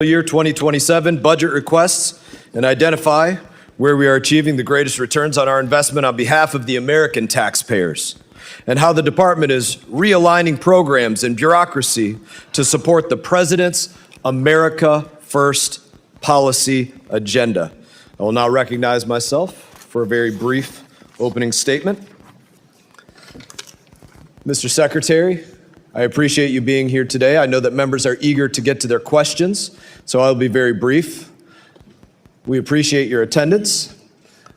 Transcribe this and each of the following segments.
Year 2027 budget requests and identify where we are achieving the greatest returns on our investment on behalf of the American taxpayers, and how the department is realigning programs and bureaucracy to support the President's America First policy agenda. I will now recognize myself for a very brief opening statement. Mr. Secretary, I appreciate you being here today. I know that members are eager to get to their questions, so I'll be very brief. We appreciate your attendance.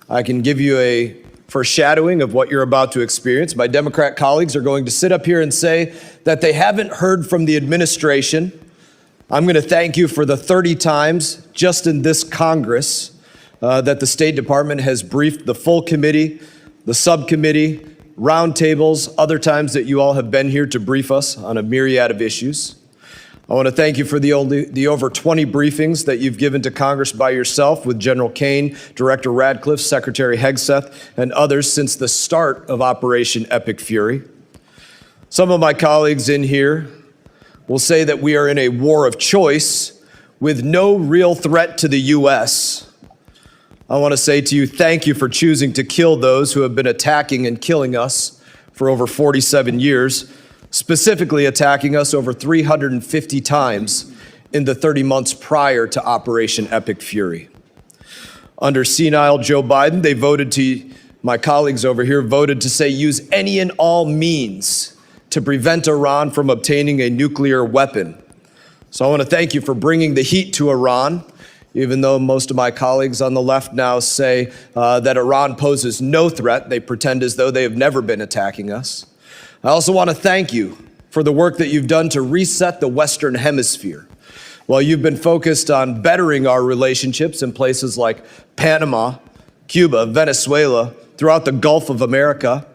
I can give you a foreshadowing of what you're about to experience. My Democrat colleagues are going to sit up here and say that they haven't heard from the administration. I'm going to thank you for the 30 times just in this Congress that the State Department has briefed the full committee, the subcommittee, roundtables, other times that you all have been here to brief us on a myriad of issues. I want to thank you for the over 20 briefings that you've given to Congress by yourself with General Kane, Director Radcliffe, Secretary Hegseth, and others since the start of Operation Epic Fury. Some of my colleagues in here will say that we are in a war of choice with no real threat to the U.S. I want to say to you, thank you for choosing to kill those who have been attacking and killing us for over 47 years, specifically attacking us over 350 times in the 30 months prior to Operation Epic Fury. Under senile Joe Biden, my colleagues over here voted to say use any and all means to prevent Iran from obtaining a nuclear weapon. So I want to thank you for bringing the heat to Iran, even though most of my colleagues on the left now say that Iran poses no threat. They pretend as though they have never been attacking us. I also want to thank you for the work that you've done to reset the Western Hemisphere. While you've been focused on bettering our relationships in places like Panama, Cuba, Venezuela, throughout the Gulf of America,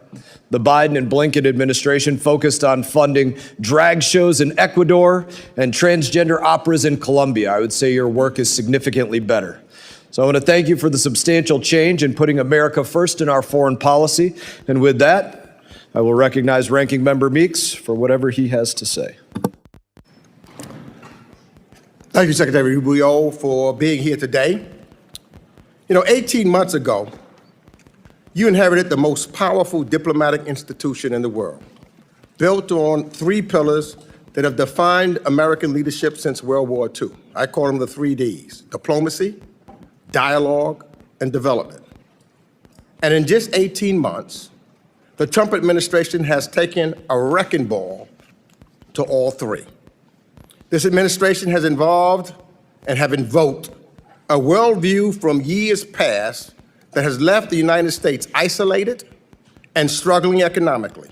the Biden and Blinken administration focused on funding drag shows in Ecuador and transgender operas in Colombia. I would say your work is significantly better. So I want to thank you for the substantial change in putting America first in our foreign policy. And with that, I will recognize Ranking Member Meeks for whatever he has to say. Thank you, Secretary Rubio, for being here today. 18 months ago, you inherited the most powerful diplomatic institution in the world, built on 3 pillars that have defined American leadership since World War II. I call them the 3 Ds: diplomacy, dialogue, and development. And in just 18 months, the Trump administration has taken a wrecking ball to all 3. This administration has involved and have invoked a worldview from years past that has left the United States isolated and struggling economically.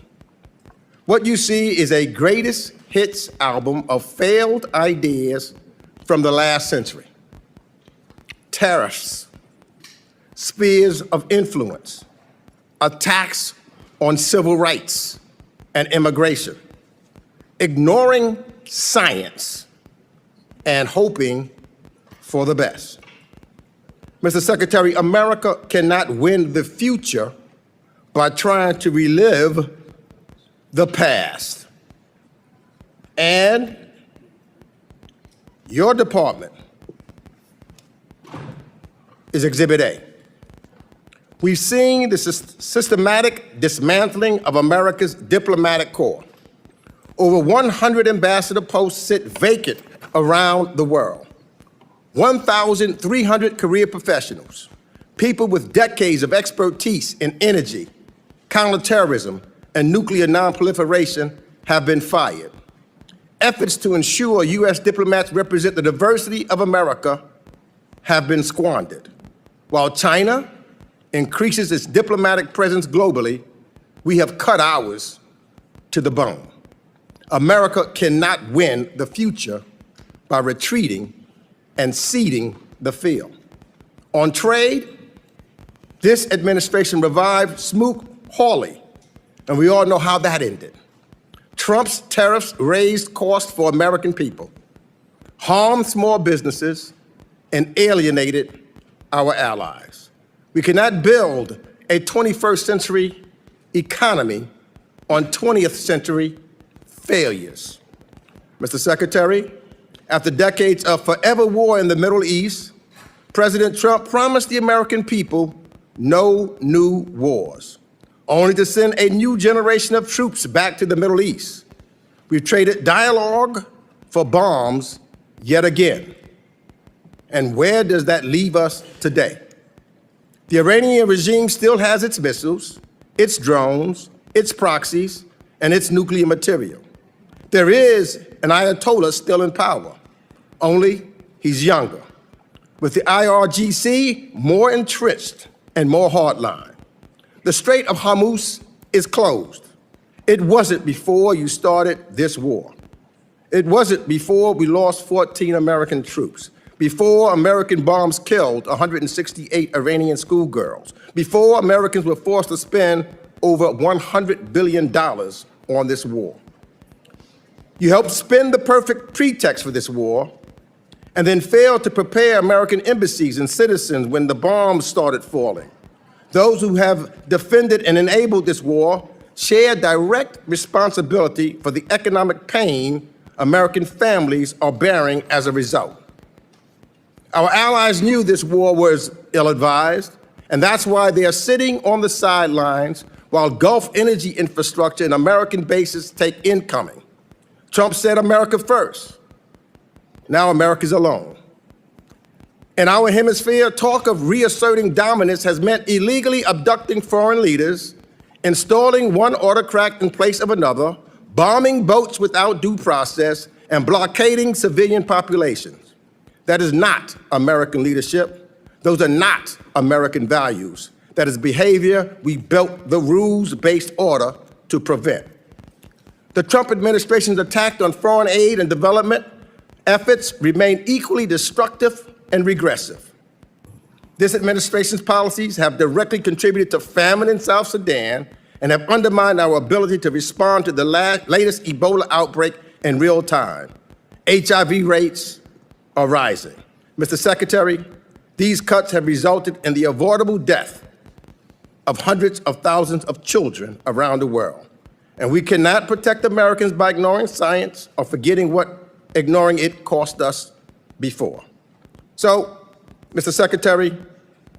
What you see is a greatest hits album of failed ideas from the last century. Tariffs, spheres of influence, attacks on civil rights and immigration, ignoring science and hoping for the best. Mr. Secretary, America cannot win the future by trying to relive the past. And your department is Exhibit A. We've seen the systematic dismantling of America's diplomatic corps. Over 100 ambassador posts sit vacant around the world. 1,300 career professionals, people with decades of expertise in energy, counterterrorism, and nuclear nonproliferation have been fired. Efforts to ensure U.S. diplomats represent the diversity of America have been squandered. While China increases its diplomatic presence globally, we have cut ours to the bone. America cannot win the future by retreating and ceding the field. On trade, this administration revived Smoot-Hawley, and we all know how that ended. Trump's tariffs raised costs for American people, harmed small businesses, and alienated our allies. We cannot build a 21st century economy on 20th century failures. Mr. Secretary, After decades of forever war in the Middle East, President Trump promised the American people no new wars, only to send a new generation of troops back to the Middle East. We've traded dialogue for bombs yet again. And where does that leave us today? The Iranian regime still has its missiles, its drones, its proxies, and its nuclear material. There is an Ayatollah still in power, only he's younger, with the IRGC more entrenched and more hardline. The Strait of Hormuz is closed. It wasn't before you started this war. It wasn't before we lost 14 American troops, before American bombs killed 168 Iranian schoolgirls, before Americans were forced to spend over $100 billion on this war. You helped spin the perfect pretext for this war and then failed to prepare American embassies and citizens when the bombs started falling. Those who have defended and enabled this war share direct responsibility for the economic pain American families are bearing as a result. Our allies knew this war was ill-advised, and that's why they are sitting on the sidelines while Gulf energy infrastructure and American bases take incoming. Trump said America first. Now America's alone. In our hemisphere, talk of reasserting dominance has meant illegally abducting foreign leaders, installing one autocrat in place of another, bombing boats without due process, and blockading civilian populations. That is not American leadership. Those are not American values. That is behavior we built the rules-based order to prevent. The Trump administration's attack on foreign aid and development efforts remain equally destructive and regressive. This administration's policies have directly contributed to famine in South Sudan and have undermined our ability to respond to the latest Ebola outbreak in real time. HIV rates are rising. Mr. Secretary, these cuts have resulted in the avoidable death of hundreds of thousands of children around the world. And we cannot protect Americans by ignoring science or forgetting what ignoring it cost us before. So, Mr. Secretary,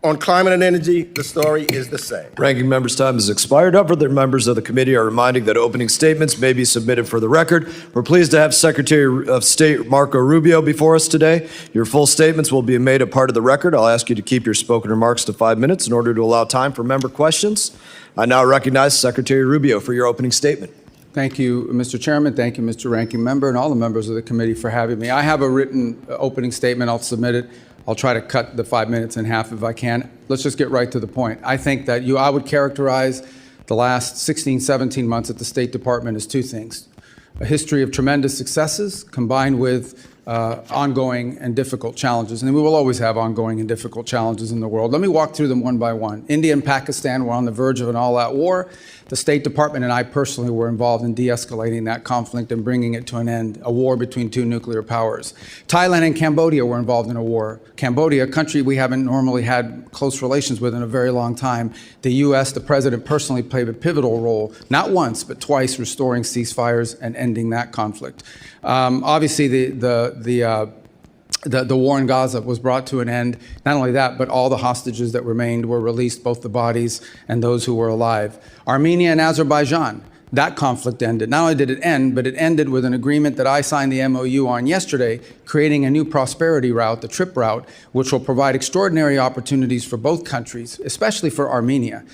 on climate and energy, the story is the same. Ranking member's time has expired. Other members of the committee are reminding that opening statements may be submitted for the record. We're pleased to have Secretary of State Marco Rubio before us today. Your full statements will be made a part of the record. I'll ask you to keep your spoken remarks to 5 minutes in order to allow time for member questions. I now recognize Secretary Rubio for your opening statement. Thank you, Mr. Chairman. Thank you, Mr. Ranking Member, and all the members of the committee for having me. I have a written opening statement. I'll submit it. I'll try to cut the 5 minutes in half if I can. Let's just get right to the point. I think that I would characterize the last 16, 17 months at the State Department as two things: a history of tremendous successes combined with ongoing and difficult challenges. And we will always have ongoing and difficult challenges in the world. Let me walk through them one by one. India and Pakistan were on the verge of an all-out war. The State Department and I personally were involved in de-escalating that conflict and bringing it to an end, a war between two nuclear powers. Thailand and Cambodia were involved in a war. Cambodia, a country we haven't normally had close relations with in a very long time. The U.S., the President personally played a pivotal role, not once, but twice, restoring ceasefires and ending that conflict. Obviously, the war in Gaza was brought to an end. Not only that, but all the hostages that remained were released, both the bodies and those who were alive. Armenia and Azerbaijan, that conflict ended. Not only did it end, but it ended with an agreement that I signed the MOU on yesterday, creating a new prosperity route, the TRIP route, which will provide extraordinary opportunities for both countries, especially for Armenia,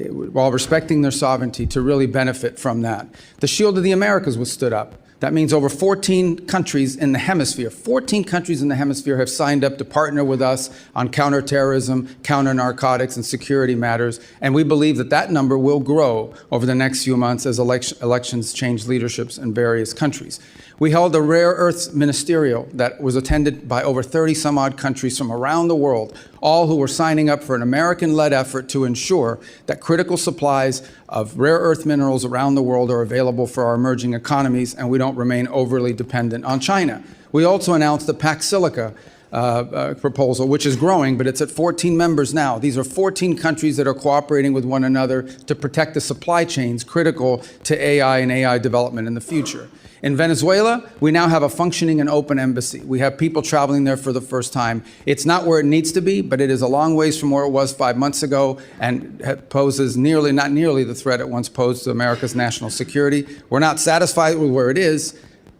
while respecting their sovereignty, to really benefit from that. The Shield of the Americas was stood up. That means over 14 countries in the hemisphere, 14 countries in the hemisphere have signed up to partner with us on counterterrorism, counter-narcotics, and security matters. And we believe that that number will grow over the next few months as elections change leaderships in various countries. We held a rare earths ministerial that was attended by over 30-some-odd countries from around the world, all who were signing up for an American-led effort to ensure that critical supplies of rare earth minerals around the world are available for our emerging economies and we don't remain overly dependent on China. We also announced the Pax Silica proposal, which is growing, but it's at 14 members now. These are 14 countries that are cooperating with one another to protect the supply chains critical to AI and AI development in the future. In Venezuela, we now have a functioning and open embassy. We have people traveling there for the first time. It's not where it needs to be, but it is a long ways from where it was 5 months ago and poses not nearly the threat it once posed to America's national security. We're not satisfied with where it is,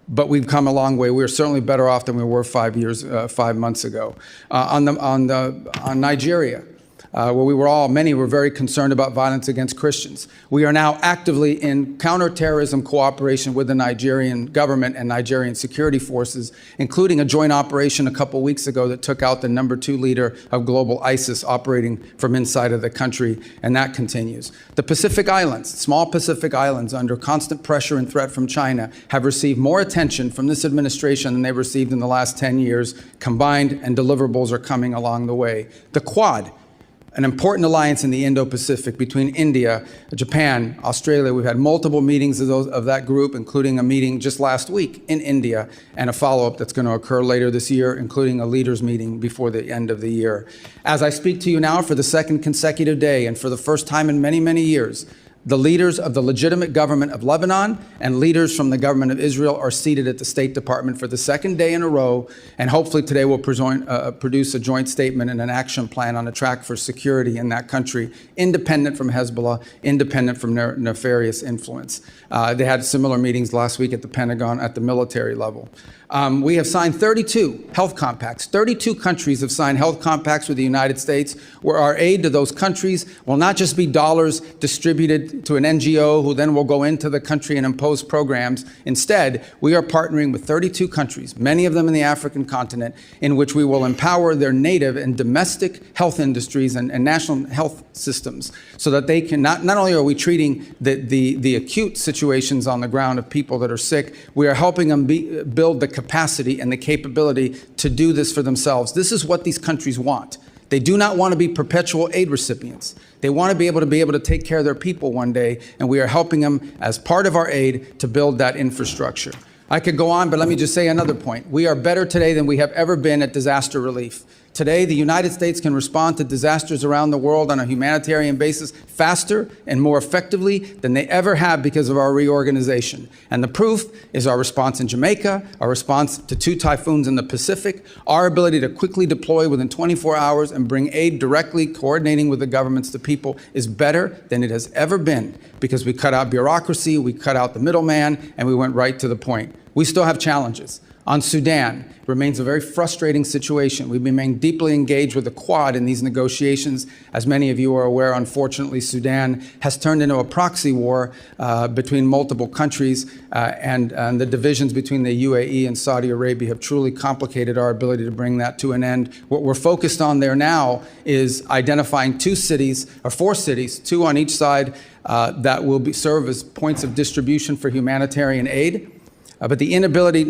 but we've come a long way. We're certainly better off than we were 5 months ago. On Nigeria, where many were very concerned about violence against Christians. We are now actively in counterterrorism cooperation with the Nigerian government and Nigerian security forces, including a joint operation a couple weeks ago that took out the #2 leader of global ISIS operating from inside of the country, and that continues. The Pacific Islands, small Pacific Islands under constant pressure and threat from China, have received more attention from this administration than they've received in the last 10 years combined, and deliverables are coming along the way. The Quad, an important alliance in the Indo-Pacific between India, Japan, Australia. We've had multiple meetings of that group, including a meeting just last week in India, and a follow-up that's going to occur later this year, including a leaders meeting before the end of the year. As I speak to you now for the second consecutive day, and for the first time in many, many years, the leaders of the legitimate government of Lebanon and leaders from the government of Israel are seated at the State Department for the second day in a row, and hopefully today we'll produce a joint statement and an action plan on a track for security in that country, independent from Hezbollah, independent from nefarious influence. They had similar meetings last week at the Pentagon at the military level. We have signed 32 health compacts. 32 countries have signed health compacts with the United States, where our aid to those countries will not just be dollars distributed to an NGO who then will go into the country and impose programs. Instead, we are partnering with 32 countries, many of them in the African continent, in which we will empower their native and domestic health industries and national health systems so that they can, not only are we treating the acute situations on the ground of people that are sick, we are helping them build the capacity and the capability to do this for themselves. This is what these countries want. They do not want to be perpetual aid recipients. They want to be able to take care of their people one day, and we are helping them as part of our aid to build that infrastructure. I could go on, but let me just say another point. We are better today than we have ever been at disaster relief. Today, the United States can respond to disasters around the world on a humanitarian basis faster and more effectively than they ever have because of our reorganization. And the proof is our response in Jamaica, our response to 2 typhoons in the Pacific, our ability to quickly deploy within 24 hours and bring aid directly, coordinating with the governments to people, is better than it has ever been because we cut out bureaucracy, we cut out the middleman, and we went right to the point. We still have challenges. On Sudan, it remains a very frustrating situation. We remain deeply engaged with the Quad in these negotiations. As many of you are aware, unfortunately, Sudan has turned into a proxy war between multiple countries, and the divisions between the UAE and Saudi Arabia have truly complicated our ability to bring that to an end. What we're focused on there now is identifying 2 cities, or 4 cities, 2 on each side, that will serve as points of distribution for humanitarian aid. But the inability,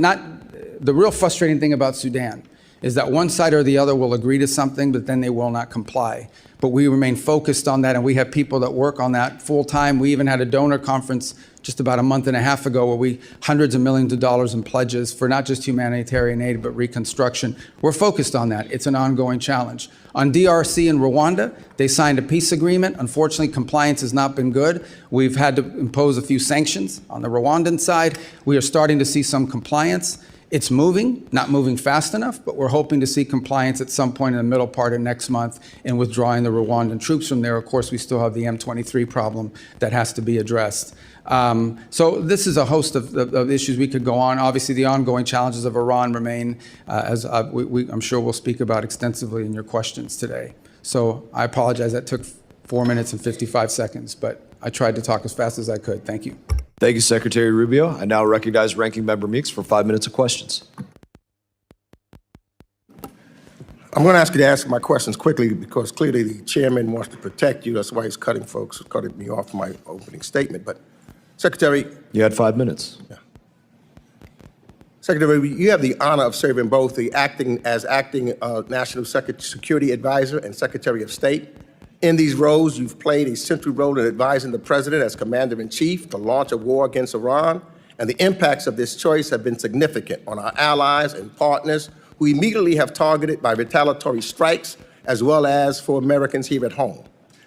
the real frustrating thing about Sudan is that one side or the other will agree to something, but then they will not comply. But we remain focused on that, and we have people that work on that full time. We even had a donor conference just about a month and a half ago where hundreds of millions of dollars in pledges for not just humanitarian aid, but reconstruction. We're focused on that. It's an ongoing challenge. On DRC and Rwanda, they signed a peace agreement. Unfortunately, compliance has not been good. We've had to impose a few sanctions on the Rwandan side. We are starting to see some compliance. It's moving, not moving fast enough, but we're hoping to see compliance at some point in the middle part of next month in withdrawing the Rwandan troops from there. Of course, we still have the M23 problem that has to be addressed. So this is a host of issues we could go on. Obviously, the ongoing challenges of Iran remain, as I'm sure we'll speak about extensively in your questions today. So I apologize, that took 4 minutes and 55 seconds, but I tried to talk as fast as I could. Thank you. Thank you, Secretary Rubio. I now recognize Ranking Member Meeks for 5 minutes of questions. I'm going to ask you to ask my questions quickly because clearly the chairman wants to protect you. That's why he's cutting me off from my opening statement. But Secretary, You had 5 minutes. yeah. Secretary, you have the honor of serving both the acting National Security Advisor and Secretary of State. In these roles, you've played a central role in advising the President as Commander-in-Chief to launch a war against Iran, and the impacts of this choice have been significant on our allies and partners who immediately have targeted by retaliatory strikes, as well as for Americans here at home.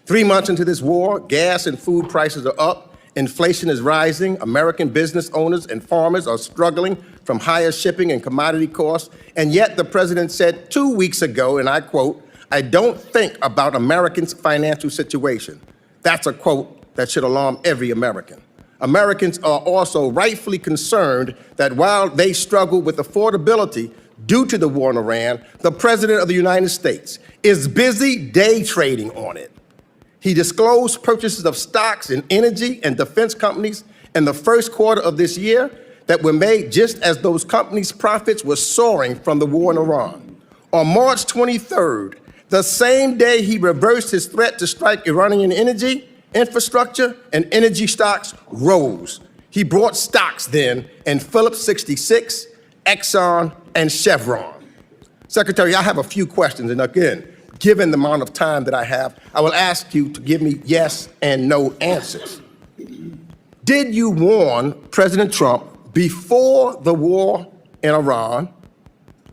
3 months into this war, gas and food prices are up, inflation is rising, American business owners and farmers are struggling from higher shipping and commodity costs, and yet the president said 2 weeks ago, and I quote, "I don't think about Americans' financial situation." That's a quote that should alarm every American. Americans are also rightfully concerned that while they struggle with affordability due to the war in Iran, the President of the United States is busy day trading on it. He disclosed purchases of stocks in energy and defense companies in the first quarter of this year that were made just as those companies' profits were soaring from the war in Iran. On March 23rd, the same day he reversed his threat to strike Iranian energy infrastructure, and energy stocks rose. He bought stocks then in Phillips 66, Exxon, and Chevron. Secretary, I have a few questions, and again, given the amount of time that I have, I will ask you to give me yes and no answers. Did you warn President Trump before the war in Iran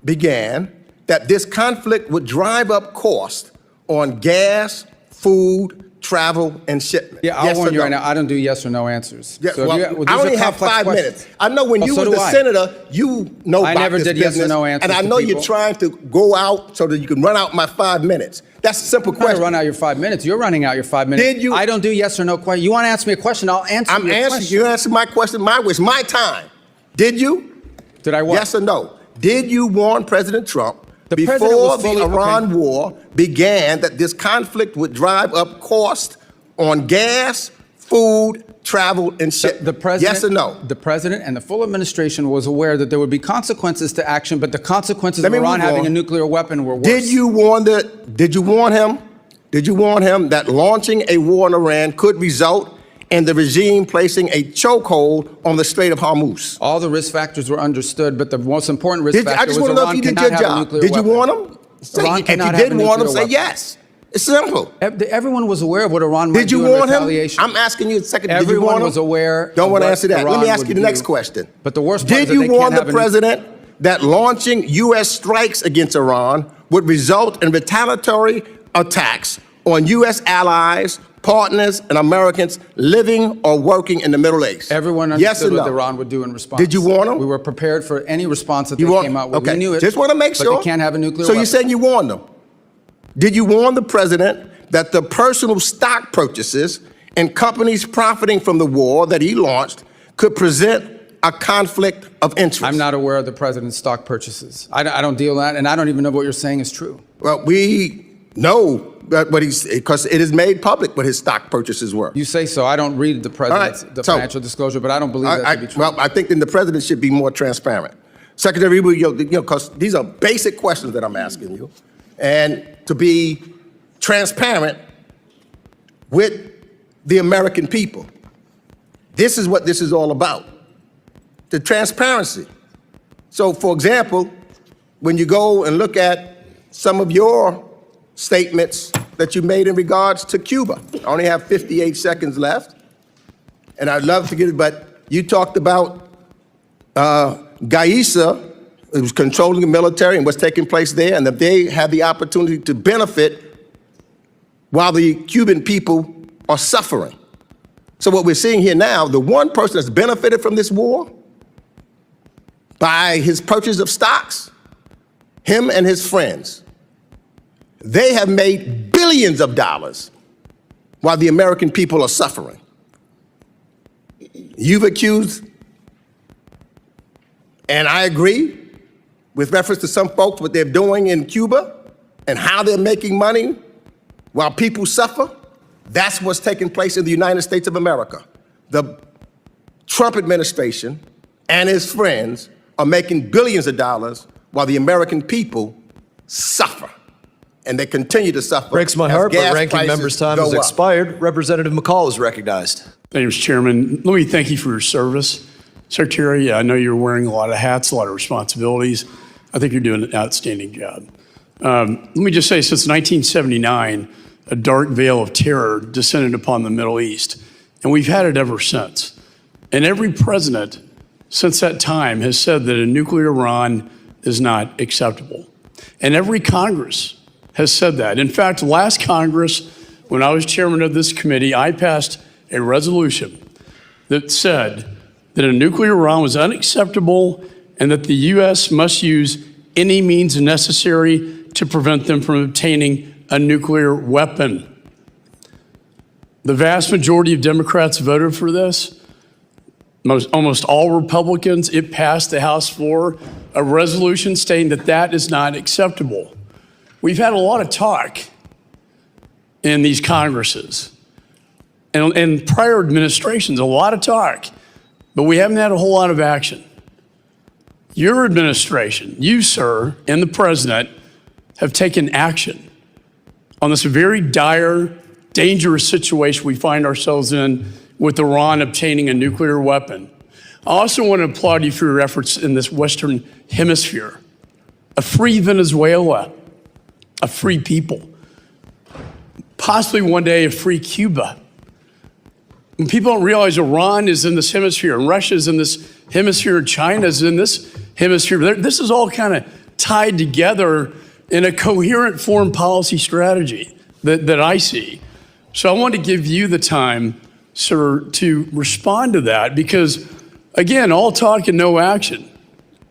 began that this conflict would drive up costs on gas, food, travel, and shipment? Yeah, I'll warn you right now, I don't do yes or no answers. Yeah, So well, if you- I these are only have complex 5 questions. minutes. I know when Well, you so were do the I. senator, you know I about never this did yes or business, no answers and I to know people. you're trying to go out so that you can run out my 5 minutes. That's a simple I'm not gonna question. run out your 5 minutes. You're running out your 5 minutes. Did you- I don't do yes or no question. You want to ask me a question, I'll answer I'm your answering question. you. Answer my question. It's my time. Did you? Did I what? Yes or no? Did you warn President Trump The president before was fully- the Iran war began that this conflict would drive up cost on gas, food, travel, and shipment? The president, Yes or no? The president and the full administration was aware that there would be consequences to action, but the consequences Let of me Iran move having on. a nuclear weapon were worse. Did you warn him? Did you warn him that launching a war in Iran could result in the regime placing a chokehold on the Strait of Hormuz? All the risk factors were understood, but the most important risk I factor just was want to know if Iran you did cannot your have a job. nuclear Did you weapon. warn him? Iran If cannot you have did a warn him, nuclear say weapon. yes. It's simple. Everyone was aware of what Iran might Did you do in warn him? retaliation. I'm asking you a second. Did you Everyone warn him? was aware. Don't of want to what answer that. Let Iran me ask would you the do. next question. But the worst part Did is that you they can't warn the have a president that launching U.S. strikes against Iran would result in retaliatory attacks on U.S. allies, partners, and Americans living or working in the Middle East? Everyone Yes or understood what no? Iran would do in response. Did you warn them? We were prepared for any response that You they warned- came out with. Okay. We knew it. Just want to make sure. But they can't have a nuclear So weapon. you're saying you warned them? Did you warn the president that the personal stock purchases and companies profiting from the war that he launched could present a conflict of interest? I'm not aware of the president's stock purchases. I don't deal with that, and I don't even know what you're saying is true. Well, we know that because it is made public what his stock purchases were. You say so. I don't read the president's All right. the So, financial disclosure, but I don't believe that to be true. Well, I think then the president should be more transparent. Secretary Rubio, because these are basic questions that I'm asking you, and to be transparent with the American people. This is what this is all about, the transparency. So, for example, when you go and look at some of your statements that you made in regards to Cuba, I only have 58 seconds left, and I'd love to get it, but you talked about Gaza, it was controlling the military and what's taking place there, and that they had the opportunity to benefit while the Cuban people are suffering. So what we're seeing here now, the one person that's benefited from this war by his purchase of stocks, him and his friends, they have made billions of dollars while the American people are suffering. You've accused, and I agree, with reference to some folks, what they're doing in Cuba and how they're making money while people suffer. That's what's taking place in the United States of America. The Trump administration and his friends are making billions of dollars while the American people suffer. And they continue to suffer. Breaks my as heart, but gas ranking prices member's time go has up. expired. Representative McCall is recognized. Thank you, Mr. Chairman. Let me thank you for your service. Secretary, I know you're wearing a lot of hats, a lot of responsibilities. I think you're doing an outstanding job. Let me just say, since 1979, a dark veil of terror descended upon the Middle East, and we've had it ever since. And every president since that time has said that a nuclear Iran is not acceptable. And every Congress has said that. In fact, last Congress, when I was chairman of this committee, I passed a resolution that said that a nuclear Iran was unacceptable and that the U.S. must use any means necessary to prevent them from obtaining a nuclear weapon. The vast majority of Democrats voted for this. Almost all Republicans. It passed the House floor, a resolution stating that that is not acceptable. We've had a lot of talk in these Congresses and prior administrations, a lot of talk, but we haven't had a whole lot of action. Your administration, you, sir, and the president have taken action on this very dire, dangerous situation we find ourselves in with Iran obtaining a nuclear weapon. I also want to applaud you for your efforts in this Western Hemisphere. A free Venezuela, a free people, possibly one day a free Cuba. And people don't realize Iran is in this hemisphere, and Russia is in this hemisphere, China is in this hemisphere. This is all kind of tied together in a coherent foreign policy strategy that I see. So I want to give you the time, sir, to respond to that because, again, all talk and no action.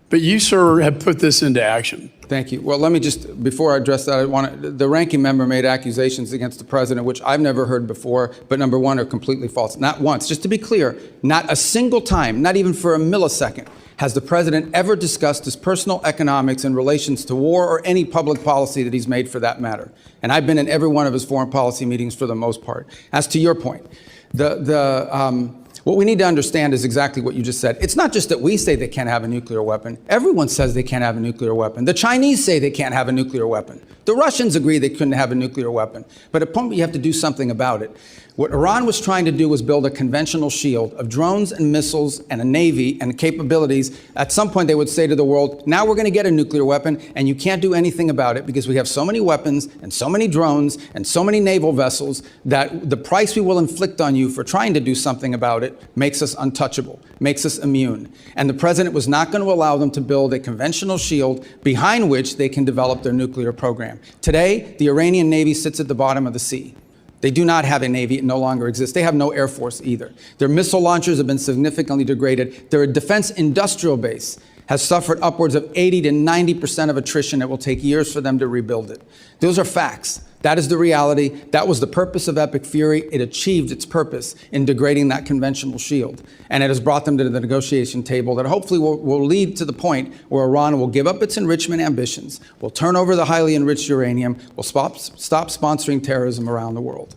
But you, sir, have put this into action. Thank you. Well, let me just, before I address that, the ranking member made accusations against the president, which I've never heard before, but number one, are completely false. Not once. Just to be clear, not a single time, not even for a millisecond, has the president ever discussed his personal economics in relations to war or any public policy that he's made for that matter. And I've been in every one of his foreign policy meetings for the most part. As to your point, what we need to understand is exactly what you just said. It's not just that we say they can't have a nuclear weapon. Everyone says they can't have a nuclear weapon. The Chinese say they can't have a nuclear weapon. The Russians agree they couldn't have a nuclear weapon. But at a point, you have to do something about it. What Iran was trying to do was build a conventional shield of drones and missiles and a navy and capabilities. At some point, they would say to the world, now we're going to get a nuclear weapon, and you can't do anything about it because we have so many weapons and so many drones and so many naval vessels that the price we will inflict on you for trying to do something about it makes us untouchable, makes us immune. And the president was not going to allow them to build a conventional shield behind which they can develop their nuclear program. Today, the Iranian Navy sits at the bottom of the sea. They do not have a Navy. It no longer exists. They have no Air Force either. Their missile launchers have been significantly degraded. Their defense industrial base has suffered upwards of 80 to 90% of attrition. It will take years for them to rebuild it. Those are facts. That is the reality. That was the purpose of Epic Fury. It achieved its purpose in degrading that conventional shield. And it has brought them to the negotiation table that hopefully will lead to the point where Iran will give up its enrichment ambitions, will turn over the highly enriched uranium, will stop sponsoring terrorism around the world.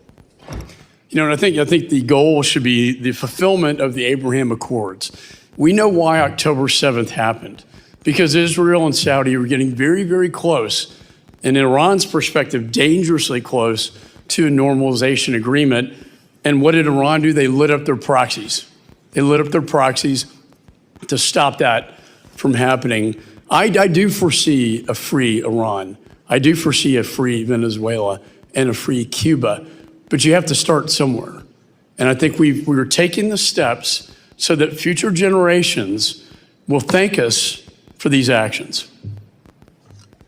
You know, and I think the goal should be the fulfillment of the Abraham Accords. We know why October 7th happened, because Israel and Saudi were getting very, very close, and in Iran's perspective, dangerously close to a normalization agreement. And what did Iran do? They lit up their proxies. They lit up their proxies to stop that from happening. I do foresee a free Iran. I do foresee a free Venezuela and a free Cuba, but you have to start somewhere. And I think we're taking the steps so that future generations will thank us for these actions.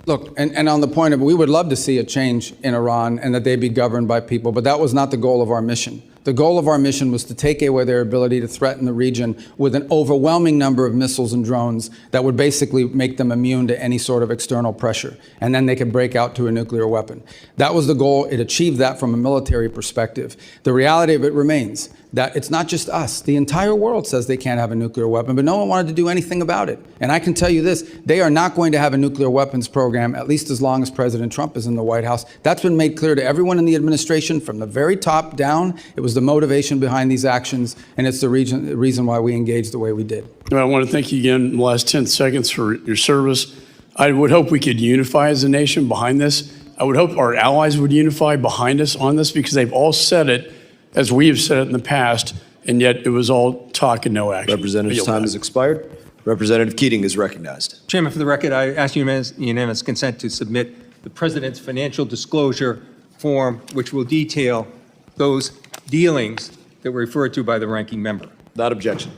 Look, and on the point of, we would love to see a change in Iran and that they be governed by people, but that was not the goal of our mission. The goal of our mission was to take away their ability to threaten the region with an overwhelming number of missiles and drones that would basically make them immune to any sort of external pressure. And then they could break out to a nuclear weapon. That was the goal. It achieved that from a military perspective. The reality of it remains that it's not just us. The entire world says they can't have a nuclear weapon, but no one wanted to do anything about it. And I can tell you this, they are not going to have a nuclear weapons program, at least as long as President Trump is in the White House. That's been made clear to everyone in the administration from the very top down. It was the motivation behind these actions, and it's the reason why we engaged the way we did. I want to thank you again in the last 10 seconds for your service. I would hope we could unify as a nation behind this. I would hope our allies would unify behind us on this, because they've all said it as we have said it in the past, and yet it was all talk and no action. Representative's time has expired. Representative Keating is recognized. Chairman, for the record, I ask unanimous consent to submit the President's financial disclosure form, which will detail those dealings that were referred to by the ranking member. Without objection.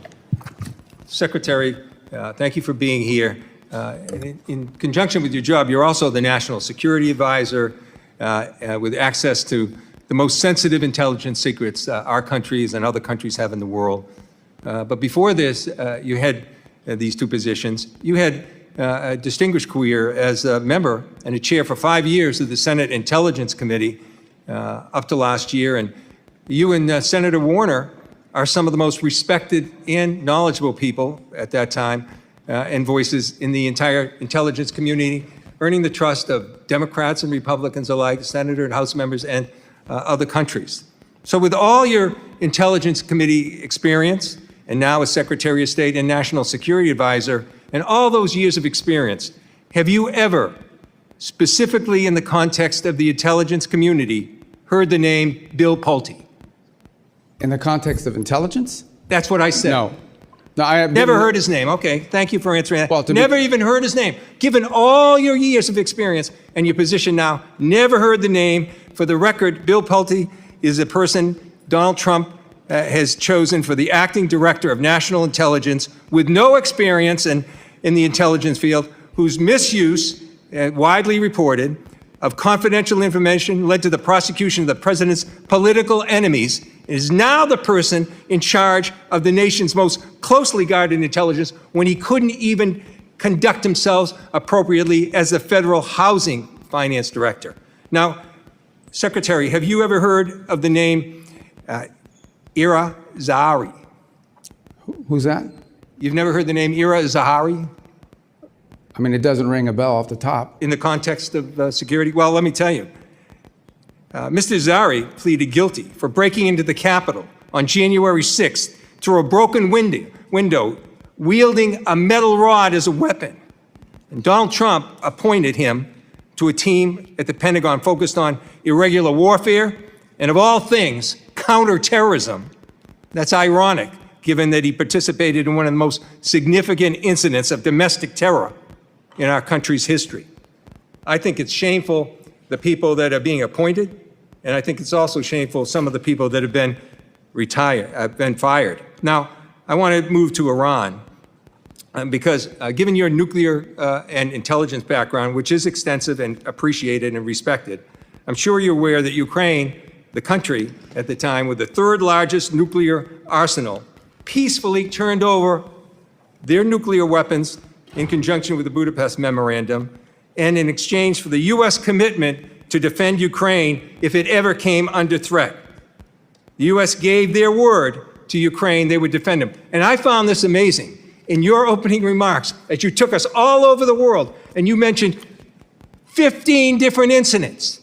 Secretary, thank you for being here. In conjunction with your job, you're also the National Security Advisor with access to the most sensitive intelligence secrets our countries and other countries have in the world. But before this, you had these two positions. You had a distinguished career as a member and a chair for 5 years of the Senate Intelligence Committee up to last year. And you and Senator Warner are some of the most respected and knowledgeable people at that time and voices in the entire intelligence community, earning the trust of Democrats and Republicans alike, Senator and House members, and other countries. So with all your Intelligence Committee experience, and now as Secretary of State and National Security Advisor, and all those years of experience, have you ever, specifically in the context of the intelligence community, heard the name Bill Pulte? In the context of intelligence? That's what I said. No. No, I have Never heard his name. Okay, thank you for answering that. Well, never even heard his name. Given all your years of experience and your position now, never heard the name. For the record, Bill Pulte is a person Donald Trump has chosen for the acting director of national intelligence with no experience in the intelligence field, whose misuse, widely reported, of confidential information led to the prosecution of the president's political enemies, is now the person in charge of the nation's most closely guarded intelligence when he couldn't even conduct himself appropriately as the federal housing finance director. Now, Secretary, have you ever heard of the name Ira Zahari? Who's that? You've never heard the name Ira Zahari? I mean, it doesn't ring a bell off the top. In the context of security? Well, let me tell you. Mr. Zahari pleaded guilty for breaking into the Capitol on January 6th through a broken window, wielding a metal rod as a weapon. And Donald Trump appointed him to a team at the Pentagon focused on irregular warfare and, of all things, counterterrorism. That's ironic, given that he participated in one of the most significant incidents of domestic terror in our country's history. I think it's shameful, the people that are being appointed, and I think it's also shameful, some of the people that have been fired. Now, I want to move to Iran, because given your nuclear and intelligence background, which is extensive and appreciated and respected, I'm sure you're aware that Ukraine, the country at the time with the third largest nuclear arsenal, peacefully turned over their nuclear weapons in conjunction with the Budapest Memorandum, and in exchange for the U.S. commitment to defend Ukraine if it ever came under threat. The U.S. gave their word to Ukraine they would defend them. And I found this amazing. In your opening remarks, as you took us all over the world, and you mentioned 15 different incidents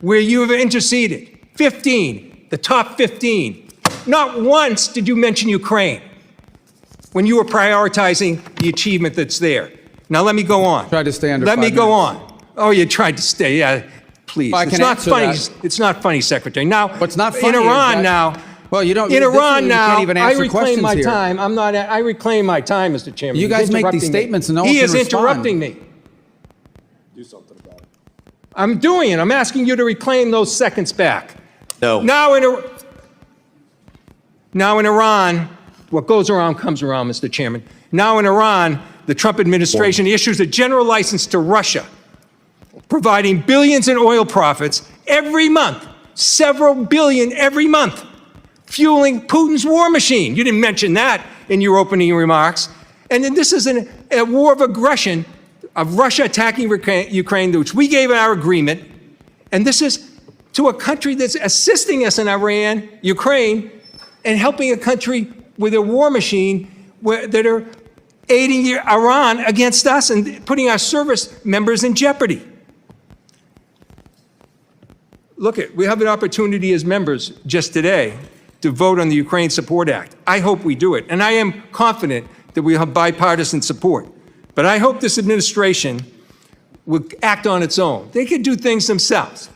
where you have interceded. 15, the top 15. Not once did you mention Ukraine when you were prioritizing the achievement that's there. Now let me go on. Tried to stay under Let 5 me go minutes. on. Oh, you tried to stay, yeah, please. Well, I It's can not answer funny. that. It's not funny, Secretary. Now, What's not funny in is Iran that- now, Well, you don't. in this is Iran when you now, can't even I answer reclaim questions my here. time. I reclaim my time, Mr. Chairman. You He's guys make interrupting these me. statements and no one He can is respond. interrupting me. Do something about it. I'm doing it. I'm asking you to reclaim those seconds back. No. Now in Iran, what goes around comes around, Mr. Chairman. Now in Iran, the Trump administration issues a general license to Russia, providing billions in oil profits every month, several billion every month, fueling Putin's war machine. You didn't mention that in your opening remarks. And then this is a war of aggression of Russia attacking Ukraine, which we gave our agreement. And this is to a country that's assisting us in Iran, Ukraine, and helping a country with a war machine that are aiding Iran against us and putting our service members in jeopardy. Look, we have an opportunity as members just today to vote on the Ukraine Support Act. I hope we do it, and I am confident that we have bipartisan support. But I hope this administration will act on its own. They could do things themselves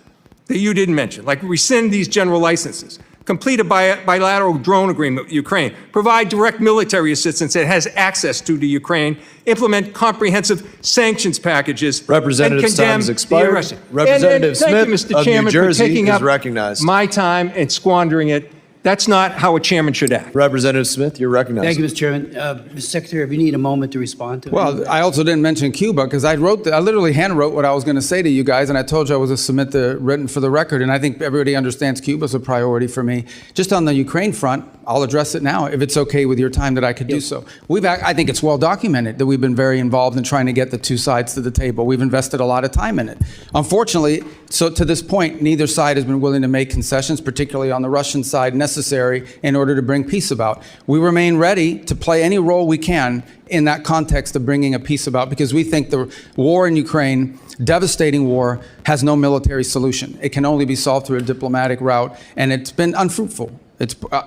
that you didn't mention, like rescind these general licenses, complete a bilateral drone agreement with Ukraine, provide direct military assistance that has access to Ukraine, implement comprehensive sanctions packages, Representative's and condemn time has expired. the aggression. Representative Thank you, Smith Mr. of New Chairman, Jersey for taking is up recognized. my time and squandering it That's not how a chairman should act. Representative Smith, you're recognized. Thank you, Mr. Chairman. Mr. Secretary, if you need a moment to respond to it. Well, I also didn't mention Cuba because I literally handwrote what I was going to say to you guys, and I told you I was going to submit the written for the record, and I think everybody understands Cuba's a priority for me. Just on the Ukraine front, I'll address it now, if it's okay with your time that I could do so. I think it's well documented that we've been very involved in trying to get the two sides to the table. We've invested a lot of time in it. Unfortunately, so to this point, neither side has been willing to make concessions, particularly on the Russian side, necessary in order to bring peace about. We remain ready to play any role we can in that context of bringing a peace about, because we think the war in Ukraine, devastating war, has no military solution. It can only be solved through a diplomatic route, and it's been unfruitful.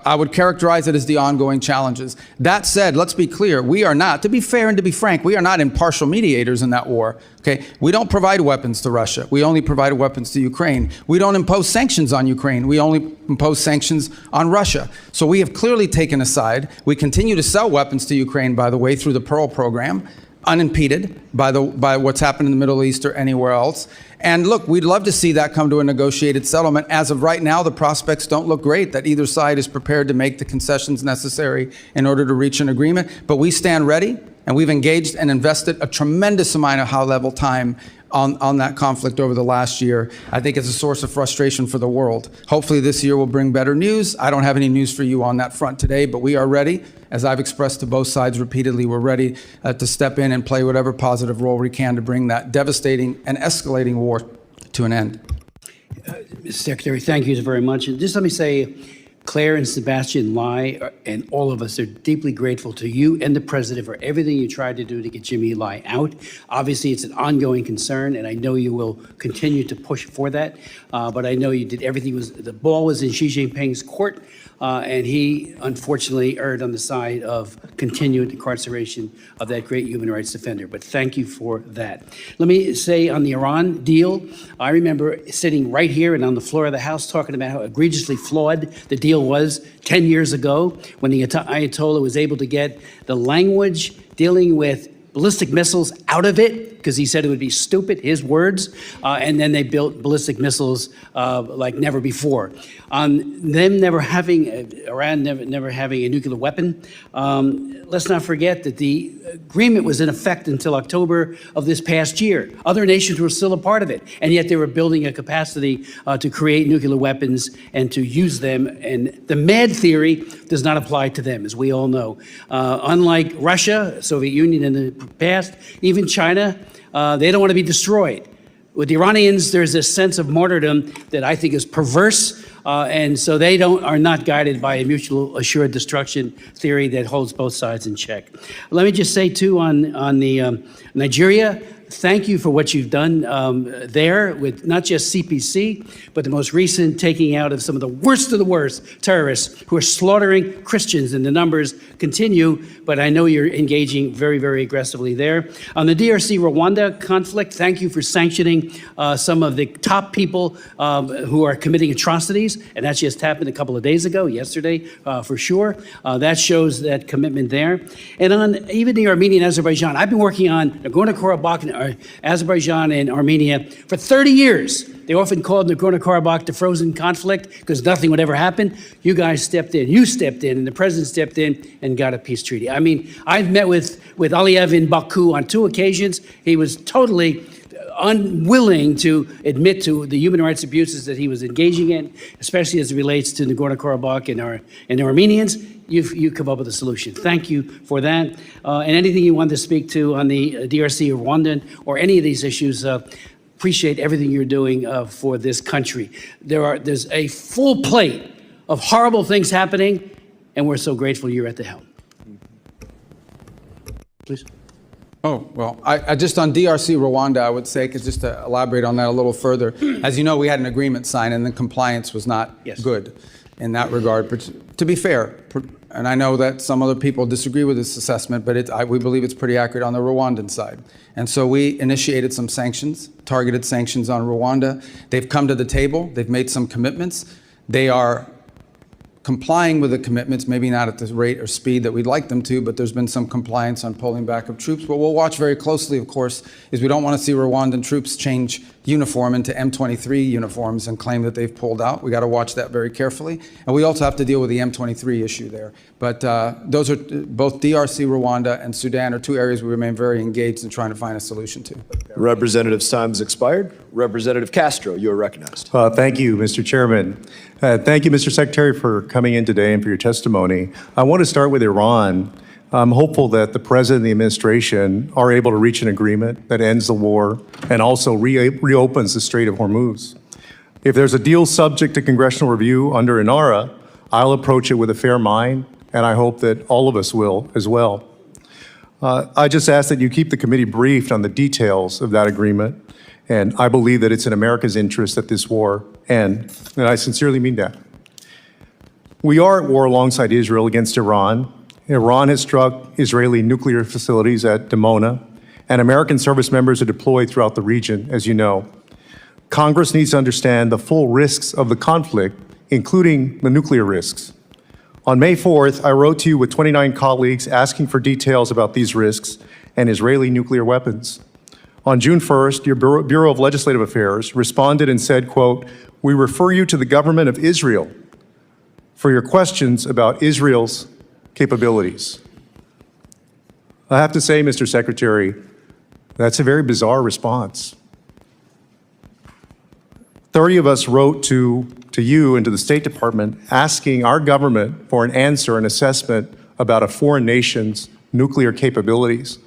I would characterize it as the ongoing challenges. That said, let's be clear, we are not, to be fair and to be frank, we are not impartial mediators in that war. Okay? We don't provide weapons to Russia. We only provide weapons to Ukraine. We don't impose sanctions on Ukraine. We only impose sanctions on Russia. So we have clearly taken a side. We continue to sell weapons to Ukraine, by the way, through the Pearl program, unimpeded by what's happened in the Middle East or anywhere else. And look, we'd love to see that come to a negotiated settlement. As of right now, the prospects don't look great that either side is prepared to make the concessions necessary in order to reach an agreement. But we stand ready, and we've engaged and invested a tremendous amount of high-level time on that conflict over the last year. I think it's a source of frustration for the world. Hopefully this year will bring better news. I don't have any news for you on that front today, but we are ready. As I've expressed to both sides repeatedly, we're ready to step in and play whatever positive role we can to bring that devastating and escalating war to an end. Mr. Secretary, thank you very much. And just let me say, Claire and Sebastian Lai and all of us are deeply grateful to you and the president for everything you tried to do to get Jimmy Lai out. Obviously, it's an ongoing concern, and I know you will continue to push for that. But I know you did everything. The ball was in Xi Jinping's court, and he unfortunately erred on the side of continued incarceration of that great human rights defender. But thank you for that. Let me say on the Iran deal, I remember sitting right here and on the floor of the House talking about how egregiously flawed the deal was 10 years ago when the Ayatollah was able to get the language dealing with ballistic missiles out of it because he said it would be stupid, his words, and then they built ballistic missiles like never before. On them never having, Iran never having a nuclear weapon, let's not forget that the agreement was in effect until October of this past year. Other nations were still a part of it, and yet they were building a capacity to create nuclear weapons and to use them, and the MAD theory does not apply to them, as we all know. Unlike Russia, Soviet Union in the past, even China, they don't want to be destroyed. With the Iranians, there's this sense of martyrdom that I think is perverse, and so they are not guided by a mutual assured destruction theory that holds both sides in check. Let me just say, too, on the Nigeria, thank you for what you've done there with not just CPC, but the most recent taking out of some of the worst terrorists who are slaughtering Christians, and the numbers continue, but I know you're engaging very, very aggressively there. On the DRC-Rwanda conflict, thank you for sanctioning some of the top people who are committing atrocities, and that just happened a couple of days ago, yesterday, for sure. That shows that commitment there. And on even the Armenian-Azerbaijan, I've been working on Nagorno-Karabakh and Azerbaijan and Armenia for 30 years. They often called Nagorno-Karabakh the frozen conflict because nothing would ever happen. You guys stepped in, and the president stepped in and got a peace treaty. I mean, I've met with Aliyev in Baku on 2 occasions. He was totally unwilling to admit to the human rights abuses that he was engaging in, especially as it relates to Nagorno-Karabakh and the Armenians. You've come up with a solution. Thank you for that. And anything you want to speak to on the DRC or Rwanda or any of these issues, appreciate everything you're doing for this country. There's a full plate of horrible things happening, and we're so grateful you're at the helm. Please. Oh, well, I just on DRC Rwanda, I would say, because just to elaborate on that a little further, as you know, we had an agreement signed and the compliance was not good in that regard. But to be fair, and I know that some other people disagree with this assessment, but we believe it's pretty accurate on the Rwandan side. And so we initiated some sanctions, targeted sanctions on Rwanda. They've come to the table. They've made some commitments. They are complying with the commitments, maybe not at the rate or speed that we'd like them to, but there's been some compliance on pulling back of troops. What we'll watch very closely, of course, is we don't want to see Rwandan troops change uniform into M23 uniforms and claim that they've pulled out. We got to watch that very carefully. And we also have to deal with the M23 issue there. But those are both DRC, Rwanda, and Sudan are two areas we remain very engaged in trying to find a solution to. Representative's time has expired. Representative Castro, you are recognized. Thank you, Mr. Chairman. Thank you, Mr. Secretary, for coming in today and for your testimony. I want to start with Iran. I'm hopeful that the President and the administration are able to reach an agreement that ends the war and also reopens the Strait of Hormuz. If there's a deal subject to congressional review under INARA, I'll approach it with a fair mind, and I hope that all of us will as well. I just ask that you keep the committee briefed on the details of that agreement, and I believe that it's in America's interest that this war end, and I sincerely mean that. We are at war alongside Israel against Iran. Iran has struck Israeli nuclear facilities at Dimona, and American service members are deployed throughout the region, as you know. Congress needs to understand the full risks of the conflict, including the nuclear risks. On May 4th, I wrote to you with 29 colleagues asking for details about these risks and Israeli nuclear weapons. On June 1st, your Bureau of Legislative Affairs responded and said, quote, "We refer you to the government of Israel for your questions about Israel's capabilities." I have to say, Mr. Secretary, that's a very bizarre response. 30 of us wrote to you and to the State Department asking our government for an answer, an assessment about a foreign nation's nuclear capabilities.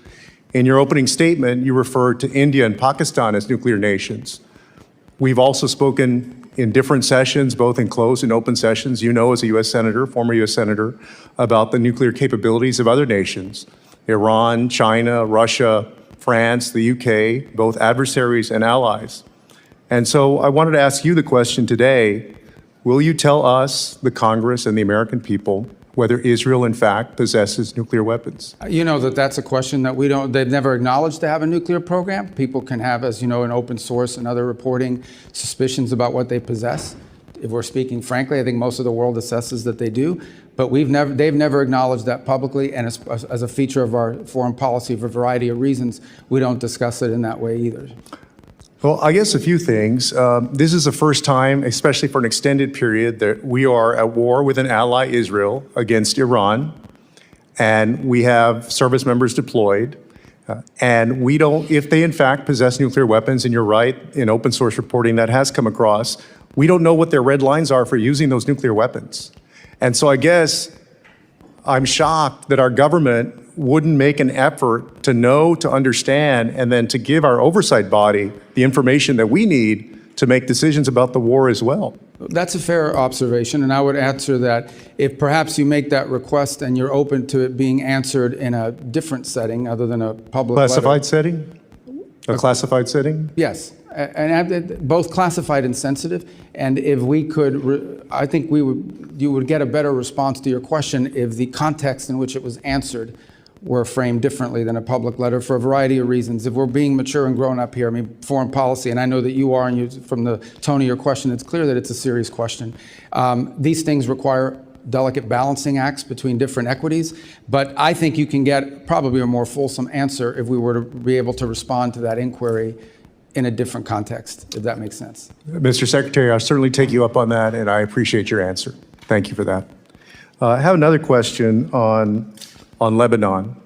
In your opening statement, you referred to India and Pakistan as nuclear nations. We've also spoken in different sessions, both in closed and open sessions, you know, as a U.S. Senator, former U.S. Senator, about the nuclear capabilities of other nations, Iran, China, Russia, France, the UK, both adversaries and allies. And so I wanted to ask you the question today, will you tell us, the Congress and the American people, whether Israel, in fact, possesses nuclear weapons? You know that that's a question that they've never acknowledged to have a nuclear program. People can have, as you know, an open source and other reporting suspicions about what they possess. If we're speaking frankly, I think most of the world assesses that they do, but they've never acknowledged that publicly, and as a feature of our foreign policy for a variety of reasons, we don't discuss it in that way either. Well, I guess a few things. This is the first time, especially for an extended period, that we are at war with an ally, Israel, against Iran, and we have service members deployed. And we don't, if they in fact possess nuclear weapons, and you're right, in open source reporting that has come across, we don't know what their red lines are for using those nuclear weapons. And so I guess I'm shocked that our government wouldn't make an effort to know, to understand, and then to give our oversight body the information that we need to make decisions about the war as well. That's a fair observation, and I would answer that if perhaps you make that request and you're open to it being answered in a different setting other than a public Classified letter. setting? A classified setting? Yes, and both classified and sensitive. And if we could, I think you would get a better response to your question if the context in which it was answered were framed differently than a public letter for a variety of reasons. If we're being mature and grown up here, I mean, foreign policy, and I know that you are, and from the tone of your question, it's clear that it's a serious question. These things require delicate balancing acts between different equities, but I think you can get probably a more fulsome answer if we were to be able to respond to that inquiry in a different context, if that makes sense. Mr. Secretary, I'll certainly take you up on that, and I appreciate your answer. Thank you for that. I have another question on Lebanon.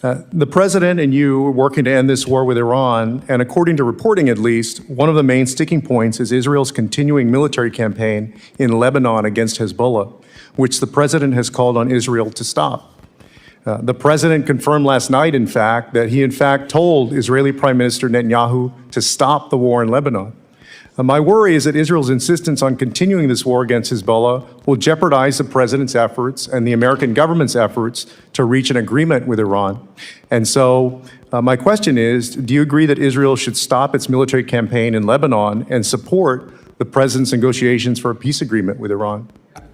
The President and you are working to end this war with Iran, and according to reporting at least, one of the main sticking points is Israel's continuing military campaign in Lebanon against Hezbollah, which the President has called on Israel to stop. The President confirmed last night, in fact, that he in fact told Israeli Prime Minister Netanyahu to stop the war in Lebanon. My worry is that Israel's insistence on continuing this war against Hezbollah will jeopardize the President's efforts and the American government's efforts to reach an agreement with Iran. And so my question is, do you agree that Israel should stop its military campaign in Lebanon and support the President's negotiations for a peace agreement with Iran?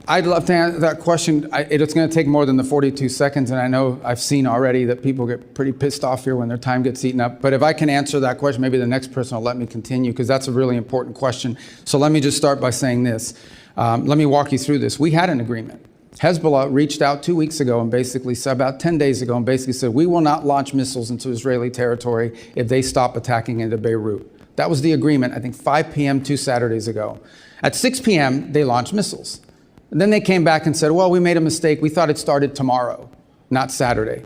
I'd love to answer that question. It's going to take more than the 42 seconds, and I know I've seen already that people get pretty pissed off here when their time gets eaten up. But if I can answer that question, maybe the next person will let me continue, because that's a really important question. So let me just start by saying this. Let me walk you through this. We had an agreement. Hezbollah reached out 2 weeks ago and basically said, about 10 days ago, and basically said, we will not launch missiles into Israeli territory if they stop attacking into Beirut. That was the agreement, I think 5 p.m. 2 Saturdays ago. At 6 p.m., they launched missiles. And then they came back and said, well, we made a mistake. We thought it started tomorrow, not Saturday.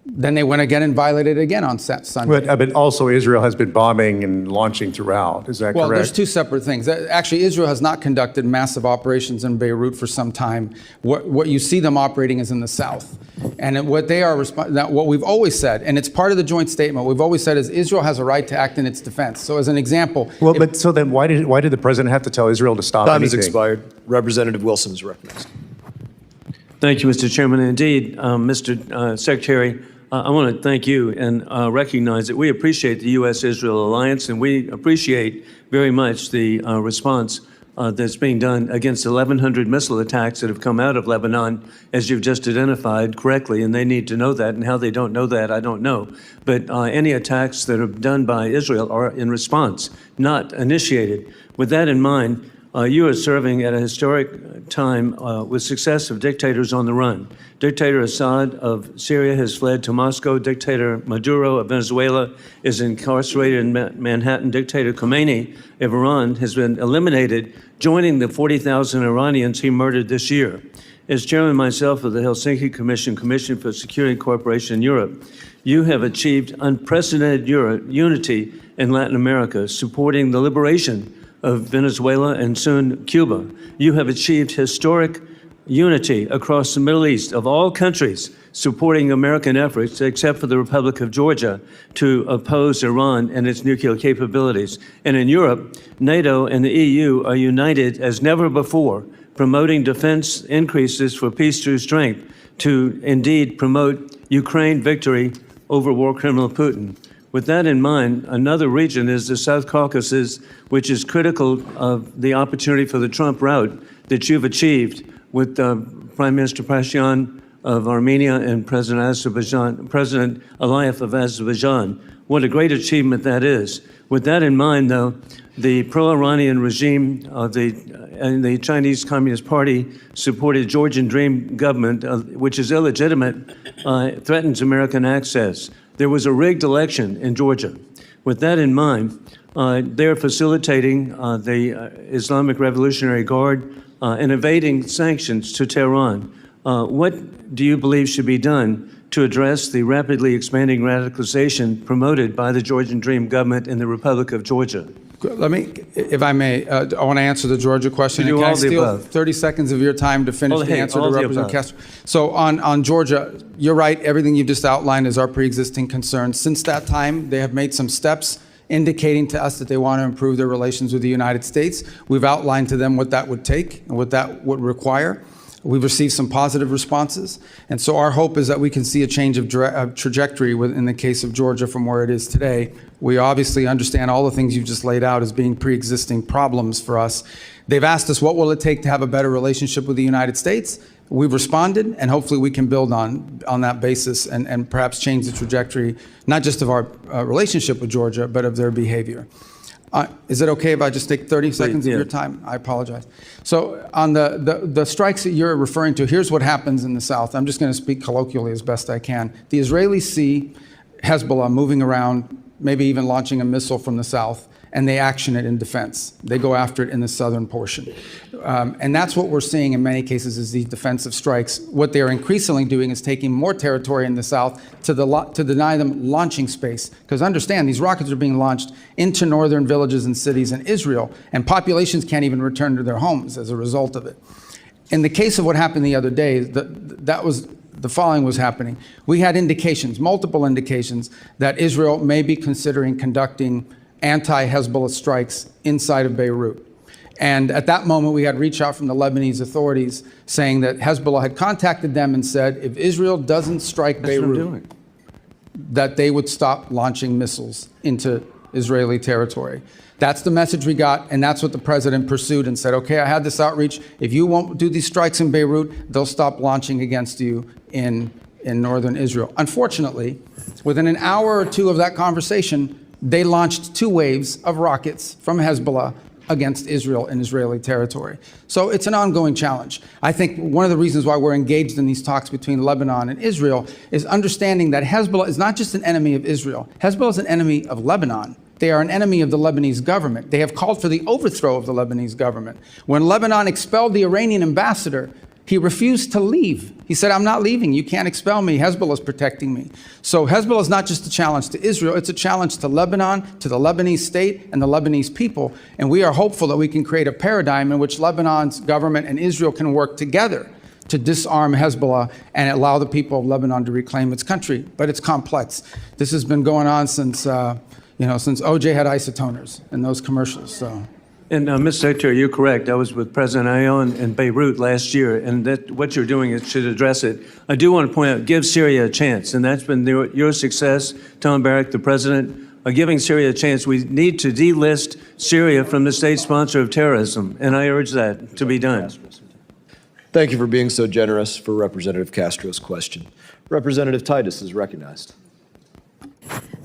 Then they went again and violated it again on Sunday. But also Israel has been bombing and launching throughout. Is that Well, correct? there's two separate things. Actually, Israel has not conducted massive operations in Beirut for some time. What you see them operating is in the south. And what they are, what we've always said, and it's part of the joint statement, we've always said is Israel has a right to act in its defense. So as an example. Well, but so then why did the president have to tell Israel to stop Time has anything? expired. Representative Wilson is recognized. Thank you, Mr. Chairman. Indeed, Mr. Secretary, I want to thank you and recognize that we appreciate the U.S.-Israel alliance, and we appreciate very much the response that's being done against 1,100 missile attacks that have come out of Lebanon, as you've just identified correctly, and they need to know that, and how they don't know that, I don't know. But any attacks that are done by Israel are in response, not initiated. With that in mind, you are serving at a historic time with successive dictators on the run. Dictator Assad of Syria has fled to Moscow. Dictator Maduro of Venezuela is incarcerated in Manhattan. Dictator Khomeini of Iran has been eliminated, joining the 40,000 Iranians he murdered this year. As chairman myself of the Helsinki Commission for Security and Cooperation in Europe, you have achieved unprecedented unity in Latin America, supporting the liberation of Venezuela and soon Cuba. You have achieved historic unity across the Middle East of all countries supporting American efforts, except for the Republic of Georgia, to oppose Iran and its nuclear capabilities. And in Europe, NATO and the EU are united as never before, promoting defense increases for peace through strength to indeed promote Ukraine victory over war criminal Putin. With that in mind, another region is the South Caucasus, which is critical of the opportunity for the Trump route that you've achieved with Prime Minister Pashinyan of Armenia and President Aliyev of Azerbaijan. What a great achievement that is. With that in mind, though, the pro-Iranian regime and the Chinese Communist Party supported Georgian Dream government, which is illegitimate, threatens American access. There was a rigged election in Georgia. With that in mind, they're facilitating the Islamic Revolutionary Guard and evading sanctions to Tehran. What do you believe should be done to address the rapidly expanding radicalization promoted by the Georgian Dream government in the Republic of Georgia? Let me, if I may, I want to answer the Georgia question. You do Can I all the steal above. 30 seconds of your time to finish the answer to all the Representative above. Castro? So on Georgia, you're right. Everything you've just outlined is our pre-existing concern. Since that time, they have made some steps indicating to us that they want to improve their relations with the United States. We've outlined to them what that would take and what that would require. We've received some positive responses. And so our hope is that we can see a change of trajectory in the case of Georgia from where it is today. We obviously understand all the things you've just laid out as being pre-existing problems for us. They've asked us, what will it take to have a better relationship with the United States? We've responded, and hopefully we can build on that basis and perhaps change the trajectory, not just of our relationship with Georgia, but of their behavior. Is it okay if I just take 30 seconds of your time? I apologize. So on the strikes that you're referring to, here's what happens in the South. I'm just going to speak colloquially as best I can. The Israelis see Hezbollah moving around, maybe even launching a missile from the south, and they action it in defense. They go after it in the southern portion. And that's what we're seeing in many cases is these defensive strikes. What they're increasingly doing is taking more territory in the south to deny them launching space. Because understand, these rockets are being launched into northern villages and cities in Israel, and populations can't even return to their homes as a result of it. In the case of what happened the other day, the following was happening. We had indications, multiple indications, that Israel may be considering conducting anti-Hezbollah strikes inside of Beirut. And at that moment, we had reach out from the Lebanese authorities saying that Hezbollah had contacted them and said, if Israel doesn't strike Beirut, that they would stop launching missiles into Israeli territory. That's the message we got, and that's what the president pursued and said, okay, I had this outreach. If you won't do these strikes in Beirut, they'll stop launching against you in northern Israel. Unfortunately, within an hour or two of that conversation, they launched 2 waves of rockets from Hezbollah against Israel in Israeli territory. So it's an ongoing challenge. I think one of the reasons why we're engaged in these talks between Lebanon and Israel is understanding that Hezbollah is not just an enemy of Israel. Hezbollah is an enemy of Lebanon. They are an enemy of the Lebanese government. They have called for the overthrow of the Lebanese government. When Lebanon expelled the Iranian ambassador, he refused to leave. He said, I'm not leaving. You can't expel me. Hezbollah is protecting me. So Hezbollah is not just a challenge to Israel. It's a challenge to Lebanon, to the Lebanese state and the Lebanese people. And we are hopeful that we can create a paradigm in which Lebanon's government and Israel can work together to disarm Hezbollah and allow the people of Lebanon to reclaim its country. But it's complex. This has been going on since, since OJ had isotoners and those commercials. So. And Mr. Secretary, you're correct. I was with President Aoun in Beirut last year, and that what you're doing is should address it. I do want to point out, give Syria a chance, and that's been your success, Tom Barrack, the president, giving Syria a chance. We need to delist Syria from the state sponsor of terrorism, and I urge that to be done. Thank you for being so generous for Representative Castro's question. Representative Titus is recognized.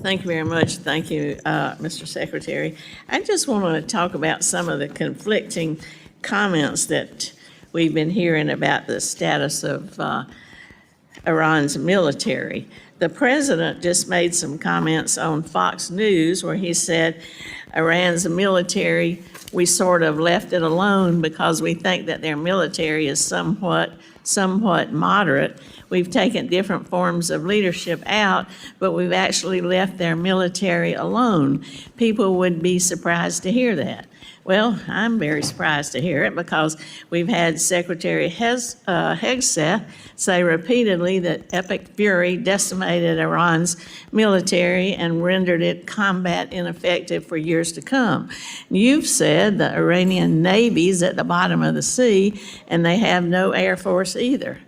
Thank you very much. Thank you, Mr. Secretary. I just want to talk about some of the conflicting comments that we've been hearing about the status of Iran's military. The president just made some comments on Fox News where he said Iran's military, we sort of left it alone because we think that their military is somewhat moderate. We've taken different forms of leadership out, but we've actually left their military alone. People would be surprised to hear that. Well, I'm very surprised to hear it because we've had Secretary Hegseth say repeatedly that Epic Fury decimated Iran's military and rendered it combat ineffective for years to come. You've said the Iranian Navy's at the bottom of the sea and they have no Air Force either.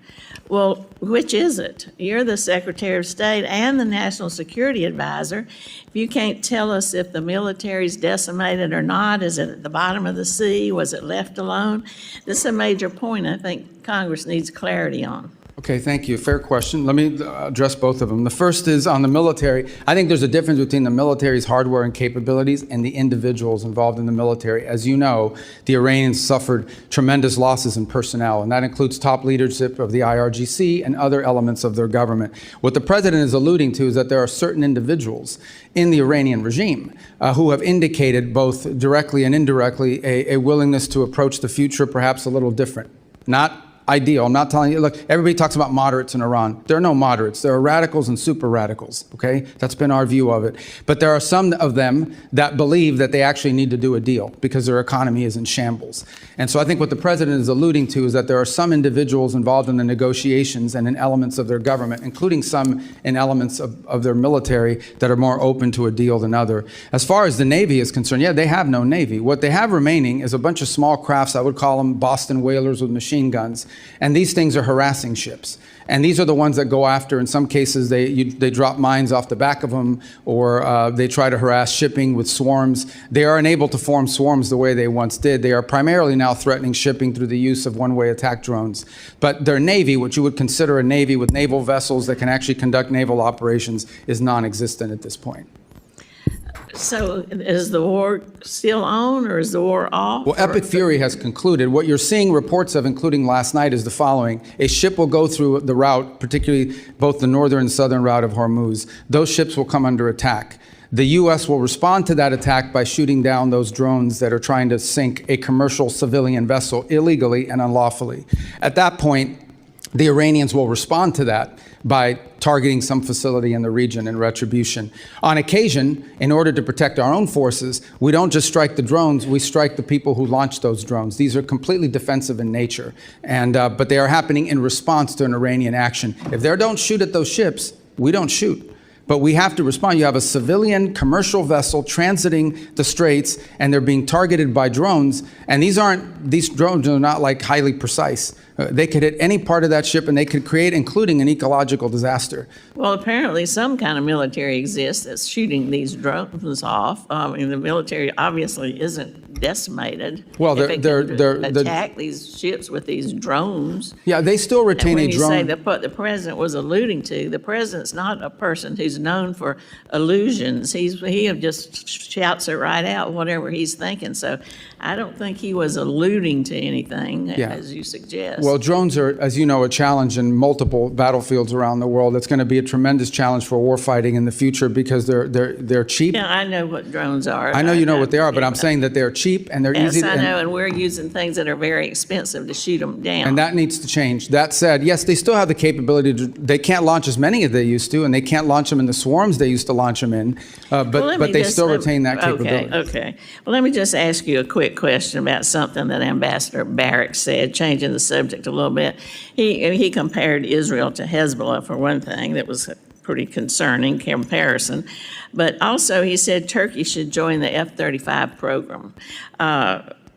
Well, which is it? You're the Secretary of State and the National Security Advisor. If you can't tell us if the military's decimated or not, is it at the bottom of the sea? Was it left alone? This is a major point I think Congress needs clarity on. Okay, thank you. Fair question. Let me address both of them. The first is on the military. I think there's a difference between the military's hardware and capabilities and the individuals involved in the military. As you know, the Iranians suffered tremendous losses in personnel, and that includes top leadership of the IRGC and other elements of their government. What the president is alluding to is that there are certain individuals in the Iranian regime who have indicated both directly and indirectly a willingness to approach the future perhaps a little different. Not ideal. I'm not telling you, look, everybody talks about moderates in Iran. There are no moderates. There are radicals and super radicals, okay? That's been our view of it. But there are some of them that believe that they actually need to do a deal because their economy is in shambles. And so I think what the president is alluding to is that there are some individuals involved in the negotiations and in elements of their government, including some in elements of their military that are more open to a deal than other. As far as the Navy is concerned, yeah, they have no Navy. What they have remaining is a bunch of small crafts, I would call them Boston whalers with machine guns. And these things are harassing ships. And these are the ones that go after, in some cases, they drop mines off the back of them, or they try to harass shipping with swarms. They are unable to form swarms the way they once did. They are primarily now threatening shipping through the use of one-way attack drones. But their Navy, which you would consider a Navy with naval vessels that can actually conduct naval operations, is non-existent at this point. So is the war still on or is the war off? Well, Epic Fury has concluded. What you're seeing reports of, including last night, is the following. A ship will go through the route, particularly both the northern and southern route of Hormuz. Those ships will come under attack. The U.S. will respond to that attack by shooting down those drones that are trying to sink a commercial civilian vessel illegally and unlawfully. At that point, the Iranians will respond to that by targeting some facility in the region in retribution. On occasion, in order to protect our own forces, we don't just strike the drones, we strike the people who launch those drones. These are completely defensive in nature, but they are happening in response to an Iranian action. If they don't shoot at those ships, we don't shoot. But we have to respond. You have a civilian commercial vessel transiting the straits, and they're being targeted by drones. And these drones are not like highly precise. They could hit any part of that ship, and they could create, including an ecological disaster. Well, apparently some kind of military exists that's shooting these drones off. I mean, the military obviously isn't decimated. Well, they're attack these ships with these drones. Yeah, they still retain a drone. When you say what the president was alluding to, the president's not a person who's known for illusions. He just shouts it right out, whatever he's thinking. So I don't think he was alluding to anything, as you suggest. Well, drones are, as you know, a challenge in multiple battlefields around the world. It's going to be a tremendous challenge for warfighting in the future because they're cheap. Yeah, I know what drones are. I know you know what they are, but I'm saying that they're cheap and they're easy. Yes, I know, and we're using things that are very expensive to shoot them down. And that needs to change. That said, yes, they still have the capability to, they can't launch as many as they used to, and they can't launch them in the swarms they used to launch them in, but they still retain that capability. Okay. Well, let me just ask you a quick question about something that Ambassador Barrack said, changing the subject a little bit. He compared Israel to Hezbollah, for one thing. That was a pretty concerning comparison. But also he said Turkey should join the F-35 program.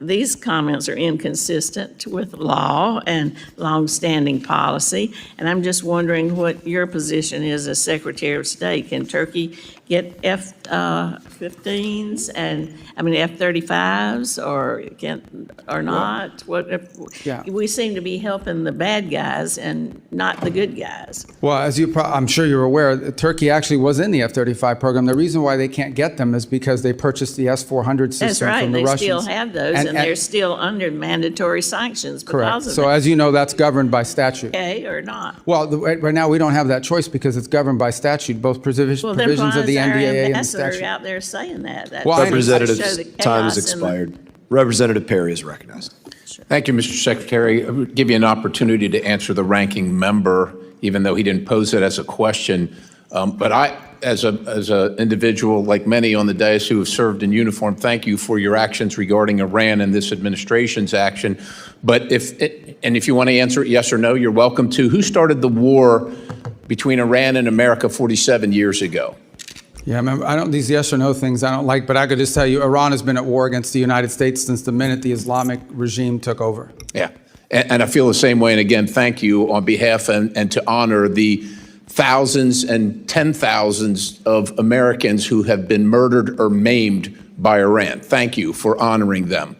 These comments are inconsistent with law and longstanding policy, and I'm just wondering what your position is as Secretary of State. Can Turkey get F-15s and F-35s, or not? We seem to be helping the bad guys and not the good guys. Well, as I'm sure you're aware, Turkey actually was in the F-35 program. The reason why they can't get them is because they purchased the S-400 system That's right, from the they Russians. still have those, and they're still under mandatory sanctions because Correct. of So that. as you know, that's governed by statute. Okay, or not? Well, right now we don't have that choice because it's governed by statute, both provisions of the NDAA and the Ambassador statute. out there saying that. Well, Representative's time has expired. Representative Perry is recognized. Thank you, Mr. Secretary. I would give you an opportunity to answer the ranking member, even though he didn't pose it as a question. But I, as an individual like many on the dais who have served in uniform, thank you for your actions regarding Iran and this administration's action. But if you want to answer it yes or no, you're welcome to. Who started the war between Iran and America 47 years ago? Yeah, these yes or no things I don't like, but I could just tell you Iran has been at war against the United States since the minute the Islamic regime took over. Yeah, and I feel the same way. And again, thank you on behalf and to honor the thousands and 10,000s of Americans who have been murdered or maimed by Iran. Thank you for honoring them.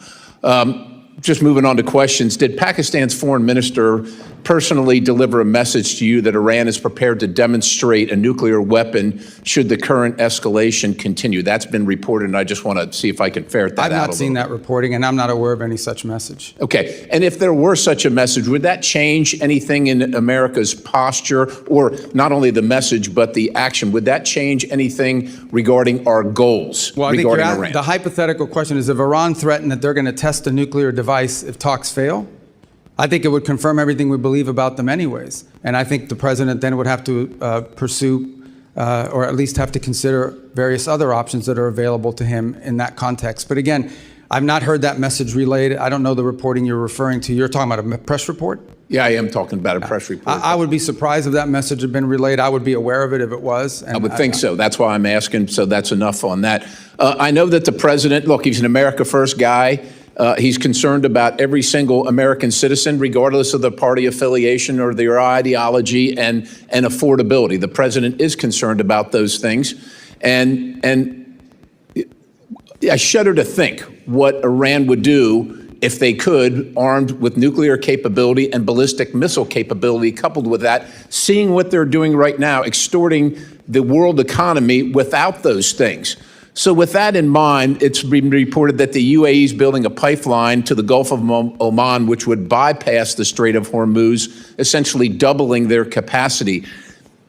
Just moving on to questions, did Pakistan's foreign minister personally deliver a message to you that Iran is prepared to demonstrate a nuclear weapon should the current escalation continue? That's been reported, and I just want to see if I can ferret that out. I've not seen that reporting, and I'm not aware of any such message. Okay, and if there were such a message, would that change anything in America's posture, or not only the message, but the action? Would that change anything regarding our goals regarding Iran? The hypothetical question is, if Iran threatened that they're going to test a nuclear device if talks fail, I think it would confirm everything we believe about them anyways. And I think the president then would have to pursue or at least have to consider various other options that are available to him in that context. But again, I've not heard that message relayed. I don't know the reporting you're referring to. You're talking about a press report? Yeah, I am talking about a press report. I would be surprised if that message had been relayed. I would be aware of it if it was. I would think so. That's why I'm asking, so that's enough on that. I know that the president, look, he's an America First guy. He's concerned about every single American citizen, regardless of their party affiliation or their ideology and affordability. The president is concerned about those things. And I shudder to think what Iran would do if they could, armed with nuclear capability and ballistic missile capability, coupled with that, seeing what they're doing right now, extorting the world economy without those things. So with that in mind, it's been reported that the UAE is building a pipeline to the Gulf of Oman, which would bypass the Strait of Hormuz, essentially doubling their capacity,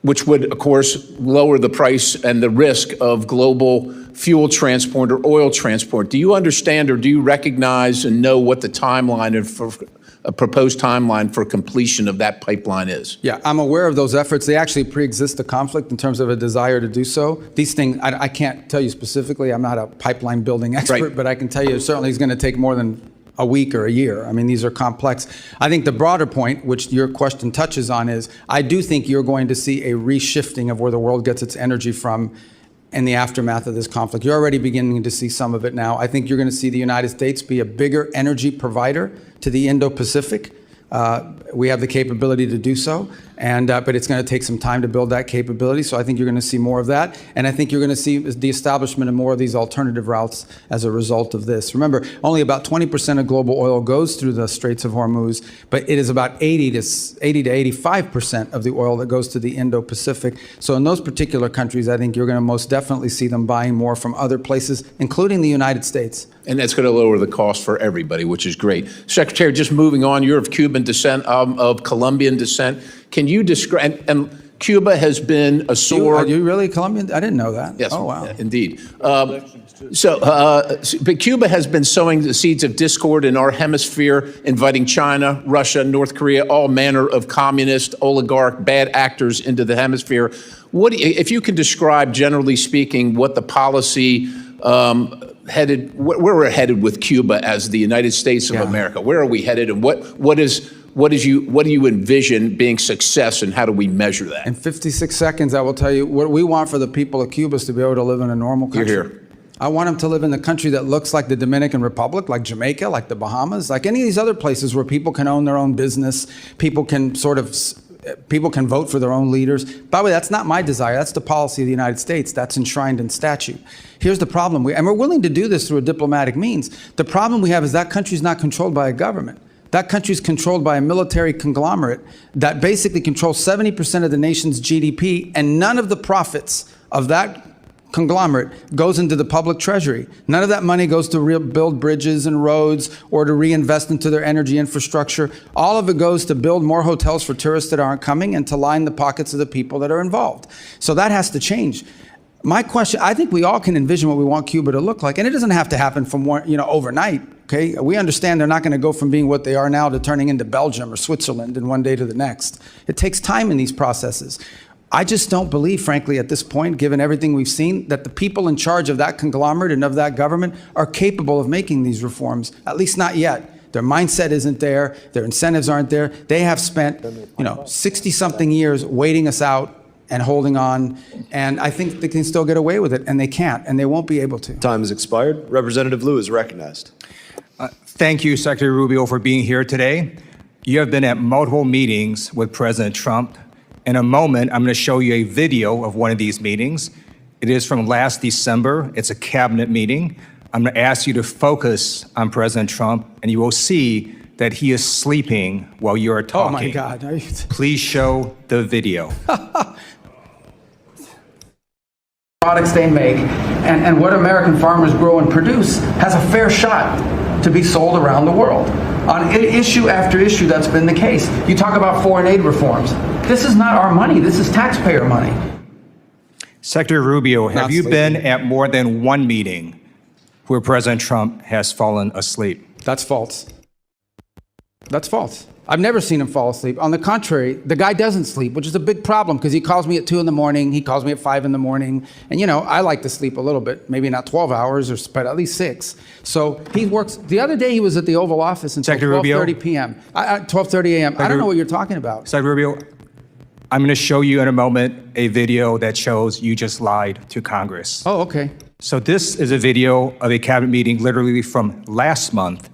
which would, of course, lower the price and the risk of global fuel transport or oil transport. Do you understand or do you recognize and know what the timeline for a proposed timeline for completion of that pipeline is? Yeah, I'm aware of those efforts. They actually pre-exist the conflict in terms of a desire to do so. These things, I can't tell you specifically. I'm not a pipeline building expert, Right. but I can tell you it certainly is going to take more than a week or a year. I mean, these are complex. I think the broader point, which your question touches on, is I do think you're going to see a reshifting of where the world gets its energy from in the aftermath of this conflict. You're already beginning to see some of it now. I think you're going to see the United States be a bigger energy provider to the Indo-Pacific. We have the capability to do so. But it's going to take some time to build that capability. So I think you're going to see more of that. And I think you're going to see the establishment of more of these alternative routes as a result of this. Remember, only about 20% of global oil goes through the Straits of Hormuz, but it is about 80 to 85% of the oil that goes to the Indo-Pacific. So in those particular countries, I think you're going to most definitely see them buying more from other places, including the United States. And that's going to lower the cost for everybody, which is great. Secretary, just moving on, you're of Cuban descent, of Colombian descent. Can you describe, and Cuba has been a sore... Are you really Colombian? I didn't know that. Yes, oh, wow. Indeed. But Cuba has been sowing the seeds of discord in our hemisphere, inviting China, Russia, North Korea, all manner of communist, oligarch, bad actors into the hemisphere. If you can describe, generally speaking, what the policy where we're headed with Cuba as the United States of America, where are we headed, and what do you envision being success, and how do we measure that? In 56 seconds, I will tell you what we want for the people of Cuba is to be able to live in a normal country. You're here. I want them to live in a country that looks like the Dominican Republic, like Jamaica, like the Bahamas, like any of these other places where people can own their own business, people can vote for their own leaders. By the way, that's not my desire. That's the policy of the United States. That's enshrined in statute. Here's the problem. And we're willing to do this through a diplomatic means. The problem we have is that country's not controlled by a government. That country is controlled by a military conglomerate that basically controls 70% of the nation's GDP, and none of the profits of that conglomerate goes into the public treasury. None of that money goes to build bridges and roads or to reinvest into their energy infrastructure. All of it goes to build more hotels for tourists that aren't coming and to line the pockets of the people that are involved. So that has to change. My question, I think we all can envision what we want Cuba to look like, and it doesn't have to happen from overnight. Okay, we understand they're not going to go from being what they are now to turning into Belgium or Switzerland in one day to the next. It takes time in these processes. I just don't believe, frankly, at this point, given everything we've seen, that the people in charge of that conglomerate and of that government are capable of making these reforms, at least not yet. Their mindset isn't there. Their incentives aren't there. They have spent, 60-something years waiting us out and holding on, and I think they can still get away with it, and they can't, and they won't be able to. Time has expired. Representative Lieu is recognized. Thank you, Secretary Rubio, for being here today. You have been at multiple meetings with President Trump. In a moment, I'm going to show you a video of one of these meetings. It is from last December. It's a cabinet meeting. I'm going to ask you to focus on President Trump, and you will see that he is sleeping while you are talking. Oh, my God. Please show the video. Products they make and what American farmers grow and produce has a fair shot to be sold around the world. On issue after issue, that's been the case. You talk about foreign aid reforms. This is not our money. This is taxpayer money. Secretary Rubio, have you been at more than one meeting where President Trump has fallen asleep? That's false. That's false. I've never seen him fall asleep. On the contrary, the guy doesn't sleep, which is a big problem because he calls me at 2 in the morning, he calls me at 5 in the morning, and I like to sleep a little bit, maybe not 12 hours, but at least 6. So he works. The other day he was at the Oval Office until 12:30 p.m. 12:30 a.m. I don't know what you're talking about. Secretary Rubio, I'm going to show you in a moment a video that shows you just lied to Congress. Oh, okay. So this is a video of a cabinet meeting literally from last month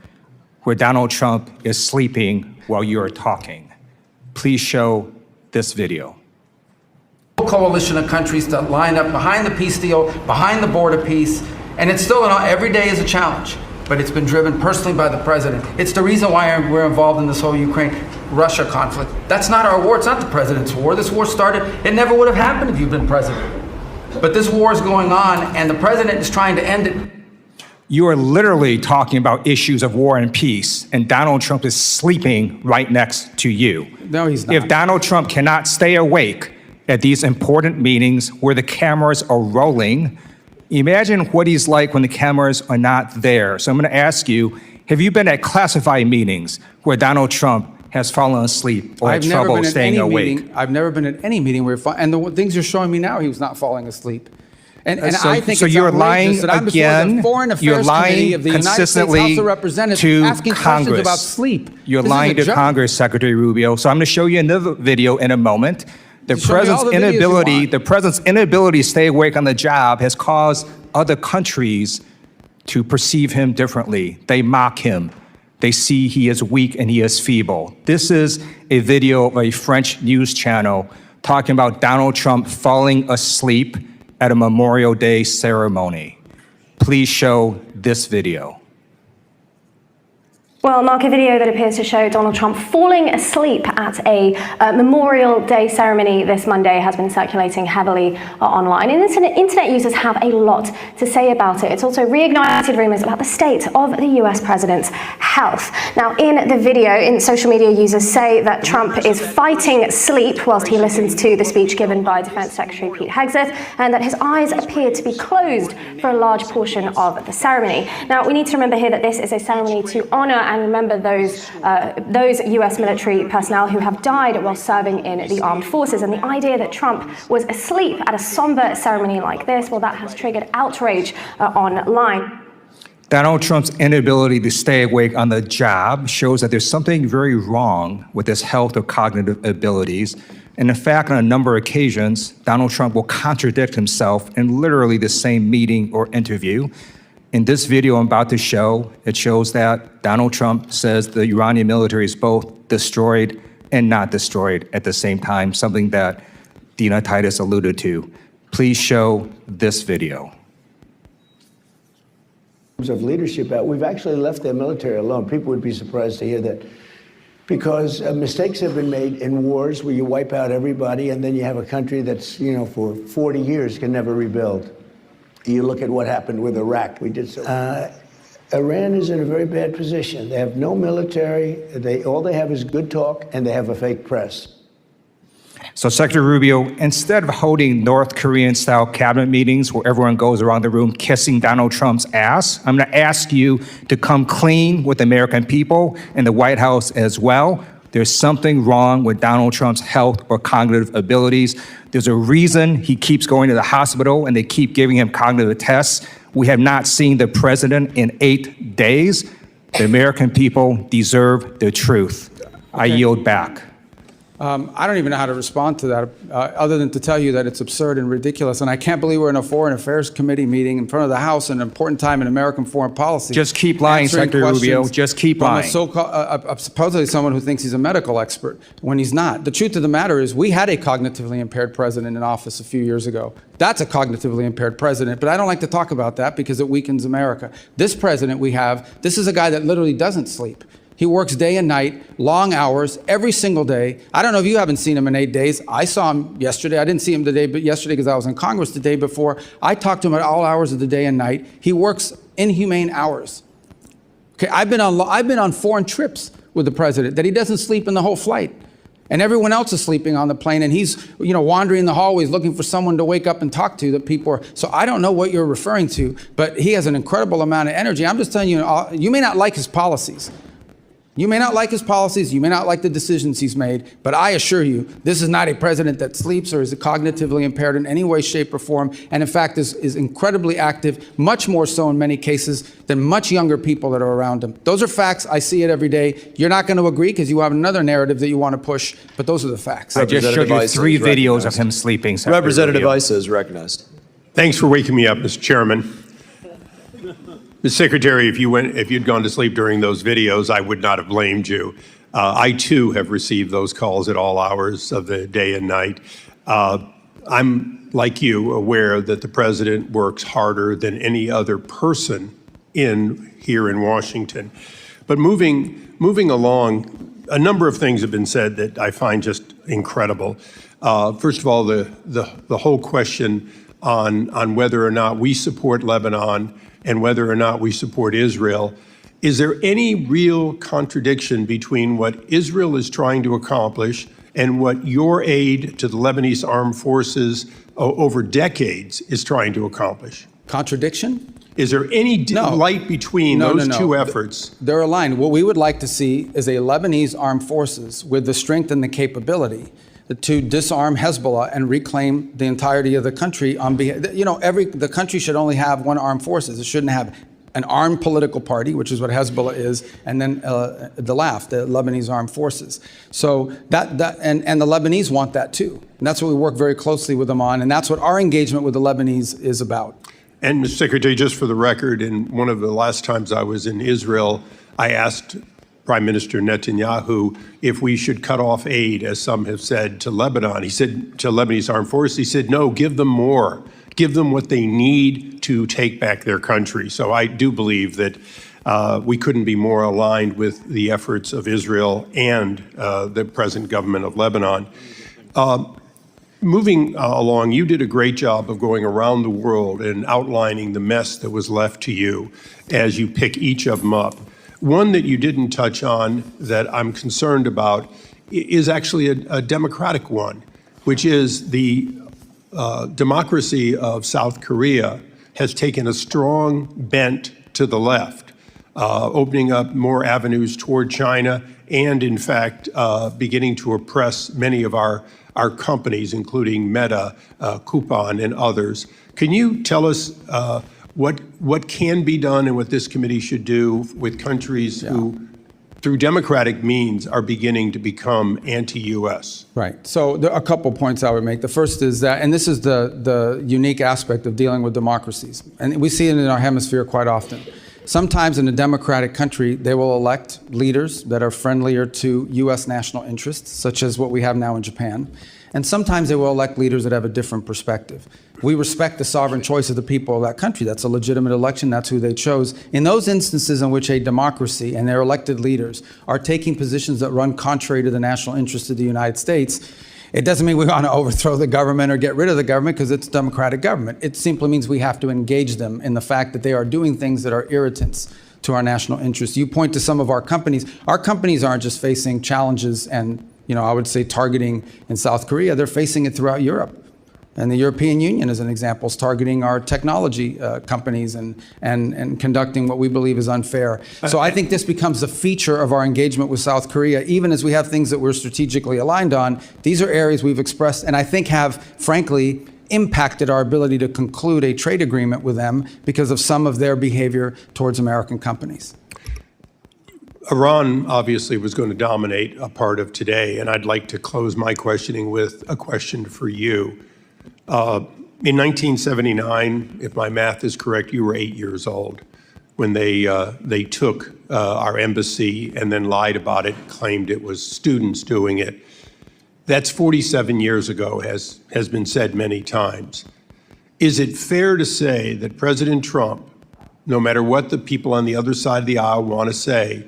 where Donald Trump is sleeping while you are talking. Please show this video. Coalition of countries to line up behind the peace deal, behind the border peace, and it's still every day is a challenge, but it's been driven personally by the president. It's the reason why we're involved in this whole Ukraine-Russia conflict. That's not our war. It's not the president's war. This war started, it never would have happened if you'd been president. But this war is going on, and the president is trying to end it. You are literally talking about issues of war and peace, and Donald Trump is sleeping right next to you. No, he's not. If Donald Trump cannot stay awake at these important meetings where the cameras are rolling, imagine what he's like when the cameras are not there. So I'm going to ask you, have you been at classified meetings where Donald Trump has fallen asleep or had trouble staying awake? I've never been at any meeting where, and the things you're showing me now, he was not falling asleep. And I think so it's you're lying that I'm again. The Foreign Affairs You're lying Committee of the United States House of Representatives to asking Congress questions about sleep. You're lying to Congress, Secretary Rubio. So I'm going to show you another video in a moment. The president's inability to stay awake on the job has caused other countries to perceive him differently. They mock him. They see he is weak and he is feeble. This is a video of a French news channel talking about Donald Trump falling asleep at a Memorial Day ceremony. Please show this video. Well, Mark, a video that appears to show Donald Trump falling asleep at a Memorial Day ceremony this Monday has been circulating heavily online. And internet users have a lot to say about it. It's also reignited rumors about the state of the US president's health. Now, in the video, social media users say that Trump is fighting sleep whilst he listens to the speech given by Defense Secretary Pete Hegseth, and that his eyes appear to be closed for a large portion of the ceremony. Now, we need to remember here that this is a ceremony to honor and remember those US military personnel who have died while serving in the armed forces. And the idea that Trump was asleep at a somber ceremony like this, well, that has triggered outrage online. Donald Trump's inability to stay awake on the job shows that there's something very wrong with his health or cognitive abilities. And in fact, on a number of occasions, Donald Trump will contradict himself in literally the same meeting or interview. In this video I'm about to show, it shows that Donald Trump says the Iranian military is both destroyed and not destroyed at the same time, something that Dina Titus alluded to. Please show this video. Of leadership, we've actually left their military alone. People would be surprised to hear that, because mistakes have been made in wars where you wipe out everybody and then you have a country that's, for 40 years can never rebuild. You look at what happened with Iraq. We did so. Iran is in a very bad position. They have no military. All they have is good talk, and they have a fake press. So, Secretary Rubio, instead of holding North Korean-style cabinet meetings where everyone goes around the room kissing Donald Trump's ass, I'm going to ask you to come clean with the American people and the White House as well. There's something wrong with Donald Trump's health or cognitive abilities. There's a reason he keeps going to the hospital and they keep giving him cognitive tests. We have not seen the president in 8 days. The American people deserve the truth. I yield back. I don't even know how to respond to that, other than to tell you that it's absurd and ridiculous. And I can't believe we're in a Foreign Affairs Committee meeting in front of the House, an important time in American foreign policy. Just keep lying, Secretary Rubio. Just keep lying. Supposedly someone who thinks he's a medical expert when he's not. The truth of the matter is we had a cognitively impaired president in office a few years ago. That's a cognitively impaired president, but I don't like to talk about that because it weakens America. This president we have, this is a guy that literally doesn't sleep. He works day and night, long hours, every single day. I don't know if you haven't seen him in 8 days. I saw him yesterday. I didn't see him yesterday because I was in Congress the day before. I talked to him at all hours of the day and night. He works inhumane hours. Okay, I've been on foreign trips with the president that he doesn't sleep in the whole flight. And everyone else is sleeping on the plane, and he's, wandering the hallways looking for someone to wake up and talk to that people are. So I don't know what you're referring to, but he has an incredible amount of energy. I'm just telling you, you may not like his policies. You may not like his policies, you may not like the decisions he's made, but I assure you, this is not a president that sleeps or is cognitively impaired in any way, shape, or form, and in fact is incredibly active, much more so in many cases than much younger people that are around him. Those are facts. I see it every day. You're not going to agree because you have another narrative that you want to push, but those are the facts. I just showed you 3 videos of him sleeping. Representative Issa is recognized. Thanks for waking me up, Mr. Chairman. Mr. Secretary, if you'd gone to sleep during those videos, I would not have blamed you. I, too, have received those calls at all hours of the day and night. I'm, like you, aware that the president works harder than any other person here in Washington. But moving along, a number of things have been said that I find just incredible. First of all, the whole question on whether or not we support Lebanon and whether or not we support Israel. Is there any real contradiction between what Israel is trying to accomplish and what your aid to the Lebanese armed forces over decades is trying to accomplish? Contradiction? Is there any light between those two efforts? They're aligned. What we would like to see is a Lebanese armed forces with the strength and the capability to disarm Hezbollah and reclaim the entirety of the country on behalf. The country should only have one armed forces. It shouldn't have an armed political party, which is what Hezbollah is, and then the LAF, the Lebanese Armed Forces. So and the Lebanese want that too. And that's what we work very closely with them on, and that's what our engagement with the Lebanese is about. And Mr. Secretary, just for the record, in one of the last times I was in Israel, I asked Prime Minister Netanyahu if we should cut off aid, as some have said, to Lebanon. He said, to Lebanese armed forces, he said, no, give them more. Give them what they need to take back their country. So I do believe that we couldn't be more aligned with the efforts of Israel and the present government of Lebanon. Moving along, you did a great job of going around the world and outlining the mess that was left to you as you pick each of them up. One that you didn't touch on that I'm concerned about is actually a democratic one, which is the democracy of South Korea has taken a strong bent to the left, opening up more avenues toward China and, in fact, beginning to oppress many of our companies, including Meta, Coupon, and others. Can you tell us what can be done and what this committee should do with countries who, through democratic means, are beginning to become anti-U.S.? Right. So there are a couple points I would make. The first is that, and this is the unique aspect of dealing with democracies, and we see it in our hemisphere quite often. Sometimes in a democratic country, they will elect leaders that are friendlier to U.S. national interests, such as what we have now in Japan. And sometimes they will elect leaders that have a different perspective. We respect the sovereign choice of the people of that country. That's a legitimate election. That's who they chose. In those instances in which a democracy and their elected leaders are taking positions that run contrary to the national interests of the United States, it doesn't mean we want to overthrow the government or get rid of the government because it's a democratic government. It simply means we have to engage them in the fact that they are doing things that are irritants to our national interests. You point to some of our companies. Our companies aren't just facing challenges and, I would say targeting in South Korea. They're facing it throughout Europe. And the European Union, as an example, is targeting our technology companies and conducting what we believe is unfair. So I think this becomes a feature of our engagement with South Korea, even as we have things that we're strategically aligned on. These are areas we've expressed and I think have, frankly, impacted our ability to conclude a trade agreement with them because of some of their behavior towards American companies. Iran obviously was going to dominate a part of today, and I'd like to close my questioning with a question for you. In 1979, if my math is correct, you were 8 years old when they took our embassy and then lied about it, claimed it was students doing it. That's 47 years ago, has been said many times. Is it fair to say that President Trump, no matter what the people on the other side of the aisle want to say,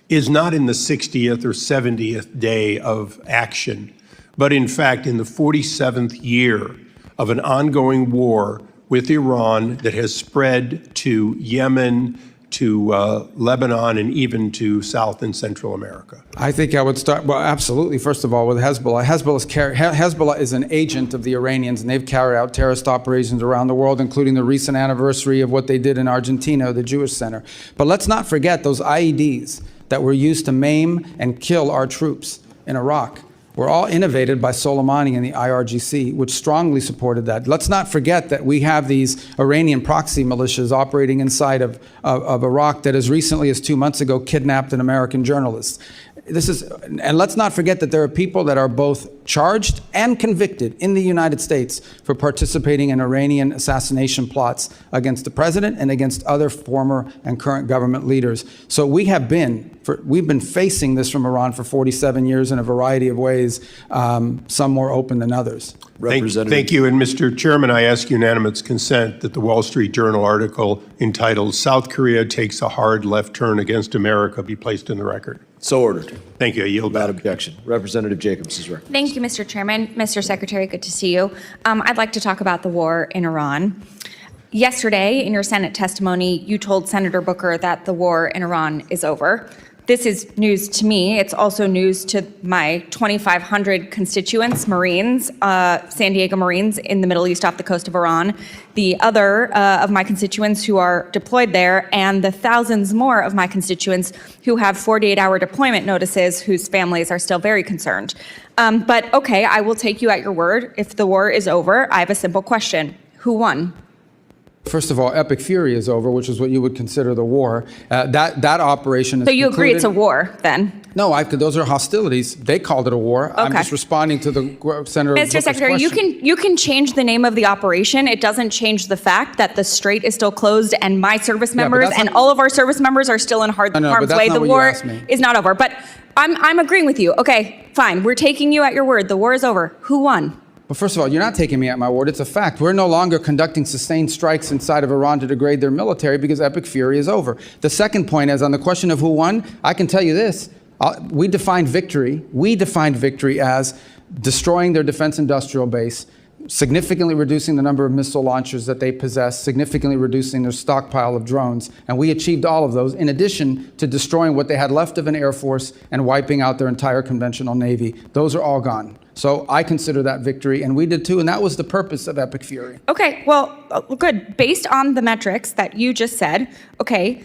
is not in the 60th or 70th day of action, but in fact in the 47th year of an ongoing war with Iran that has spread to Yemen, to Lebanon, and even to South and Central America? I think I would start, well, absolutely, first of all, with Hezbollah. Hezbollah is an agent of the Iranians, and they've carried out terrorist operations around the world, including the recent anniversary of what they did in Argentina, the Jewish Center. But let's not forget those IEDs that were used to maim and kill our troops in Iraq were all innovated by Soleimani and the IRGC, which strongly supported that. Let's not forget that we have these Iranian proxy militias operating inside of Iraq that as recently as 2 months ago kidnapped an American journalist. And let's not forget that there are people that are both charged and convicted in the United States for participating in Iranian assassination plots against the president and against other former and current government leaders. So we've been facing this from Iran for 47 years in a variety of ways, some more open than others. Thank you. And Mr. Chairman, I ask unanimous consent that the Wall Street Journal article entitled "South Korea Takes a Hard Left Turn Against America" be placed in the record. So ordered. Thank you. I yield back. Without objection. Representative Jacobs is recognized. Thank you, Mr. Chairman. Mr. Secretary, good to see you. I'd like to talk about the war in Iran. Yesterday, in your Senate testimony, you told Senator Booker that the war in Iran is over. This is news to me. It's also news to my 2,500 constituents, Marines, San Diego Marines in the Middle East off the coast of Iran, the other of my constituents who are deployed there, and the thousands more of my constituents who have 48-hour deployment notices whose families are still very concerned. But okay, I will take you at your word. If the war is over, I have a simple question. Who won? First of all, Epic Fury is over, which is what you would consider the war. That operation is So you agree concluded. it's a war, then? No, those are hostilities. They called it a war. I'm Okay. just responding to the Senator Mr. Booker's Secretary, question. you can change the name of the operation. It doesn't change the fact that the strait is still closed and my service but members that's and not- all of our service members are still in No, but harm's that's way. not The what you war asked me. is not over. But I'm agreeing with you. Okay, fine. We're taking you at your word. The war is over. Who won? Well, first of all, you're not taking me at my word. It's a fact. We're no longer conducting sustained strikes inside of Iran to degrade their military because epic fury is over. The second point is on the question of who won, I can tell you this. We defined victory as destroying their defense industrial base, significantly reducing the number of missile launchers that they possess, significantly reducing their stockpile of drones. And we achieved all of those in addition to destroying what they had left of an air force and wiping out their entire conventional navy. Those are all gone. So I consider that victory, and we did too, and that was the purpose of Epic Fury. Okay, well, good. Based on the metrics that you just said, okay,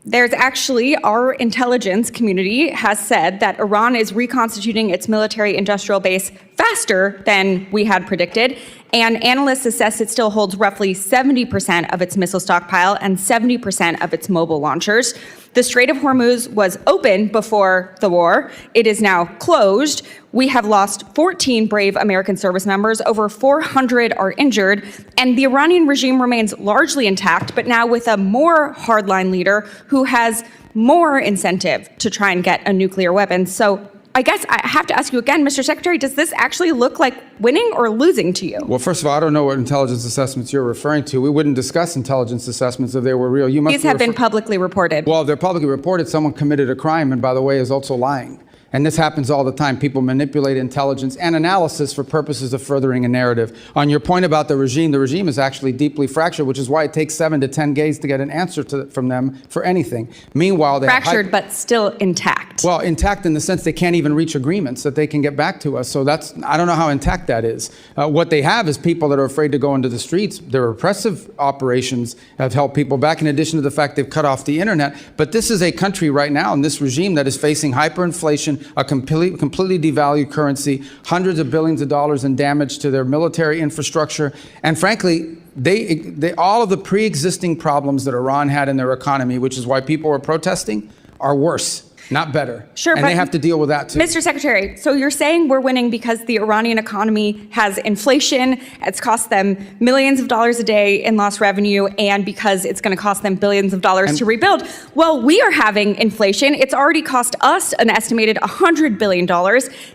there's actually, our intelligence community has said that Iran is reconstituting its military industrial base faster than we had predicted. And analysts assess it still holds roughly 70% of its missile stockpile and 70% of its mobile launchers. The Strait of Hormuz was open before the war. It is now closed. We have lost 14 brave American service members. Over 400 are injured. And the Iranian regime remains largely intact, but now with a more hardline leader who has more incentive to try and get a nuclear weapon. So I guess I have to ask you again, Mr. Secretary, does this actually look like winning or losing to you? Well, first of all, I don't know what intelligence assessments you're referring to. We wouldn't discuss intelligence assessments if they were real. These have been publicly reported. Well, if they're publicly reported, someone committed a crime, and by the way, is also lying. And this happens all the time. People manipulate intelligence and analysis for purposes of furthering a narrative. On your point about the regime is actually deeply fractured, which is why it takes 7 to 10 days to get an answer from them for anything. Meanwhile, they fractured, but still intact. Well, intact in the sense they can't even reach agreements that they can get back to us. So I don't know how intact that is. What they have is people that are afraid to go into the streets. Their repressive operations have held people back, in addition to the fact they've cut off the internet. But this is a country right now, and this regime that is facing hyperinflation, a completely devalued currency, hundreds of billions of dollars in damage to their military infrastructure. And frankly, they all of the pre-existing problems that Iran had in their economy, which is why people were protesting, are worse, not better. Sure, and but they have to deal with that too. Mr. Secretary, so you're saying we're winning because the Iranian economy has inflation, it's cost them millions of dollars a day in lost revenue, and because it's going to cost them billions of dollars to rebuild. Well, we are having inflation. It's already cost us an estimated $100 billion.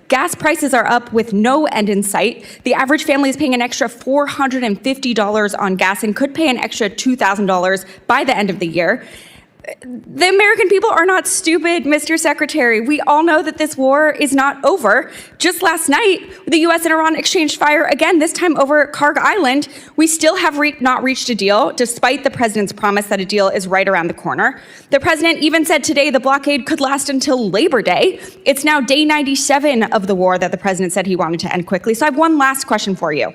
Gas prices are up with no end in sight. The average family is paying an extra $450 on gas and could pay an extra $2,000 by the end of the year. The American people are not stupid, Mr. Secretary. We all know that this war is not over. Just last night, the U.S. and Iran exchanged fire again, this time over Karg Island. We still have not reached a deal, despite the president's promise that a deal is right around the corner. The president even said today the blockade could last until Labor Day. It's now day 97 of the war that the president said he wanted to end quickly. So I have one last question for you.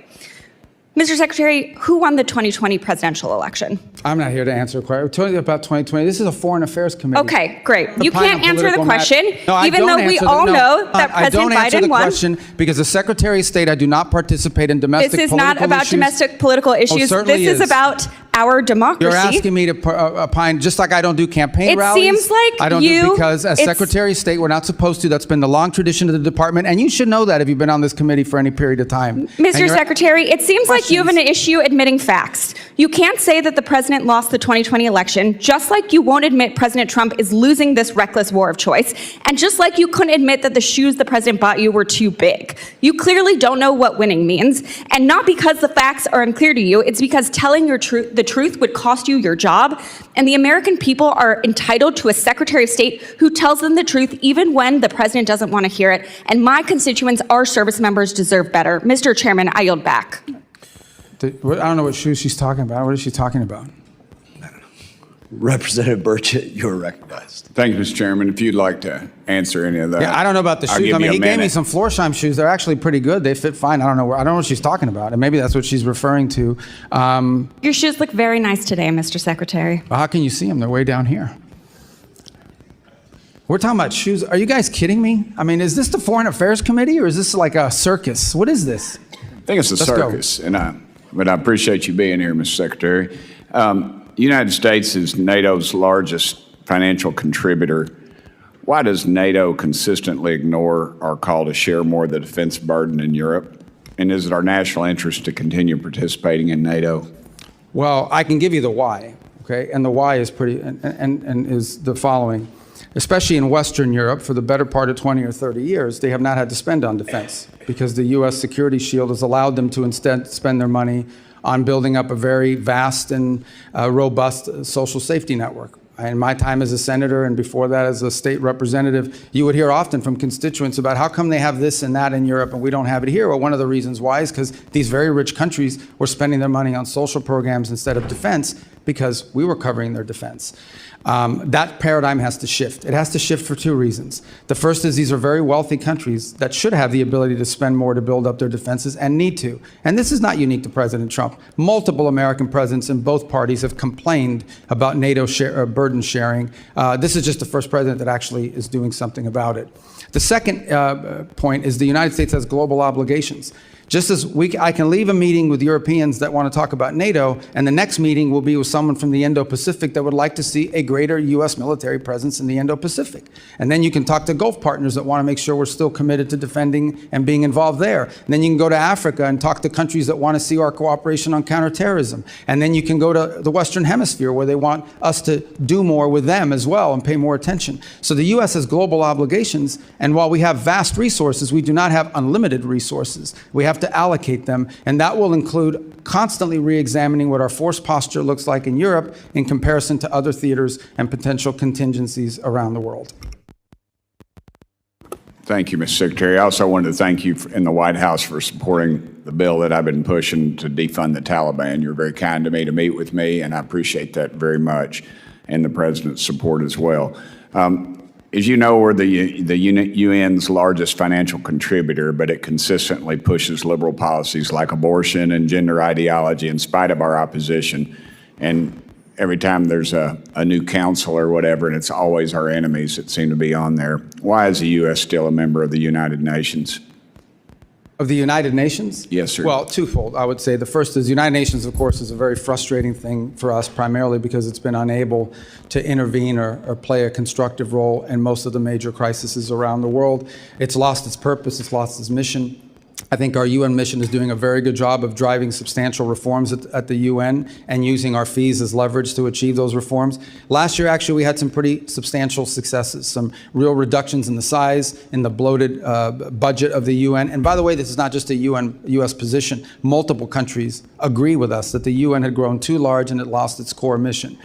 Mr. Secretary, who won the 2020 presidential election? I'm not here to answer a question. We're talking about 2020. This is a foreign affairs committee. Okay, great. The You pine can't on answer the political question, No, I even don't though we answer the- all no, know that I don't President answer Biden the won. question because as Secretary of State, I do not participate in domestic This is political not about issues. domestic political issues. certainly This is is. about our democracy. You're asking me to opine, just like I don't do campaign It rallies. seems like I don't you- do because as it's- Secretary of State, we're not supposed to. That's been the long tradition of the department, and you should know that if you've been on this committee for any period of time. And Mr. you're- Secretary, it seems like you have an issue admitting facts. You can't say that the president lost the 2020 election, just like you won't admit President Trump is losing this reckless war of choice, and just like you couldn't admit that the shoes the president bought you were too big. You clearly don't know what winning means, and not because the facts are unclear to you, it's because telling the truth would cost you your job, and the American people are entitled to a Secretary of State who tells them the truth even when the president doesn't want to hear it, and my constituents, our service members, deserve better. Mr. Chairman, I yield back. I don't know what shoes she's talking about. What is she talking about? Representative Burchett, you're recognized. Thank you, Mr. Chairman. If you'd like to answer any of that. Yeah, I don't know about the I'll shoes. give I mean, you a he gave me minute. some Florsheim shoes. They're actually pretty good. They fit fine. I don't know what she's talking about, and maybe that's what she's referring to. Your shoes look very nice today, Mr. Secretary. Well, how can you see them? They're way down here. We're talking about shoes. Are you guys kidding me? I mean, is this the Foreign Affairs Committee, or is this like a circus? What is this? I think it's a Let's go. circus, but I appreciate you being here, Mr. Secretary. The United States is NATO's largest financial contributor. Why does NATO consistently ignore our call to share more of the defense burden in Europe? And is it our national interest to continue participating in NATO? Well, I can give you the why, okay? And the why is pretty, and is the following. Especially in Western Europe, for the better part of 20 or 30 years, they have not had to spend on defense because the U.S. security shield has allowed them to instead spend their money on building up a very vast and robust social safety network. In my time as a senator and before that as a state representative, you would hear often from constituents about how come they have this and that in Europe and we don't have it here. Well, one of the reasons why is because these very rich countries were spending their money on social programs instead of defense because we were covering their defense. That paradigm has to shift. It has to shift for two reasons. The first is these are very wealthy countries that should have the ability to spend more to build up their defenses and need to. And this is not unique to President Trump. Multiple American presidents in both parties have complained about NATO burden sharing. This is just the first president that actually is doing something about it. The second point is the United States has global obligations. Just as I can leave a meeting with Europeans that want to talk about NATO, and the next meeting will be with someone from the Indo-Pacific that would like to see a greater U.S. military presence in the Indo-Pacific. And then you can talk to Gulf partners that want to make sure we're still committed to defending and being involved there. And then you can go to Africa and talk to countries that want to see our cooperation on counterterrorism. And then you can go to the Western Hemisphere where they want us to do more with them as well and pay more attention. So the U.S. has global obligations, and while we have vast resources, we do not have unlimited resources. We have to allocate them, and that will include constantly re-examining what our force posture looks like in Europe in comparison to other theaters and potential contingencies around the world. Thank you, Mr. Secretary. I also wanted to thank you in the White House for supporting the bill that I've been pushing to defund the Taliban. You're very kind to me to meet with me, and I appreciate that very much, and the President's support as well. As you know, we're the UN's largest financial contributor, but it consistently pushes liberal policies like abortion and gender ideology in spite of our opposition. And every time there's a new council or whatever, and it's always our enemies that seem to be on there. Why is the U.S. still a member of the United Nations? Of the United Nations? Yes, sir. Well, twofold, I would say. The first is the United Nations, of course, is a very frustrating thing for us, primarily because it's been unable to intervene or play a constructive role in most of the major crises around the world. It's lost its purpose, it's lost its mission. I think our UN mission is doing a very good job of driving substantial reforms at the UN and using our fees as leverage to achieve those reforms. Last year, actually, we had some pretty substantial successes, some real reductions in the size, in the bloated budget of the UN. And by the way, this is not just a U.S. position. Multiple countries agree with us that the UN had grown too large and it lost its core mission.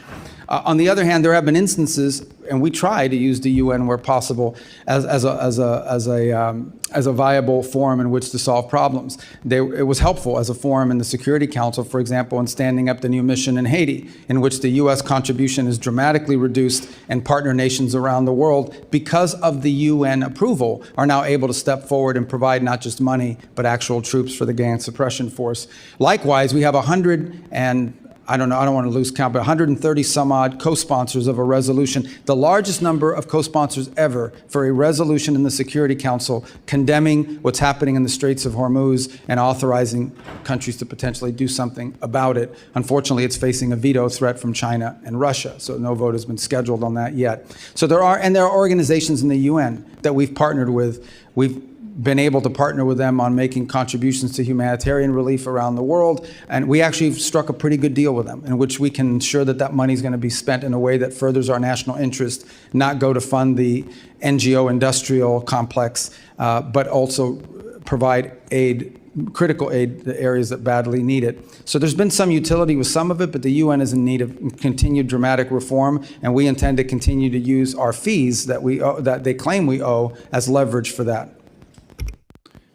On the other hand, there have been instances, and we try to use the UN where possible as a viable forum in which to solve problems. It was helpful as a forum in the Security Council, for example, in standing up the new mission in Haiti, in which the U.S. contribution is dramatically reduced, and partner nations around the world, because of the UN approval, are now able to step forward and provide not just money, but actual troops for the gang suppression force. Likewise, we have 130 some odd co-sponsors of a resolution, the largest number of co-sponsors ever for a resolution in the Security Council condemning what's happening in the Straits of Hormuz and authorizing countries to potentially do something about it. Unfortunately, it's facing a veto threat from China and Russia, so no vote has been scheduled on that yet. So there are organizations in the UN that we've partnered with. We've been able to partner with them on making contributions to humanitarian relief around the world. And we actually struck a pretty good deal with them in which we can ensure that that money is going to be spent in a way that furthers our national interest, not go to fund the NGO industrial complex, but also provide aid, critical aid to areas that badly need it. So there's been some utility with some of it, but the UN is in need of continued dramatic reform, and we intend to continue to use our fees that that they claim we owe as leverage for that.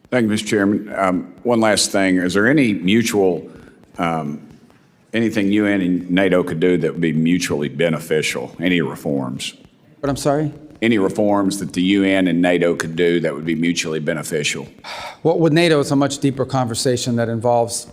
Thank you, Mr. Chairman. One last thing. Is there any mutual, anything UN and NATO could do that would be mutually beneficial? Any reforms? But I'm sorry? Any reforms that the UN and NATO could do that would be mutually beneficial? Well, with NATO, it's a much deeper conversation that involves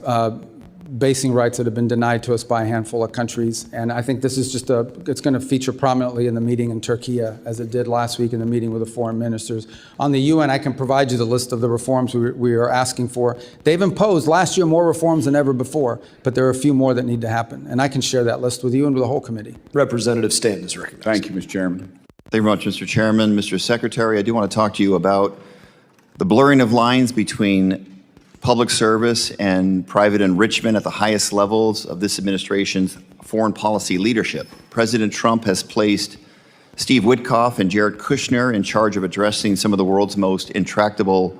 basing rights that have been denied to us by a handful of countries. And I think this is just it's going to feature prominently in the meeting in Turkey, as it did last week in the meeting with the foreign ministers. On the UN, I can provide you the list of the reforms we are asking for. They've imposed last year more reforms than ever before, but there are a few more that need to happen. And I can share that list with you and with the whole committee. Representative Stanton is recognized. Thank you, Mr. Chairman. Thank you very much, Mr. Chairman. Mr. Secretary, I do want to talk to you about the blurring of lines between public service and private enrichment at the highest levels of this administration's foreign policy leadership. President Trump has placed Steve Witkoff and Jared Kushner in charge of addressing some of the world's most intractable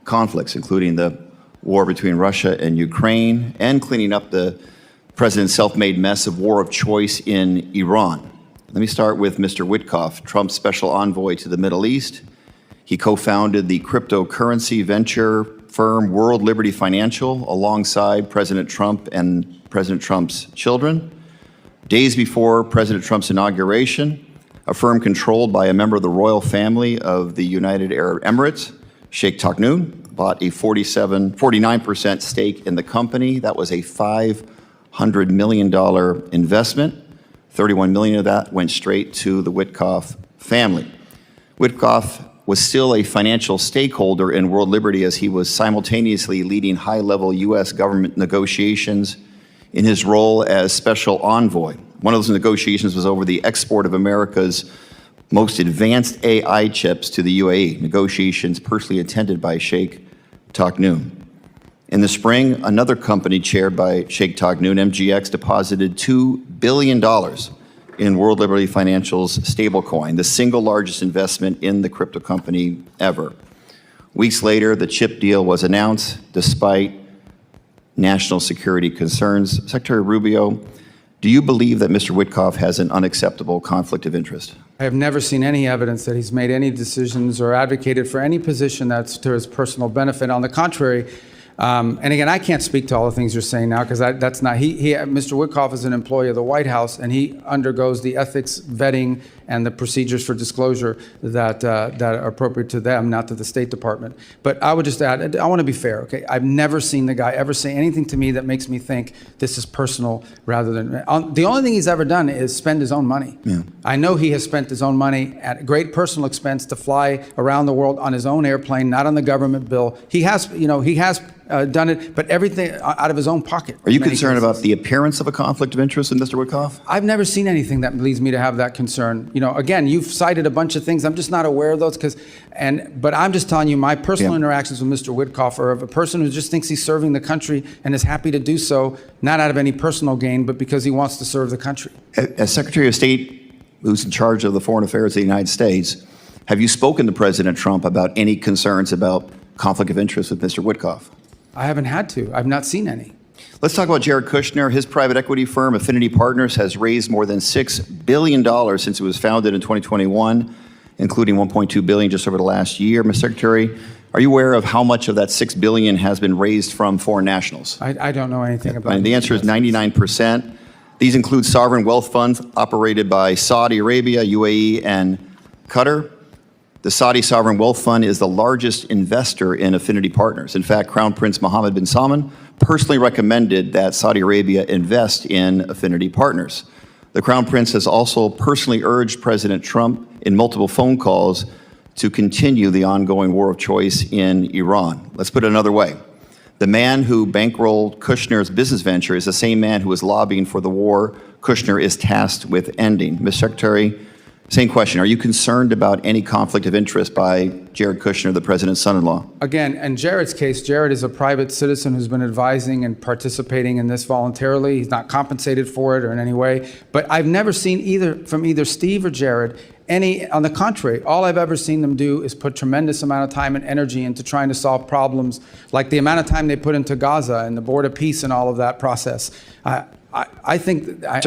conflicts, including the war between Russia and Ukraine and cleaning up the president's self-made mess of war of choice in Iran. Let me start with Mr. Witkoff, Trump's special envoy to the Middle East. He co-founded the cryptocurrency venture firm World Liberty Financial alongside President Trump and President Trump's children. Days before President Trump's inauguration, a firm controlled by a member of the royal family of the United Arab Emirates, Sheikh Ted bought a 49% stake in the company. That was a $500 million investment. 31 million of that went straight to the Witkoff family. Witkoff was still a financial stakeholder in World Liberty as he was simultaneously leading high-level U.S. government negotiations in his role as special envoy. One of those negotiations was over the export of America's most advanced AI chips to the UAE, negotiations personally attended by Sheikh Ted Lieu. In the spring, another company chaired by Sheikh Ted Lieu, MGX, deposited $2 billion in World Liberty Financial's stablecoin, the single largest investment in the crypto company ever. Weeks later, the chip deal was announced despite national security concerns. Secretary Rubio, do you believe that Mr. Witkoff has an unacceptable conflict of interest? I have never seen any evidence that he's made any decisions or advocated for any position that's to his personal benefit. On the contrary, and again, I can't speak to all the things you're saying now because that's not, Mr. Witkoff is an employee of the White House and he undergoes the ethics vetting and the procedures for disclosure that are appropriate to them, not to the State Department. But I would just add, I want to be fair, okay? I've never seen the guy ever say anything to me that makes me think this is personal rather than, the only thing he's ever done is spend his own money. Yeah. I know he has spent his own money at great personal expense to fly around the world on his own airplane, not on the government bill. He has, done it, but everything out of his own pocket. Are you concerned about the appearance of a conflict of interest in Mr. Witkoff? I've never seen anything that leads me to have that concern. Again, you've cited a bunch of things. I'm just not aware of those but I'm just telling you my personal interactions with Mr. Witkoff are of a person who just thinks he's serving the country and is happy to do so, not out of any personal gain, but because he wants to serve the country. As Secretary of State who's in charge of the foreign affairs of the United States, have you spoken to President Trump about any concerns about conflict of interest with Mr. Witkoff? I haven't had to. I've not seen any. Let's talk about Jared Kushner. His private equity firm, Affinity Partners, has raised more than $6 billion since it was founded in 2021, including $1.2 billion just over the last year. Mr. Secretary, are you aware of how much of that $6 billion has been raised from foreign nationals? I don't know anything about it. And the answer is 99%. These include sovereign wealth funds operated by Saudi Arabia, UAE, and Qatar. The Saudi Sovereign Wealth Fund is the largest investor in Affinity Partners. In fact, Crown Prince Mohammed bin Salman personally recommended that Saudi Arabia invest in Affinity Partners. The Crown Prince has also personally urged President Trump in multiple phone calls to continue the ongoing war of choice in Iran. Let's put it another way. The man who bankrolled Kushner's business venture is the same man who is lobbying for the war Kushner is tasked with ending. Mr. Secretary, same question. Are you concerned about any conflict of interest by Jared Kushner, the president's son-in-law? Again, in Jared's case, Jared is a private citizen who's been advising and participating in this voluntarily. He's not compensated for it or in any way. But I've never seen from either Steve or Jared on the contrary, all I've ever seen them do is put tremendous amount of time and energy into trying to solve problems, like the amount of time they put into Gaza and the Board of Peace and all of that process. I think, I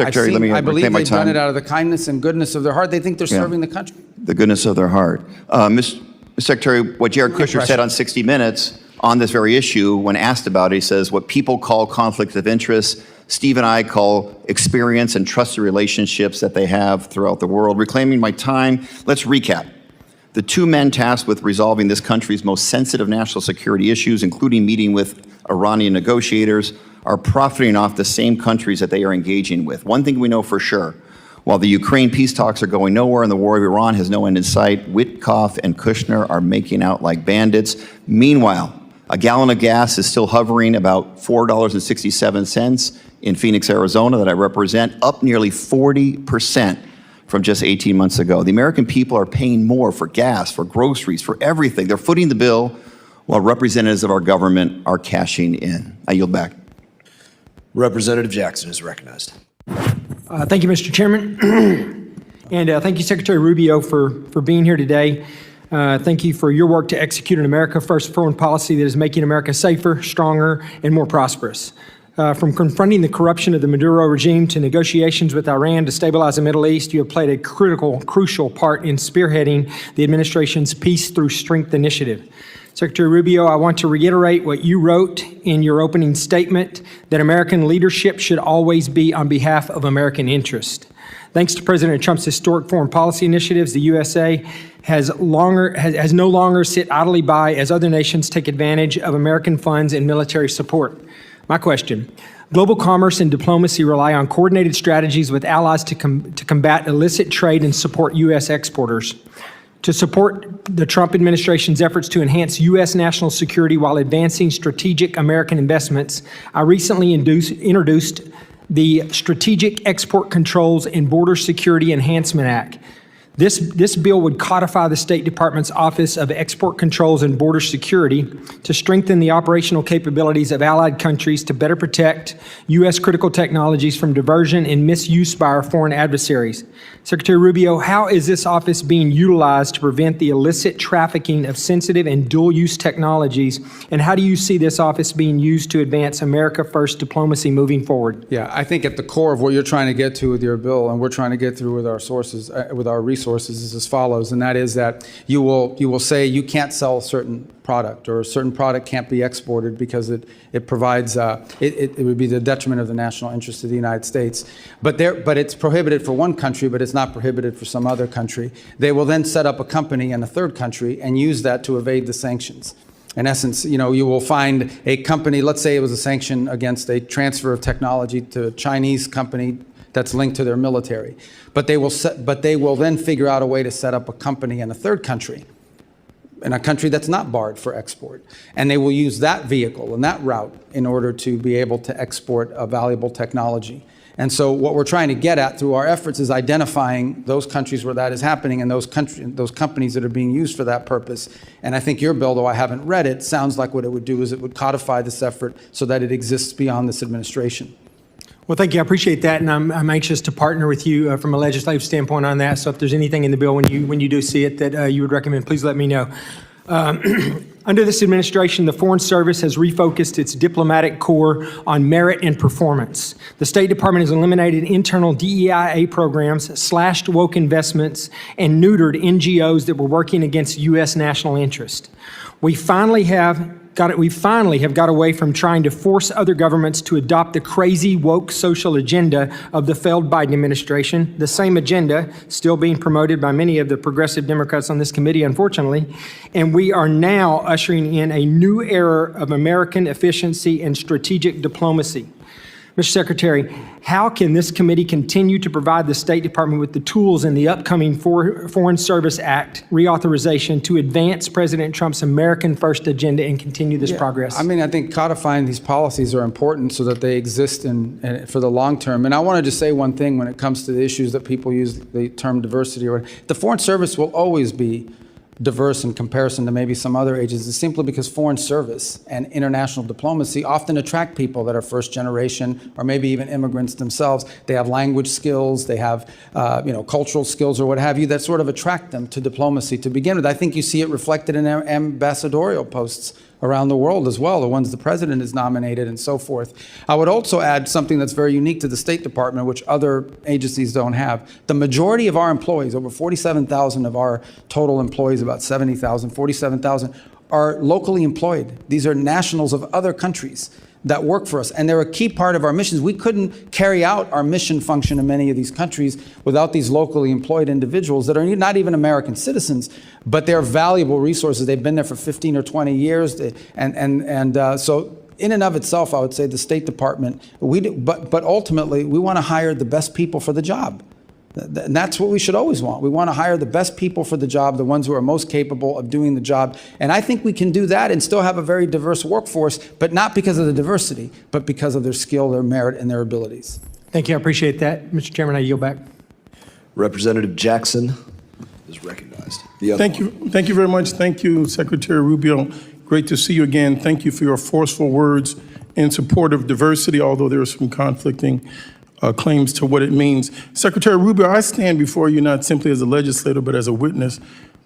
believe they've done it out of the kindness and goodness of their heart. They think they're serving the country. The goodness of their heart. Mr. Secretary, what Jared Kushner said on 60 Minutes on this very issue, when asked about it, he says, what people call conflict of interest, Steve and I call experience and trusted relationships that they have throughout the world. Reclaiming my time, let's recap. The two men tasked with resolving this country's most sensitive national security issues, including meeting with Iranian negotiators, are profiting off the same countries that they are engaging with. One thing we know for sure, while the Ukraine peace talks are going nowhere and the war of Iran has no end in sight, Witkoff and Kushner are making out like bandits. Meanwhile, a gallon of gas is still hovering about $4.67 in Phoenix, Arizona, that I represent, up nearly 40% from just 18 months ago. The American people are paying more for gas, for groceries, for everything. They're footing the bill while representatives of our government are cashing in. I yield back. Representative Jackson is recognized. Thank you, Mr. Chairman. And thank you, Secretary Rubio, for being here today. Thank you for your work to execute an America First foreign policy that is making America safer, stronger, and more prosperous. From confronting the corruption of the Maduro regime to negotiations with Iran to stabilize the Middle East, you have played a crucial part in spearheading the administration's Peace Through Strength initiative. Secretary Rubio, I want to reiterate what you wrote in your opening statement, that American leadership should always be on behalf of American interest. Thanks to President Trump's historic foreign policy initiatives, the USA has no longer sit idly by as other nations take advantage of American funds and military support. My question: global commerce and diplomacy rely on coordinated strategies with allies to combat illicit trade and support U.S. exporters. To support the Trump administration's efforts to enhance U.S. national security while advancing strategic American investments, I recently introduced the Strategic Export Controls and Border Security Enhancement Act. This bill would codify the State Department's Office of Export Controls and Border Security to strengthen the operational capabilities of allied countries to better protect U.S. critical technologies from diversion and misuse by our foreign adversaries. Secretary Rubio, how is this office being utilized to prevent the illicit trafficking of sensitive and dual-use technologies, and how do you see this office being used to advance America First diplomacy moving forward? Yeah, I think at the core of what you're trying to get to with your bill, and we're trying to get through with our sources, with our resources, is as follows, and that is that you will say you can't sell a certain product, or a certain product can't be exported because it provides it would be the detriment of the national interest of the United States. But it's prohibited for one country, but it's not prohibited for some other country. They will then set up a company in a third country and use that to evade the sanctions. In essence, you will find a company, let's say it was a sanction against a transfer of technology to a Chinese company that's linked to their military. But they will then figure out a way to set up a company in a third country, in a country that's not barred for export. And they will use that vehicle and that route in order to be able to export a valuable technology. And so what we're trying to get at through our efforts is identifying those countries where that is happening and those companies that are being used for that purpose. And I think your bill, though I haven't read it, sounds like what it would do is it would codify this effort so that it exists beyond this administration. Well, thank you. I appreciate that, and I'm anxious to partner with you from a legislative standpoint on that. So if there's anything in the bill when you do see it that you would recommend, please let me know. Under this administration, the Foreign Service has refocused its diplomatic corps on merit and performance. The State Department has eliminated internal DEIA programs, slashed woke investments, and neutered NGOs that were working against U.S. national interest. We finally have got away from trying to force other governments to adopt the crazy woke social agenda of the failed Biden administration, the same agenda still being promoted by many of the progressive Democrats on this committee, unfortunately. And we are now ushering in a new era of American efficiency and strategic diplomacy. Mr. Secretary, how can this committee continue to provide the State Department with the tools in the upcoming Foreign Service Act reauthorization to advance President Trump's American First agenda and continue this progress? I mean, I think codifying these policies are important so that they exist for the long term. And I want to just say one thing when it comes to the issues that people use the term diversity. The Foreign Service will always be diverse in comparison to maybe some other agencies, simply because foreign service and international diplomacy often attract people that are first generation or maybe even immigrants themselves. They have language skills, they have cultural skills or what have you that sort of attract them to diplomacy to begin with. I think you see it reflected in ambassadorial posts around the world as well, the ones the president has nominated and so forth. I would also add something that's very unique to the State Department, which other agencies don't have. The majority of our employees, over 47,000 of our total employees, about 70,000, 47,000, are locally employed. These are nationals of other countries that work for us, and they're a key part of our missions. We couldn't carry out our mission function in many of these countries without these locally employed individuals that are not even American citizens, but they're valuable resources. They've been there for 15 or 20 years, so in and of itself, I would say the State Department, but ultimately, we want to hire the best people for the job. And that's what we should always want. We want to hire the best people for the job, the ones who are most capable of doing the job. And I think we can do that and still have a very diverse workforce, but not because of the diversity, but because of their skill, their merit, and their abilities. Thank you. I appreciate that. Mr. Chairman, I yield back. Representative Jackson is recognized. Thank you very much. Thank you, Secretary Rubio. Great to see you again. Thank you for your forceful words in support of diversity, although there are some conflicting claims to what it means. Secretary Rubio, I stand before you not simply as a legislator, but as a witness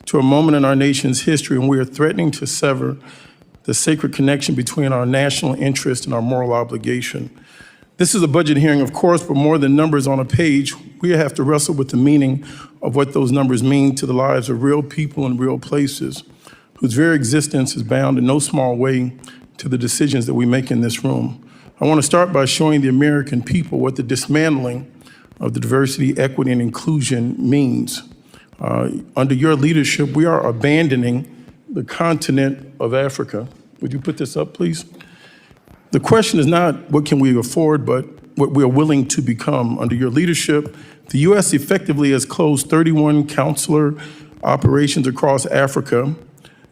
to a moment in our nation's history when we are threatening to sever the sacred connection between our national interest and our moral obligation. This is a budget hearing, of course, but more than numbers on a page, we have to wrestle with the meaning of what those numbers mean to the lives of real people in real places, whose very existence is bound in no small way to the decisions that we make in this room. I want to start by showing the American people what the dismantling of the diversity, equity, and inclusion means. Under your leadership, we are abandoning the continent of Africa. Would you put this up, please? The question is not what can we afford, but what we are willing to become. Under your leadership, the U.S. effectively has closed 31 consular operations across Africa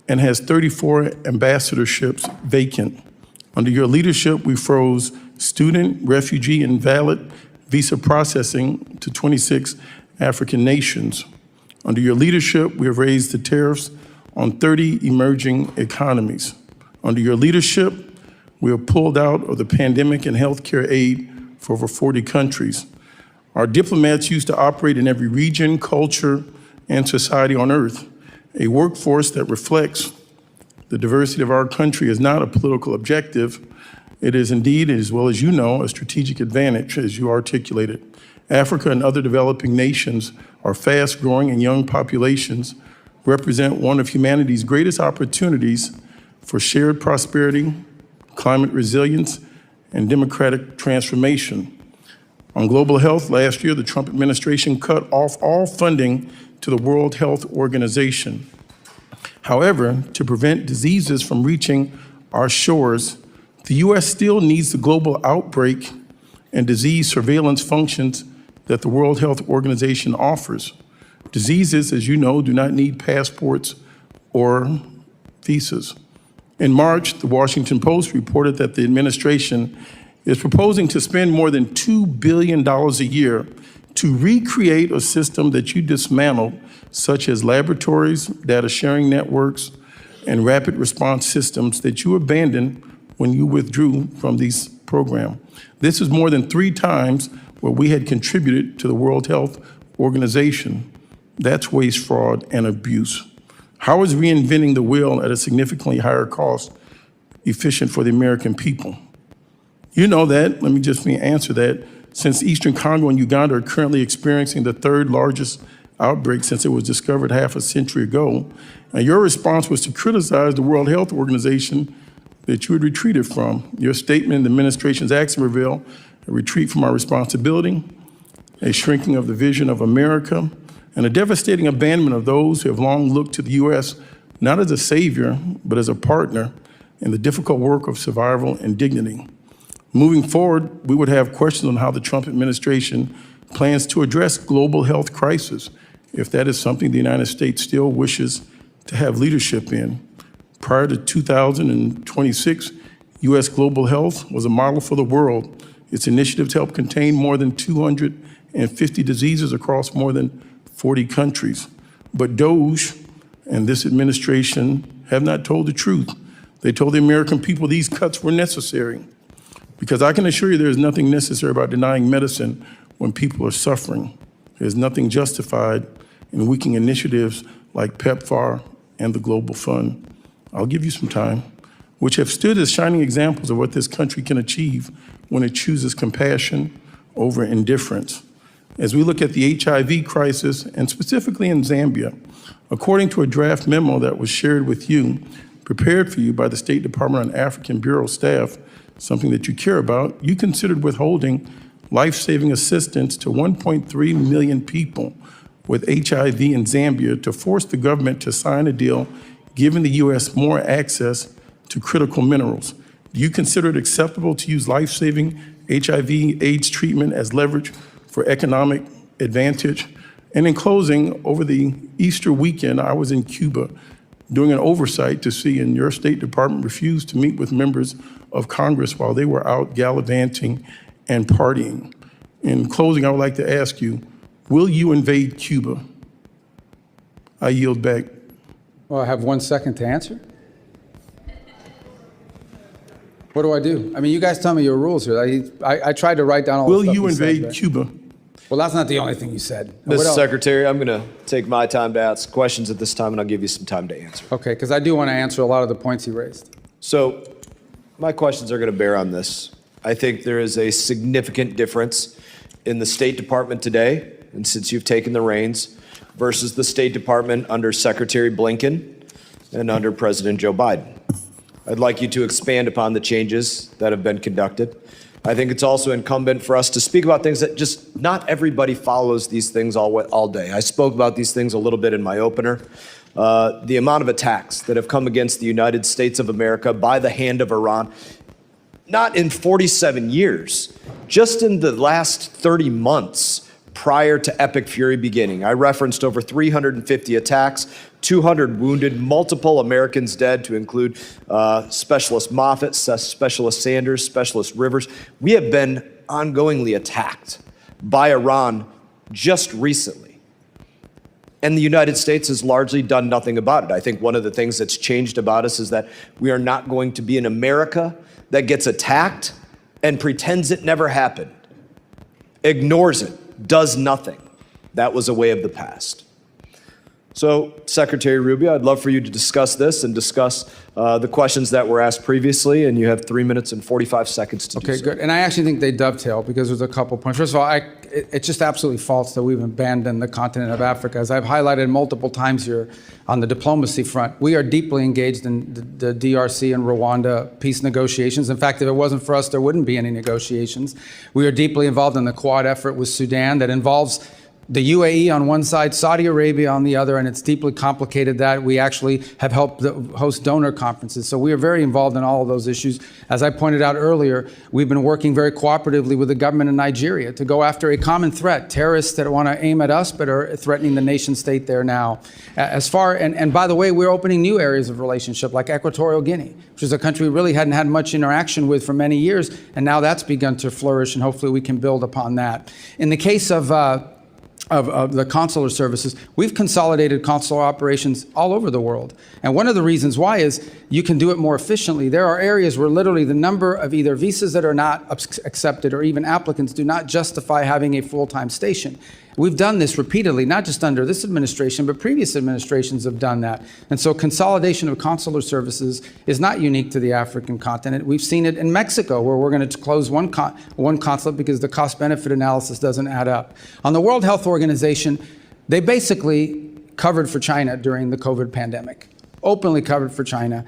and has 34 ambassadorships vacant. Under your leadership, we froze student, refugee, and valid visa processing to 26 African nations. Under your leadership, we have raised the tariffs on 30 emerging economies. Under your leadership, we have pulled out of the pandemic and healthcare aid for over 40 countries. Our diplomats used to operate in every region, culture, and society on earth. A workforce that reflects the diversity of our country is not a political objective. It is indeed, as well as you know, a strategic advantage, as you articulated. Africa and other developing nations are fast-growing and young populations represent one of humanity's greatest opportunities for shared prosperity, climate resilience, and democratic transformation. On global health, last year, the Trump administration cut off all funding to the World Health Organization. However, to prevent diseases from reaching our shores, the U.S. still needs the global outbreak and disease surveillance functions that the World Health Organization offers. Diseases, as you know, do not need passports or visas. In March, the Washington Post reported that the administration is proposing to spend more than $2 billion a year to recreate a system that you dismantled, such as laboratories, data sharing networks, and rapid response systems that you abandoned when you withdrew from these programs. This is more than 3 times what we had contributed to the World Health Organization. That's waste, fraud, and abuse. How is reinventing the wheel at a significantly higher cost efficient for the American people? You know that, let me just answer that. Since Eastern Congo and Uganda are currently experiencing the 3rd largest outbreak since it was discovered half a century ago, and your response was to criticize the World Health Organization that you had retreated from. Your statement in the administration's action revealed a retreat from our responsibility, a shrinking of the vision of America, and a devastating abandonment of those who have long looked to the U.S. not as a savior, but as a partner in the difficult work of survival and dignity. Moving forward, we would have questions on how the Trump administration plans to address global health crisis, if that is something the United States still wishes to have leadership in. Prior to 2026, U.S. global health was a model for the world. Its initiatives helped contain more than 250 diseases across more than 40 countries. But DOGE and this administration have not told the truth. They told the American people these cuts were necessary. Because I can assure you there is nothing necessary about denying medicine when people are suffering. There's nothing justified in weakening initiatives like PEPFAR and the Global Fund. I'll give you some time, which have stood as shining examples of what this country can achieve when it chooses compassion over indifference. As we look at the HIV crisis, and specifically in Zambia, according to a draft memo that was shared with you, prepared for you by the State Department on African Bureau staff, something that you care about, you considered withholding life-saving assistance to 1.3 million people with HIV in Zambia to force the government to sign a deal giving the U.S. more access to critical minerals. Do you consider it acceptable to use life-saving HIV/AIDS treatment as leverage for economic advantage? And in closing, over the Easter weekend, I was in Cuba doing an oversight to see, and your State Department refused to meet with members of Congress while they were out gallivanting and partying. In closing, I would like to ask you, Will you invade Cuba? I yield back. Well, I have 1 second to answer. What do I do? I mean, you guys tell me your rules here. I tried to write down all Will the stuff you said, invade but- Cuba? Well, that's not the only thing you said. What Mr. else? Secretary, I'm going to take my time to ask questions at this time, and I'll give you some time to answer. Okay, because I do want to answer a lot of the points he raised. So my questions are going to bear on this. I think there is a significant difference in the State Department today, and since you've taken the reins, versus the State Department under Secretary Blinken and under President Joe Biden. I'd like you to expand upon the changes that have been conducted. I think it's also incumbent for us to speak about things that just not everybody follows these things all day. I spoke about these things a little bit in my opener. The amount of attacks that have come against the United States of America by the hand of Iran, not in 47 years, just in the last 30 months prior to Epic Fury beginning. I referenced over 350 attacks, 200 wounded, multiple Americans dead, to include Specialist Moffett, Specialist Sanders, Specialist Rivers. We have been ongoingly attacked by Iran just recently. And the United States has largely done nothing about it. I think one of the things that's changed about us is that we are not going to be an America that gets attacked and pretends it never happened, ignores it, does nothing. That was a way of the past. So, Secretary Rubio, I'd love for you to discuss this and discuss the questions that were asked previously, and you have 3 minutes and 45 seconds to do so. Okay, good. And I actually think they dovetail because there's a couple points. First of all, it's just absolutely false that we've abandoned the continent of Africa. As I've highlighted multiple times here on the diplomacy front, we are deeply engaged in the DRC and Rwanda peace negotiations. In fact, if it wasn't for us, there wouldn't be any negotiations. We are deeply involved in the Quad effort with Sudan that involves the UAE on one side, Saudi Arabia on the other, and it's deeply complicated that we actually have helped host donor conferences. So we are very involved in all of those issues. As I pointed out earlier, we've been working very cooperatively with the government in Nigeria to go after a common threat, terrorists that want to aim at us but are threatening the nation state there now. And by the way, we're opening new areas of relationship like Equatorial Guinea, which is a country we really hadn't had much interaction with for many years, and now that's begun to flourish, and hopefully we can build upon that. In the case of the consular services, we've consolidated consular operations all over the world. And one of the reasons why is you can do it more efficiently. There are areas where literally the number of either visas that are not accepted or even applicants do not justify having a full-time station. We've done this repeatedly, not just under this administration, but previous administrations have done that. And so consolidation of consular services is not unique to the African continent. We've seen it in Mexico, where we're going to close one consulate because the cost-benefit analysis doesn't add up. On the World Health Organization, they basically covered for China during the COVID pandemic. Openly covered for China,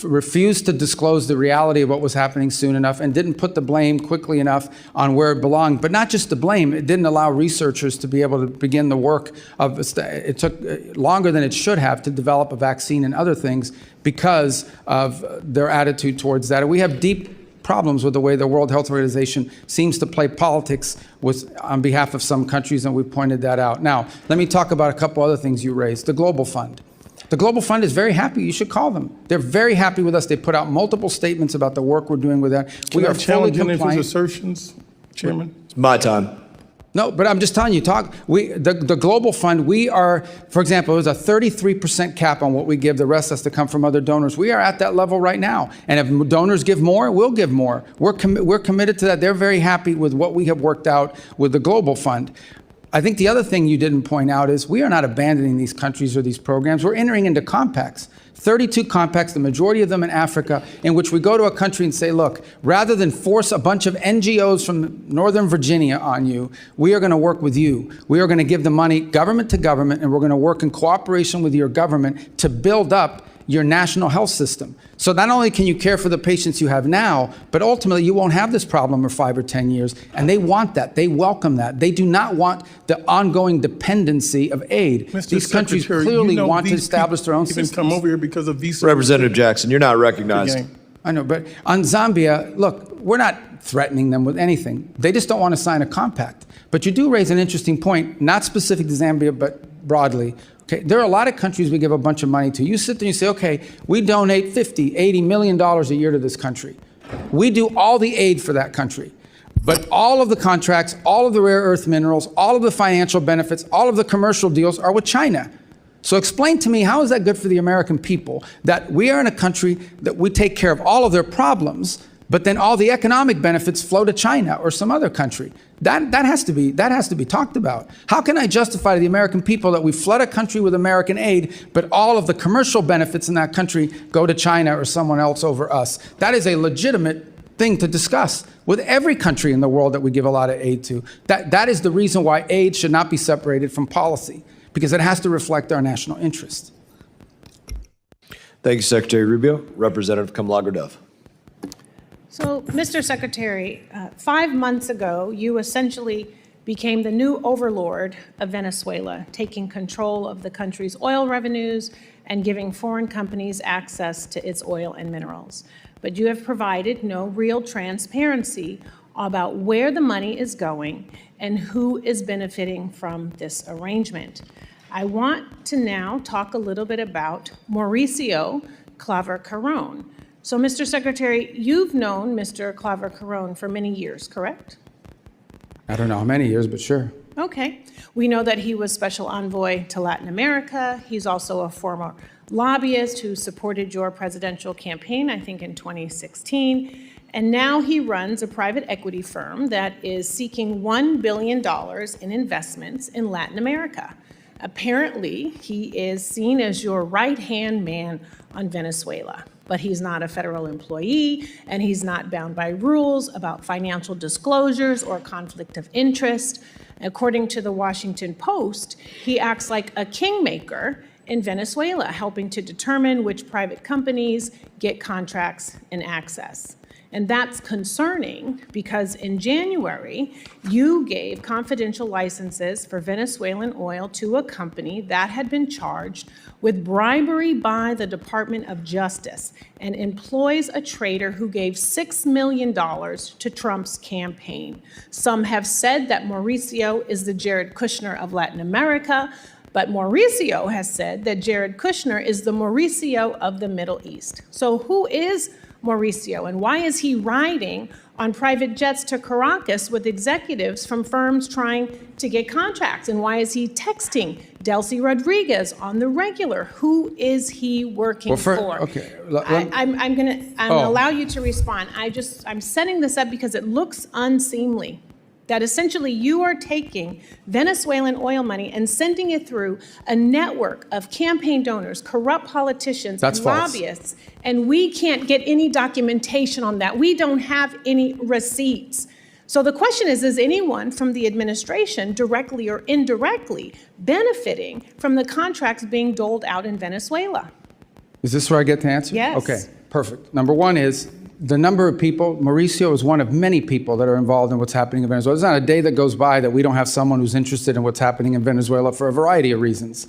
refused to disclose the reality of what was happening soon enough, and didn't put the blame quickly enough on where it belonged. But not just the blame, it didn't allow researchers to be able to begin the work of, it took longer than it should have to develop a vaccine and other things because of their attitude towards that. And we have deep problems with the way the World Health Organization seems to play politics on behalf of some countries, and we pointed that out. Now, let me talk about a couple other things you raised. The Global Fund. The Global Fund is very happy. You should call them. They're very happy with us. They put out multiple statements about the work we're doing with that. We are fully compliant. Can I challenge any of his assertions, Chairman? It's my time. No, but I'm just telling you, the Global Fund, we are, for example, there's a 33% cap on what we give. The rest has to come from other donors. We are at that level right now. And if donors give more, we'll give more. We're committed to that. They're very happy with what we have worked out with the Global Fund. I think the other thing you didn't point out is we are not abandoning these countries or these programs. We're entering into compacts, 32 compacts, the majority of them in Africa, in which we go to a country and say, look, rather than force a bunch of NGOs from Northern Virginia on you, we are going to work with you. We are going to give the money government to government, and we're going to work in cooperation with your government to build up your national health system. So not only can you care for the patients you have now, but ultimately you won't have this problem for 5 or 10 years. And they want that. They welcome that. They do not want the ongoing dependency of aid. These countries clearly want to establish their own systems. Come over here because of visa. Representative Jackson, you're not recognized. I know, but on Zambia, look, we're not threatening them with anything. They just don't want to sign a compact. But you do raise an interesting point, not specific to Zambia, but broadly. Okay, there are a lot of countries we give a bunch of money to. You sit there and you say, okay, we donate $50, $80 million a year to this country. We do all the aid for that country. But all of the contracts, all of the rare earth minerals, all of the financial benefits, all of the commercial deals are with China. So explain to me, how is that good for the American people that we are in a country that we take care of all of their problems, but then all the economic benefits flow to China or some other country? That has to be talked about. How can I justify to the American people that we flood a country with American aid, but all of the commercial benefits in that country go to China or someone else over us? That is a legitimate thing to discuss with every country in the world that we give a lot of aid to. That is the reason why aid should not be separated from policy, because it has to reflect our national interest. Thank you, Secretary Rubio. Representative Kamlager-Dove. So, Mr. Secretary, 5 months ago, you essentially became the new overlord of Venezuela, taking control of the country's oil revenues and giving foreign companies access to its oil and minerals. But you have provided no real transparency about where the money is going and who is benefiting from this arrangement. I want to now talk a little bit about Mauricio Claver-Carrón. So, Mr. Secretary, you've known Mr. Claver-Carrón for many years, correct? I don't know how many years, but sure. Okay. We know that he was special envoy to Latin America. He's also a former lobbyist who supported your presidential campaign, I think in 2016. And now he runs a private equity firm that is seeking $1 billion in investments in Latin America. Apparently, he is seen as your right-hand man on Venezuela. But he's not a federal employee, and he's not bound by rules about financial disclosures or conflict of interest. According to the Washington Post, he acts like a kingmaker in Venezuela, helping to determine which private companies get contracts and access. And that's concerning because in January, you gave confidential licenses for Venezuelan oil to a company that had been charged with bribery by the Department of Justice and employs a trader who gave $6 million to Trump's campaign. Some have said that Mauricio is the Jared Kushner of Latin America, but Mauricio has said that Jared Kushner is the Mauricio of the Middle East. So who is Mauricio, and why is he riding on private jets to Caracas with executives from firms trying to get contracts? And why is he texting Delcy Rodriguez on the regular? Who is he working for? Okay. I'm going to allow you to respond. I'm setting this up because it looks unseemly that essentially you are taking Venezuelan oil money and sending it through a network of campaign donors, corrupt politicians, and lobbyists, and we can't get any documentation on that. We don't have any receipts. So the question is anyone from the administration, directly or indirectly, benefiting from the contracts being doled out in Venezuela? Is this where I get to answer? Yes. Okay, perfect. Number one is the number of people. Mauricio is one of many people that are involved in what's happening in Venezuela. There's not a day that goes by that we don't have someone who's interested in what's happening in Venezuela for a variety of reasons.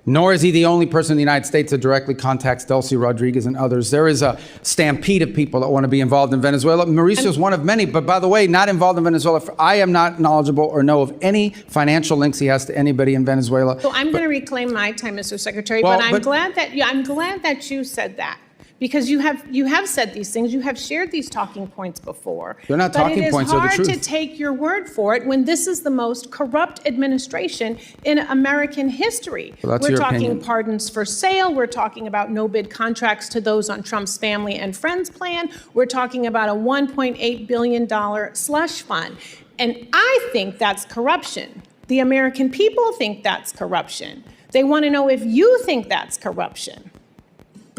Nor is he the only person in the United States that directly contacts Delcy Rodriguez and others. There is a stampede of people that want to be involved in Venezuela. Mauricio is one of many, but by the way, not involved in Venezuela. I am not knowledgeable or know of any financial links he has to anybody in Venezuela. So I'm going to reclaim my time, Mr. Secretary, but I'm glad that you said that. Because you have said these things, you have shared these talking points before. They're not talking points, they're the truth. But it is hard to take your word for it when this is the most corrupt administration in American history. Well, that's we're your talking opinion. Pardons for sale, we're talking about no-bid contracts to those on Trump's family and friends plan, we're talking about a $1.8 billion slush fund. And I think that's corruption. The American people think that's corruption. They want to know if you think that's corruption.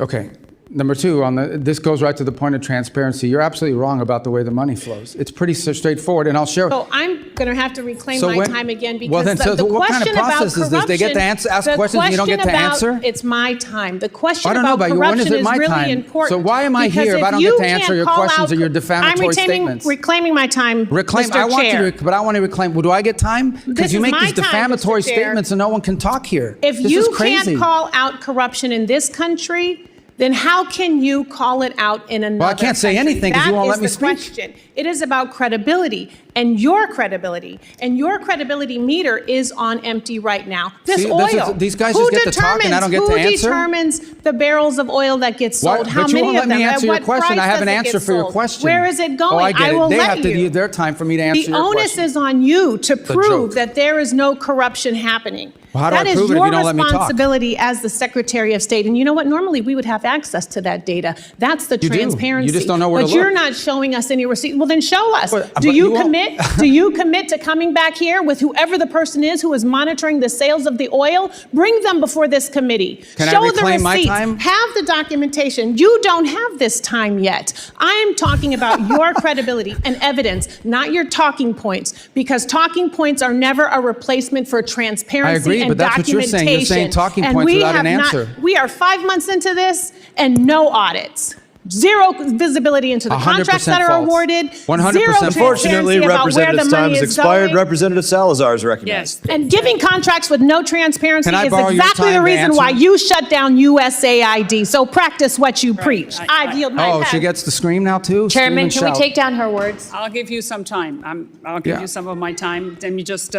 Okay. Number two, this goes right to the point of transparency. You're absolutely wrong about the way the money flows. It's pretty straightforward, and I'll share. So I'm going to have to reclaim my time again because the what kind question of process about is this? They get to ask questions and you don't get to answer? It's my time. The question I don't know about about corruption when is it is my really time? important. So why am I here if I don't get to answer your questions or your defamatory statements? Reclaiming my time, Reclaim. Mr. I want Chair. you to, but I want to reclaim. Well, do I get time? Because you make these defamatory statements and no one can talk here. If This you is crazy. can't call out corruption in this country, then how can you call it out in another Well, I can't say country? anything because you won't let me speak. That is the question. It is about credibility. and your credibility. And your credibility meter is on empty right now. This See, oil. these guys just get to talk and I don't get to answer? Who determines the barrels of oil that get sold? Why- How but you many won't of let them? me At answer your what question. price I have does an it answer get for your sold? question. Where is it going? Oh, I get it. will They let have to you. use their time for me to answer The your onus question. is on you to a prove joke. that there is no corruption happening. Well, how do That I is prove it if your you don't let me talk? responsibility as the Secretary of State. And you know what? Normally we would have access to that data. That's the You do. transparency. You just don't know where but to you're look. not showing us any receipt. Well, then show us. But do you you won't. commit? Do you commit to coming back here with whoever the person is who is monitoring the sales of the oil? Bring them before this committee. Can I show the reclaim my receipts. time? Have the documentation. You don't have this time yet. I am talking about your credibility and evidence, not your talking points, because talking points are never a replacement for transparency I agree, and but that's what you're saying. You're saying talking and points we without have an not- answer. we are 5 months into this and no audits. Zero visibility into the 100% contracts that are false. awarded. 100% Zero false. Unfortunately, transparency about where the Representative's time money has is expired. going. Representative Salazar is recognized. And giving contracts with no transparency Can I is borrow your exactly time the to reason answer? why you shut down USAID. So practice what you preach. I yield my Oh, time. she gets to scream now too? Scream Chairman, and can we shout. take down her words? I'll give you some time. I'll give Yeah. you some of my time. Let me just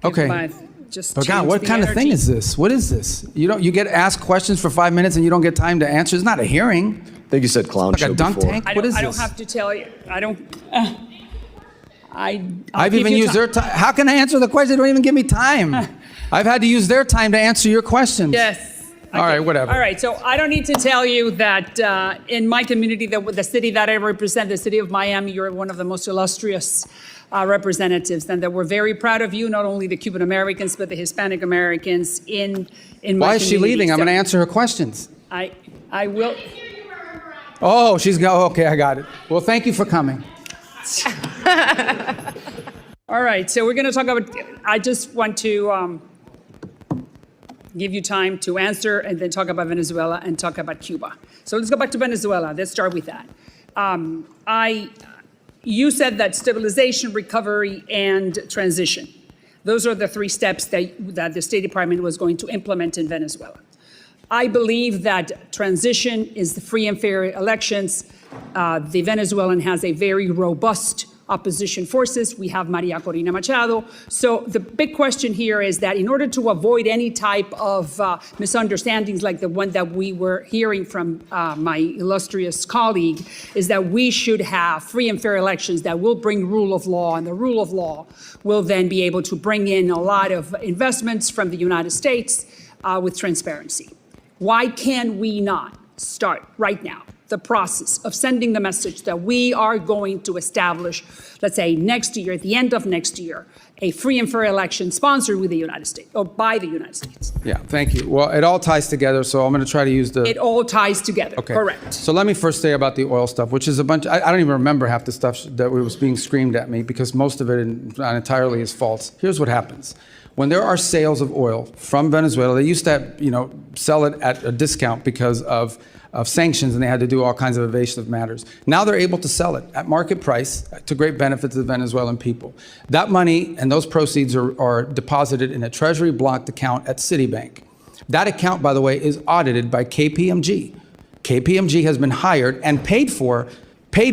Okay. just But God, change what the kind of thing energy. is this? What is this? You get asked questions for 5 minutes and you don't get time to answer. It's not a hearing. I think you said clown Like show a dunk before. tank. I What don't, is I don't this? have to tell you. I don't. I'll I've give even you used their time. How can I answer the question? They don't even give me time. I've had to use their time to answer your questions. Yes. All right, whatever. All right, so I don't need to tell you that in my community, the city that I represent, the city of Miami, you're one of the most illustrious representatives, and that we're very proud of you, not only the Cuban Americans, but the Hispanic Americans in my Why is she community. leaving? I'm So going to answer her questions. I will. Oh, she's go. Okay, I got it. Well, thank you for coming. All right, so we're going to talk about, I just want to give you time to answer and then talk about Venezuela and talk about Cuba. So let's go back to Venezuela. Let's start with that. You said that stabilization, recovery, and transition. Those are the three steps that the State Department was going to implement in Venezuela. I believe that transition is the free and fair elections. The Venezuelan has a very robust opposition forces. We have Maria Corina Machado. So the big question here is that in order to avoid any type of misunderstandings like the one that we were hearing from my illustrious colleague, is that we should have free and fair elections that will bring rule of law, and the rule of law will then be able to bring in a lot of investments from the United States with transparency. Why can we not start right now the process of sending the message that we are going to establish, let's say next year, at the end of next year, a free and fair election sponsored with the United States, or by the United States? Yeah, thank you. Well, it all ties together, so I'm going to try to use the... It all ties together, Okay. correct. So let me first say about the oil stuff, which is a bunch... I don't even remember half the stuff that was being screamed at me because most of it not entirely is false. Here's what happens. When there are sales of oil from Venezuela, they used to, sell it at a discount because of sanctions, and they had to do all kinds of evasive matters. Now they're able to sell it at market price to great benefit to the Venezuelan people. That money and those proceeds are deposited in a treasury blocked account at Citibank. That account, by the way, is audited by KPMG. KPMG has been hired and paid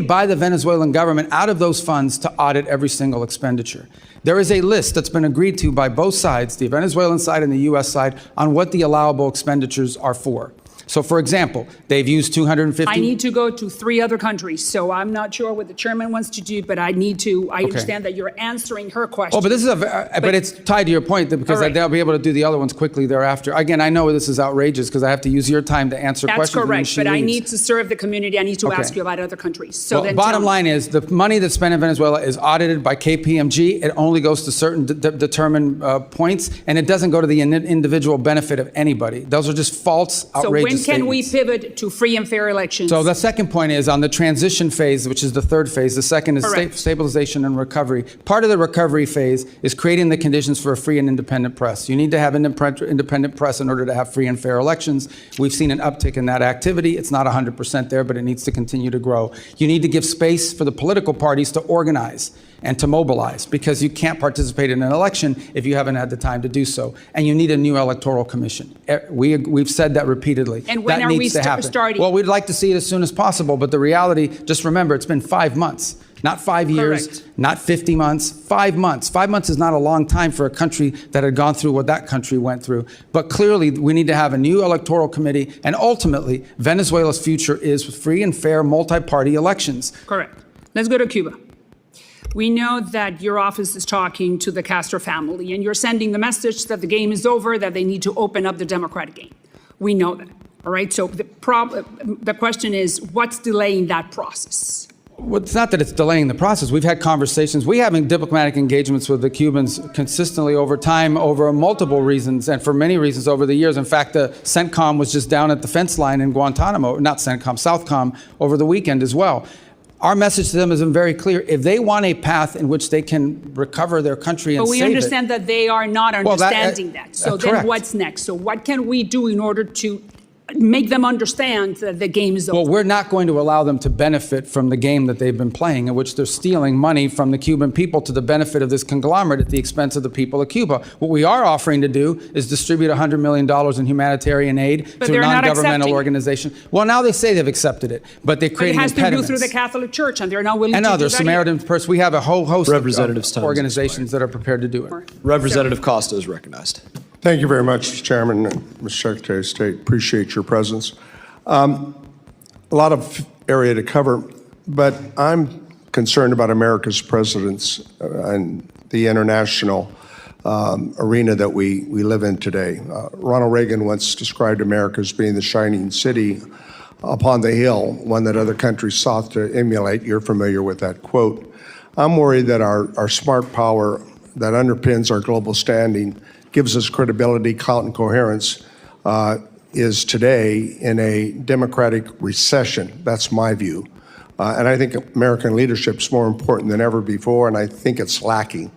by the Venezuelan government out of those funds to audit every single expenditure. There is a list that's been agreed to by both sides, the Venezuelan side and the U.S. side, on what the allowable expenditures are for. So, for example, they've used 250... I need to go to 3 other countries, so I'm not sure what the chairman wants to do, but I understand that you're answering her question. Oh, but this is but it's tied to your point because All right. they'll be able to do the other ones quickly thereafter. Again, I know this is outrageous because I have to use your time to answer That's questions when correct, she but I leaves. need to serve the community. I need to Okay. ask you about other countries. So Well, then bottom tell me. line is the money that's spent in Venezuela is audited by KPMG. It only goes to certain determined points, and it doesn't go to the individual benefit of anybody. Those are just false, So outrageous when can we statements. pivot to free and fair elections? So the second point is on the transition phase, which is the third phase. The second is Correct. stabilization and recovery. Part of the recovery phase is creating the conditions for a free and independent press. You need to have independent press in order to have free and fair elections. We've seen an uptick in that activity. It's not 100% there, but it needs to continue to grow. You need to give space for the political parties to organize and to mobilize, because you can't participate in an election if you haven't had the time to do so. And you need a new electoral commission. We've said that repeatedly. And when that are we needs to happen. starting? Well, we'd like to see it as soon as possible, but the reality, just remember, it's been 5 months. Not 5 years, Correct. not 50 months, 5 months. 5 months is not a long time for a country that had gone through what that country went through. But clearly, we need to have a new electoral committee, and ultimately, Venezuela's future is free and fair multi-party elections. Correct. Let's go to Cuba. We know that your office is talking to the Castro family, and you're sending the message that the game is over, that they need to open up the democratic game. We know that, all right? So the question is, what's delaying that process? Well, it's not that it's delaying the process. We've had conversations. We have diplomatic engagements with the Cubans consistently over time, over multiple reasons, and for many reasons over the years. In fact, the CENTCOM was just down at the fence line in Guantanamo, not CENTCOM, SOUTHCOM, over the weekend as well. Our message to them has been very clear. If they want a path in which they can recover their country and But we save understand that they are not understanding that. So then correct. what's next? So what can we do in order to make them understand that the game is over? Well, we're not going to allow them to benefit from the game that they've been playing, in which they're stealing money from the Cuban people to the benefit of this conglomerate at the expense of the people of Cuba. What we are offering to do is distribute $100 million in humanitarian aid But to a they're not non-governmental accepting. organization. Well, now they say they've accepted it, but they're But it creating has to do impediments. through the Catholic Church, and they're not willing And to do others, that Samaritan Purse. We have a whole host Representative's of time has organizations that are prepared to do it. Representative Costa is recognized. Thank you very much, Mr. Chairman and Mr. Secretary of State. Appreciate your presence. A lot of area to cover, but I'm concerned about America's presence and the international arena that we live in today. Ronald Reagan once described America as being the shining city upon the hill, one that other countries sought to emulate. You're familiar with that quote. I'm worried that our smart power that underpins our global standing, gives us credibility, clout, and coherence, is today in a democratic recession. That's my view. And I think American leadership is more important than ever before, and I think it's lacking.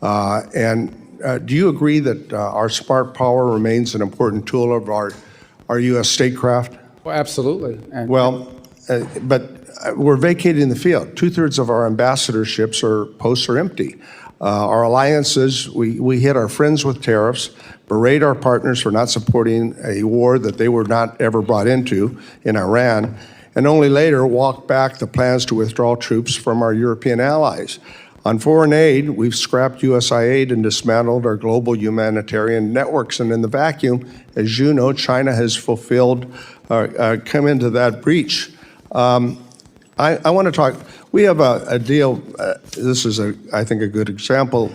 Do you agree that our smart power remains an important tool of our U.S. statecraft? Well, absolutely. But we're vacating the field. 2/3 of our ambassadorships posts are empty. Our alliances, we hit our friends with tariffs, berate our partners for not supporting a war that they were not ever brought into in Iran, and only later walk back the plans to withdraw troops from our European allies. On foreign aid, we've scrapped USAID and dismantled our global humanitarian networks. And in the vacuum, as you know, China has come into that breach. I want to talk, we have a deal, this is, I think, a good example.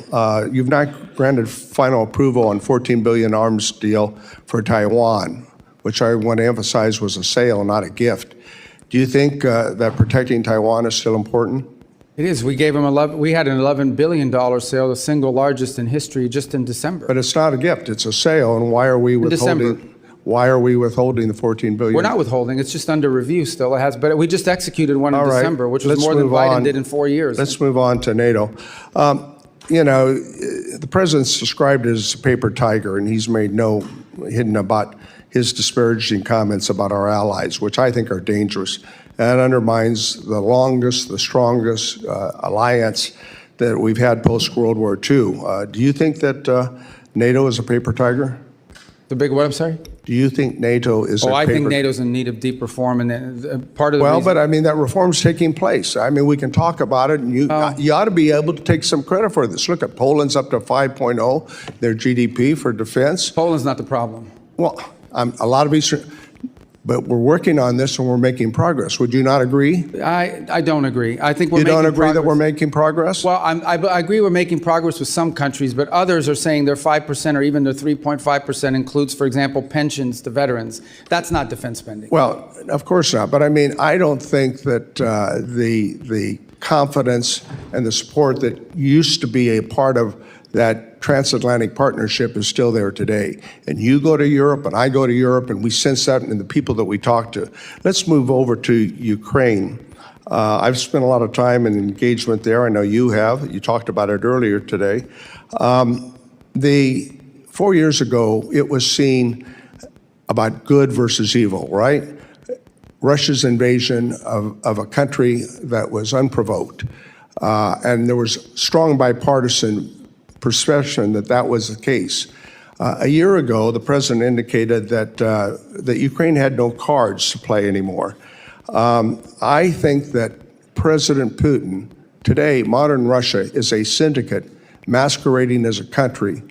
You've not granted final approval on $14 billion arms deal for Taiwan, which I want to emphasize was a sale, not a gift. Do you think that protecting Taiwan is still important? It is. We gave them we had an $11 billion sale, the single largest in history, just in December. But it's not a gift, it's a sale, and why are we withholding the $14 billion? We're not withholding. It's just under review still. But we just executed one in December, which was more than Biden did in 4 years. Let's move on to NATO. You know, the president's described as a paper tiger, and he's made no hidden about his disparaging comments about our allies, which I think are dangerous. And undermines the longest, the strongest alliance that we've had post-World War II. Do you think that NATO is a paper tiger? The big what, I'm sorry? Do you think NATO is a paper tiger? I think NATO's in need of deep reform, and part of the reason... but I mean, that reform's taking place. I mean, we can talk about it, and you ought to be able to take some credit for this. Look at Poland's up to 5.0, their GDP for defense. Poland's not the problem. Well, a lot of Eastern... But we're working on this and we're making progress. Would you not agree? I don't agree. I think we're You making don't agree progress. that we're making progress? Well, I agree we're making progress with some countries, but others are saying their 5% or even their 3.5% includes, for example, pensions to veterans. That's not defense spending. Well, of course not. But I mean, I don't think that the confidence and the support that used to be a part of that transatlantic partnership is still there today. And you go to Europe and I go to Europe and we sense that in the people that we talk to. Let's move over to Ukraine. I've spent a lot of time and engagement there. I know you have. You talked about it earlier today. 4 years ago, it was seen about good versus evil, right? Russia's invasion of a country that was unprovoked. And there was strong bipartisan perception that that was the case. A year ago, the president indicated that Ukraine had no cards to play anymore. I think that President Putin, today, modern Russia is a syndicate masquerading as a country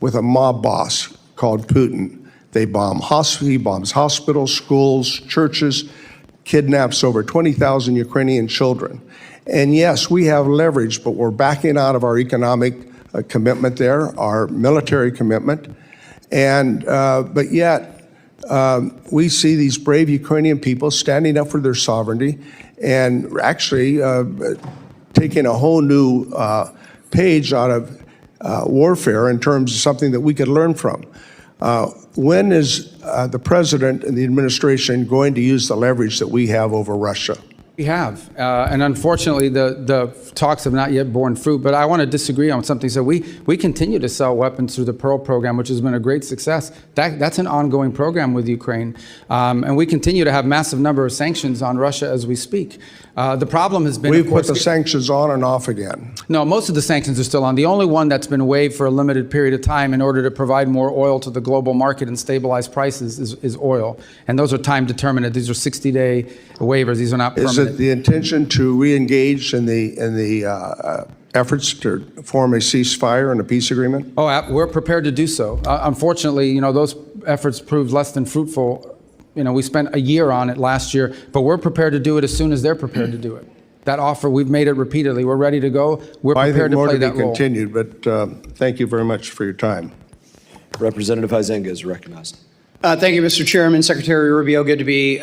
with a mob boss called Putin. He bombs hospitals, schools, churches, kidnaps over 20,000 Ukrainian children. And yes, we have leverage, but we're backing out of our economic commitment there, our military commitment. And, but yet, we see these brave Ukrainian people standing up for their sovereignty and actually taking a whole new page out of warfare in terms of something that we could learn from. When is the president and the administration going to use the leverage that we have over Russia? We have, and unfortunately, the talks have not yet borne fruit. But I want to disagree on something. So we continue to sell weapons through the Pearl program, which has been a great success. That's an ongoing program with Ukraine, and we continue to have massive number of sanctions on Russia as we speak. The problem has been, we've put the sanctions on and off again. No, most of the sanctions are still on. The only one that's been waived for a limited period of time in order to provide more oil to the global market and stabilize prices is oil, and those are time determinate. These are 60-day waivers. These are not permanent. Is it the intention to re-engage in the efforts to form a ceasefire and a peace agreement? Oh, we're prepared to do so. Unfortunately, those efforts proved less than fruitful. We spent a year on it last year, but we're prepared to do it as soon as they're prepared to do it. That offer, we've made it repeatedly. We're ready to go. We're prepared to play that role. I think more to be continued, but thank you very much for your time. Representative Huizenga is recognized. Thank you, Mr. Chairman. Secretary Rubio, good to be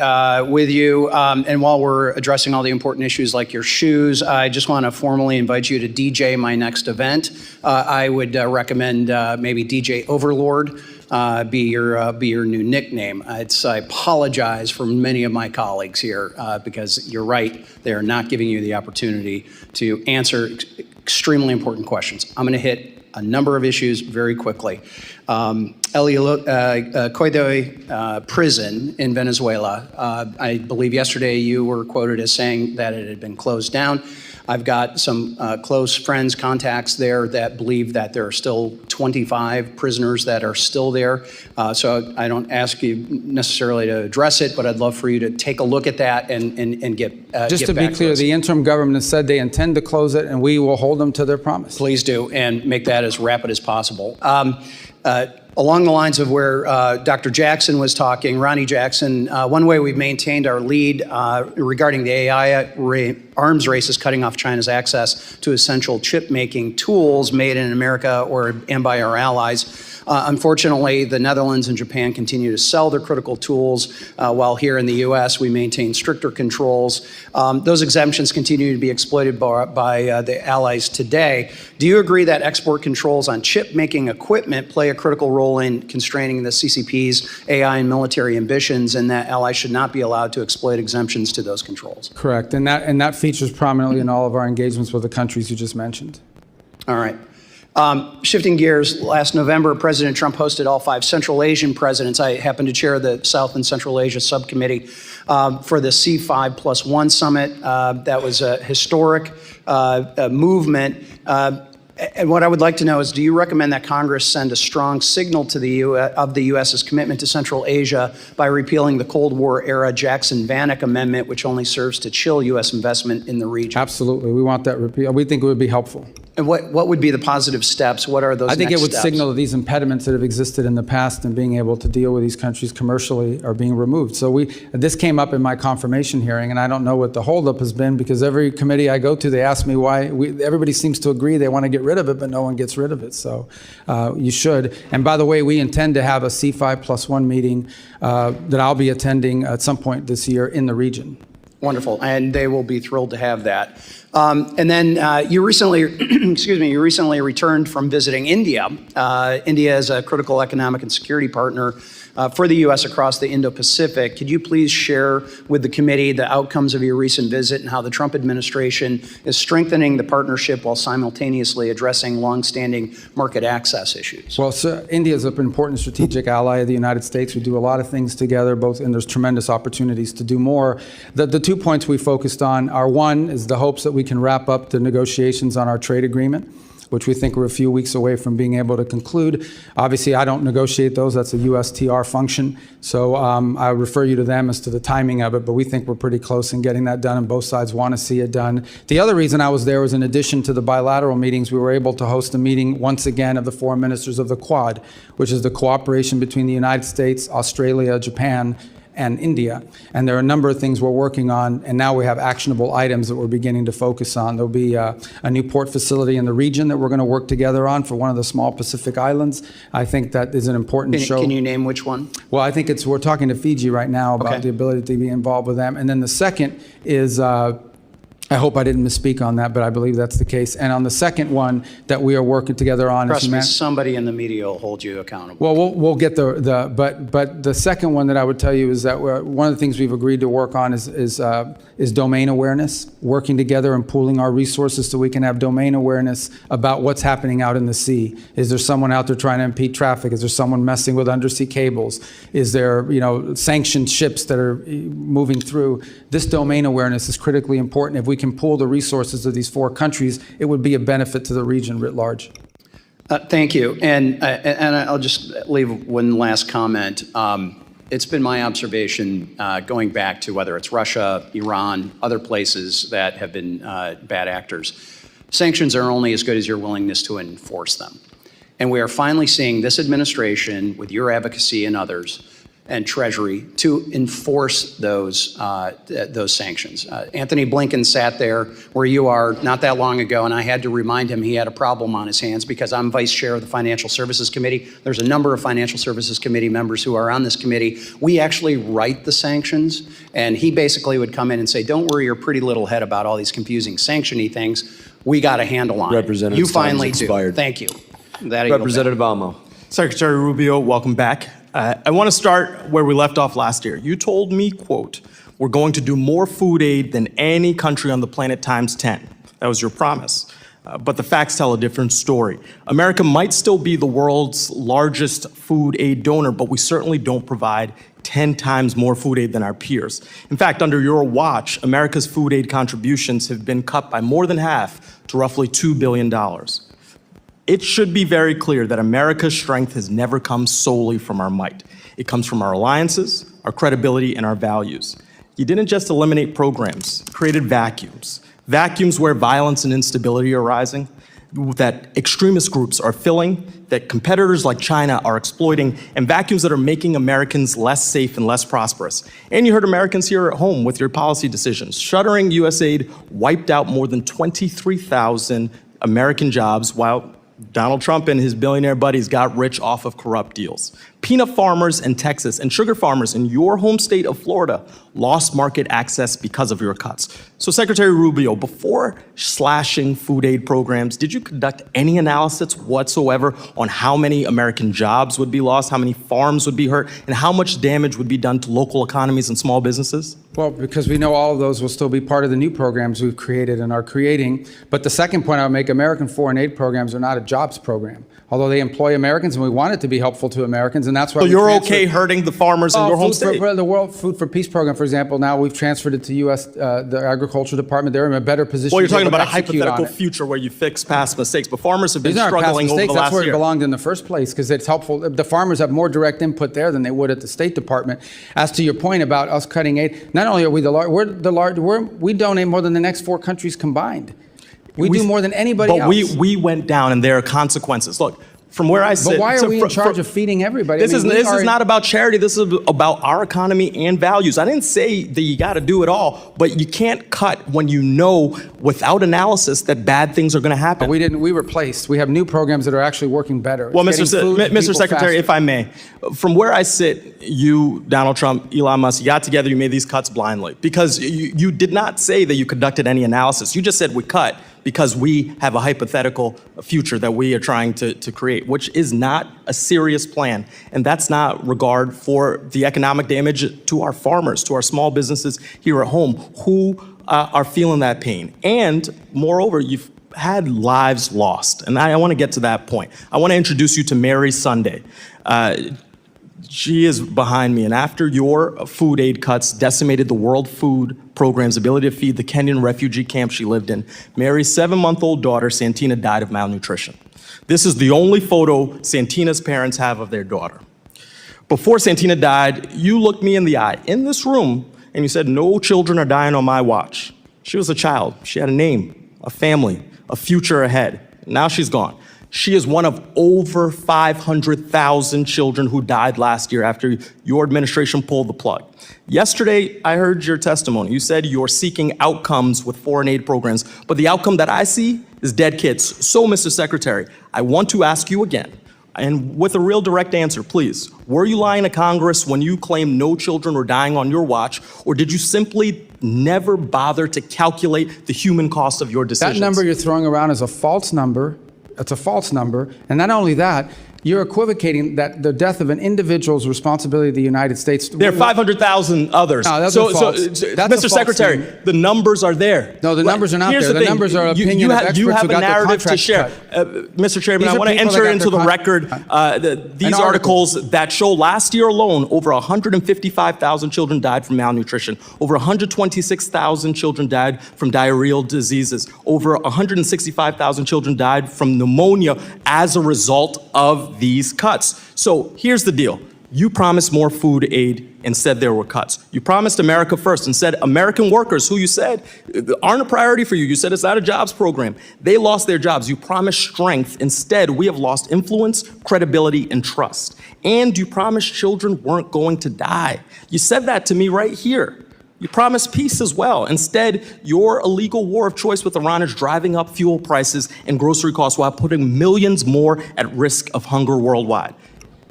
with you. And while we're addressing all the important issues like your shoes, I just want to formally invite you to DJ my next event. I would recommend maybe DJ Overlord be your new nickname. I apologize for many of my colleagues here because you're right, they are not giving you the opportunity to answer extremely important questions. I'm going to hit a number of issues very quickly. Coidoy prison in Venezuela. I believe yesterday you were quoted as saying that it had been closed down. I've got some close friends, contacts there that believe that there are still 25 prisoners that are still there. So I don't ask you necessarily to address it, but I'd love for you to take a look at that and get Just to back be clear, us. the interim government has said they intend to close it, and we will hold them to their promise. Please do, and make that as rapid as possible. Along the lines of where Dr. Jackson was talking, Ronnie Jackson, one way we've maintained our lead regarding the AI arms race is cutting off China's access to essential chip-making tools made in America and by our allies. Unfortunately, the Netherlands and Japan continue to sell their critical tools, while here in the U.S. we maintain stricter controls. Those exemptions continue to be exploited by the allies today. Do you agree that export controls on chip-making equipment play a critical role in constraining the CCP's AI and military ambitions, and that allies should not be allowed to exploit exemptions to those controls? Correct, and that features prominently in all of our engagements with the countries you just mentioned. All right. Shifting gears, last November, President Trump hosted all 5 Central Asian presidents. I happen to chair the South and Central Asia Subcommittee for the C5+1 Summit. That was a historic movement. And what I would like to know is, do you recommend that Congress send a strong signal to the of the U.S.'s commitment to Central Asia by repealing the Cold War-era Jackson-Vanik Amendment, which only serves to chill U.S. investment in the region? Absolutely. We want that repealed. We think it would be helpful. And what would be the positive steps? What are those I think next it would steps? signal that these impediments that have existed in the past and being able to deal with these countries commercially are being removed. So this came up in my confirmation hearing, and I don't know what the holdup has been, because every committee I go to, they ask me why. Everybody seems to agree they want to get rid of it, but no one gets rid of it. So you should. And by the way, we intend to have a C5+1 meeting that I'll be attending at some point this year in the region. Wonderful, and they will be thrilled to have that. And then you recently, you recently returned from visiting India. India is a critical economic and security partner for the U.S. across the Indo-Pacific. Could you please share with the committee the outcomes of your recent visit and how the Trump administration is strengthening the partnership while simultaneously addressing longstanding market access issues? Well, so India is an important strategic ally of the United States. We do a lot of things together, and there's tremendous opportunities to do more. The 2 points we focused on are, one, is the hopes that we can wrap up the negotiations on our trade agreement. which we think we're a few weeks away from being able to conclude. Obviously, I don't negotiate those. That's a USTR function. So I refer you to them as to the timing of it, but we think we're pretty close in getting that done, and both sides want to see it done. The other reason I was there was, in addition to the bilateral meetings, we were able to host a meeting once again of the foreign ministers of the Quad, which is the cooperation between the United States, Australia, Japan, and India. And there are a number of things we're working on, and now we have actionable items that we're beginning to focus on. There'll be a new port facility in the region that we're going to work together on for one of the small Pacific islands. I think that is an important show. Can you name which one? Well, I think we're talking to Fiji right now about the ability to be involved with them. And then the second is, I hope I didn't misspeak on that, but I believe that's the case. And on the second one that we are working together on, Trust me, somebody in the media will hold you accountable. well, we'll get but the second one that I would tell you is that one of the things we've agreed to work on is domain awareness, working together and pooling our resources so we can have domain awareness about what's happening out in the sea. Is there someone out there trying to impede traffic? Is there someone messing with undersea cables? Is there, sanctioned ships that are moving through? This domain awareness is critically important. If we can pool the resources of these 4 countries, it would be a benefit to the region writ large. Thank you. And I'll just leave one last comment. It's been my observation going back to whether it's Russia, Iran, other places that have been bad actors. Sanctions are only as good as your willingness to enforce them. And we are finally seeing this administration, with your advocacy and others, and Treasury, to enforce those sanctions. Anthony Blinken sat there where you are not that long ago, and I had to remind him he had a problem on his hands because I'm vice chair of the Financial Services Committee. There's a number of Financial Services Committee members who are on this committee. We actually write the sanctions, and he basically would come in and say, don't worry your pretty little head about all these confusing sanction-y things. We got a handle on it. You finally do. Thank you. Representative Almo. Secretary Rubio, welcome back. I want to start where we left off last year. You told me, quote, we're going to do more food aid than any country on the planet times 10. That was your promise. But the facts tell a different story. America might still be the world's largest food aid donor, but we certainly don't provide 10 times more food aid than our peers. In fact, under your watch, America's food aid contributions have been cut by more than half to roughly $2 billion. It should be very clear that America's strength has never come solely from our might. It comes from our alliances, our credibility, and our values. You didn't just eliminate programs, you created vacuums. Vacuums where violence and instability are rising, that extremist groups are filling, that competitors like China are exploiting, and vacuums that are making Americans less safe and less prosperous. And you hurt Americans here at home with your policy decisions. Shuttering USAID wiped out more than 23,000 American jobs, while Donald Trump and his billionaire buddies got rich off of corrupt deals. Peanut farmers in Texas and sugar farmers in your home state of Florida lost market access because of your cuts. So Secretary Rubio, before slashing food aid programs, did you conduct any analysis whatsoever on how many American jobs would be lost, how many farms would be hurt, and how much damage would be done to local economies and small businesses? Well, because we know all of those will still be part of the new programs we've created and are creating. But the second point I would make, American foreign aid programs are not a jobs program. Although they employ Americans, and we want it to be helpful to Americans, and that's why. So you're okay hurting the farmers in your home state? The World Food for Peace program, for example, now we've transferred it to U.S. The Agriculture Department. They're in a better position. Well, you're talking about a execute hypothetical future where you fix past mistakes, but farmers have been These aren't past struggling over mistakes. the last That's where year. it belonged in the first place, because it's helpful. The farmers have more direct input there than they would at the State Department. As to your point about us cutting aid, not only are we we donate more than the next 4 countries combined. We do more than anybody else. But we went down, and there are consequences. Look, from where I sit. But why are we in charge of feeding everybody? This is not about charity. This is about our economy and values. I didn't say that you got to do it all, but you can't cut when you know without analysis that bad things are going to happen. We replaced. We have new programs that are actually working better. Well, Mr. Secretary, if I may, from where I sit, you, Donald Trump, Elon Musk, you got together, you made these cuts blindly because you did not say that you conducted any analysis. You just said we cut because we have a hypothetical future that we are trying to create, which is not a serious plan. And that's not regard for the economic damage to our farmers, to our small businesses here at home who are feeling that pain. And moreover, you've had lives lost. And I want to get to that point. I want to introduce you to Mary Sunday. She is behind me. And after your food aid cuts decimated the World Food Program's ability to feed the Kenyan refugee camp she lived in, Mary's 7-month-old daughter, Santina, died of malnutrition. This is the only photo Santina's parents have of their daughter. Before Santina died, you looked me in the eye in this room and you said, "No children are dying on my watch." She was a child. She had a name, a family, a future ahead. Now she's gone. She is one of over 500,000 children who died last year after your administration pulled the plug. Yesterday, I heard your testimony. You said you're seeking outcomes with foreign aid programs, but the outcome that I see is dead kids. So, Mr. Secretary, I want to ask you again, and with a real direct answer, please. Were you lying to Congress when you claimed no children were dying on your watch, or did you simply never bother to calculate the human cost of your decisions? That number you're throwing around is a false number. It's a false number. And not only that, you're equivocating that the death of an individual is responsibility of the United States. There are 500,000 others. No, that's a false. That's a Mr. false Secretary, thing. the numbers are there. No, the numbers are not Here's there. The thing. numbers are You- opinion you of have- experts you have who a got their narrative to contracts share. cut. Mr. Chairman, These I are want to people that enter got into their the record these An articles that show last year alone, over 155,000 children died from malnutrition. Over 126,000 children died from diarrheal diseases. Over 165,000 children died from pneumonia as a result of these cuts. So here's the deal. You promised more food aid and said there were cuts. You promised America first and said American workers, who you said aren't a priority for you. You said it's not a jobs program. They lost their jobs. You promised strength. Instead, we have lost influence, credibility, and trust. And you promised children weren't going to die. You said that to me right here. You promised peace as well. Instead, your illegal war of choice with Iran is driving up fuel prices and grocery costs while putting millions more at risk of hunger worldwide.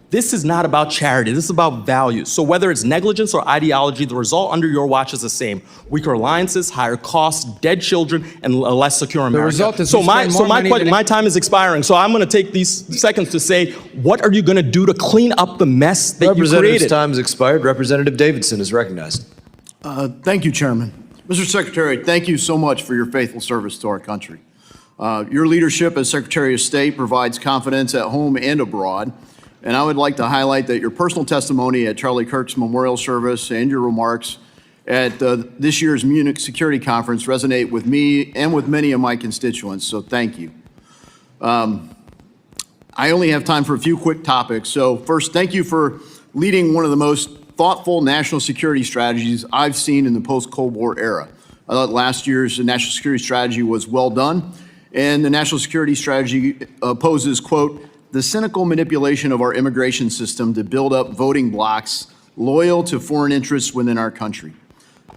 This is not about charity. This is about values. So whether it's negligence or ideology, the result under your watch is the same. Weaker alliances, higher costs, dead children, and a less secure America. result is so we my spend so more my money que- than- my time is expiring. So I'm going to take these seconds to say, what are you going to do to clean up the mess that you Representative's created? time has expired. Representative Davidson is recognized. Thank you, Chairman. Mr. Secretary, thank you so much for your faithful service to our country. Your leadership as Secretary of State provides confidence at home and abroad. And I would like to highlight that your personal testimony at Charlie Kirk's memorial service and your remarks at this year's Munich Security Conference resonate with me and with many of my constituents, so thank you. I only have time for a few quick topics. So first, thank you for leading one of the most thoughtful national security strategies I've seen in the post-Cold War era. I thought last year's national security strategy was well done, and the national security strategy poses, quote, the cynical manipulation of our immigration system to build up voting blocs loyal to foreign interests within our country.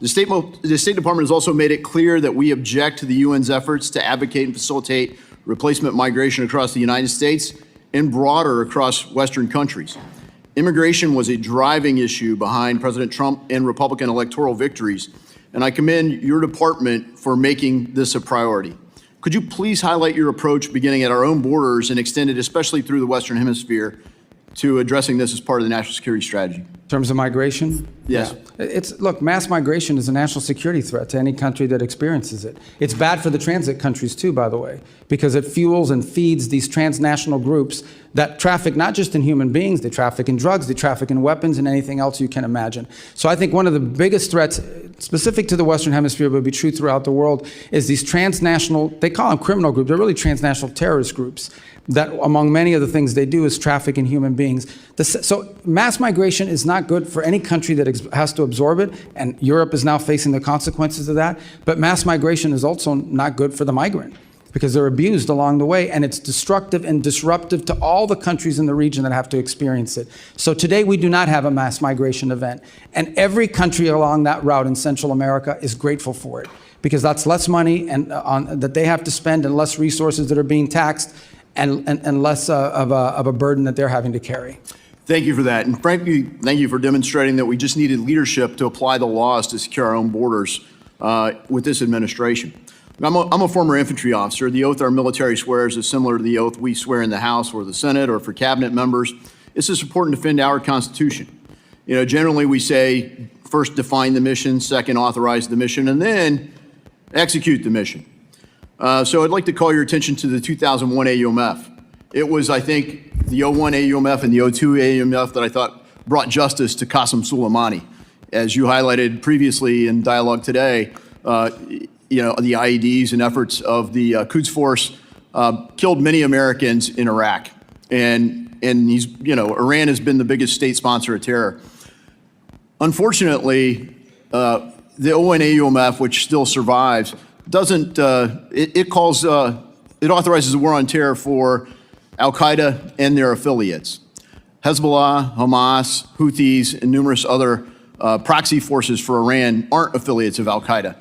The State Department has also made it clear that we object to the UN's efforts to advocate and facilitate replacement migration across the United States and broader across Western countries. Immigration was a driving issue behind President Trump and Republican electoral victories, and I commend your department for making this a priority. Could you please highlight your approach beginning at our own borders and extended especially through the Western Hemisphere to addressing this as part of the national security strategy? In terms of migration? Yes. Yeah. Look, mass migration is a national security threat to any country that experiences it. It's bad for the transit countries too, by the way, because it fuels and feeds these transnational groups that traffic not just in human beings, they traffic in drugs, they traffic in weapons and anything else you can imagine. So I think one of the biggest threats specific to the Western Hemisphere, but be true throughout the world, is these transnational, they call them criminal groups, they're really transnational terrorist groups that among many of the things they do is traffic in human beings. So mass migration is not good for any country that has to absorb it, and Europe is now facing the consequences of that, but mass migration is also not good for the migrant because they're abused along the way, and it's destructive and disruptive to all the countries in the region that have to experience it. So today we do not have a mass migration event, and every country along that route in Central America is grateful for it because that's less money and that they have to spend and less resources that are being taxed and less of a burden that they're having to carry. Thank you for that. And frankly, thank you for demonstrating that we just needed leadership to apply the laws to secure our own borders with this administration. I'm a former infantry officer. The oath our military swears is similar to the oath we swear in the House or the Senate or for cabinet members. It's just important to defend our Constitution. You know, generally we say, first define the mission, second authorize the mission, and then execute the mission. So I'd like to call your attention to the 2001 AUMF. It was, I think, the 01 AUMF and the 02 AUMF that I thought brought justice to Qasem Soleimani. As you highlighted previously in dialogue today, the IEDs and efforts of the Quds Force killed many Americans in Iraq. And Iran has been the biggest state sponsor of terror. Unfortunately, the ONAUMF, which still survives, doesn't, it authorizes a war on terror for Al-Qaeda and their affiliates. Hezbollah, Hamas, Houthis, and numerous other proxy forces for Iran aren't affiliates of Al-Qaeda.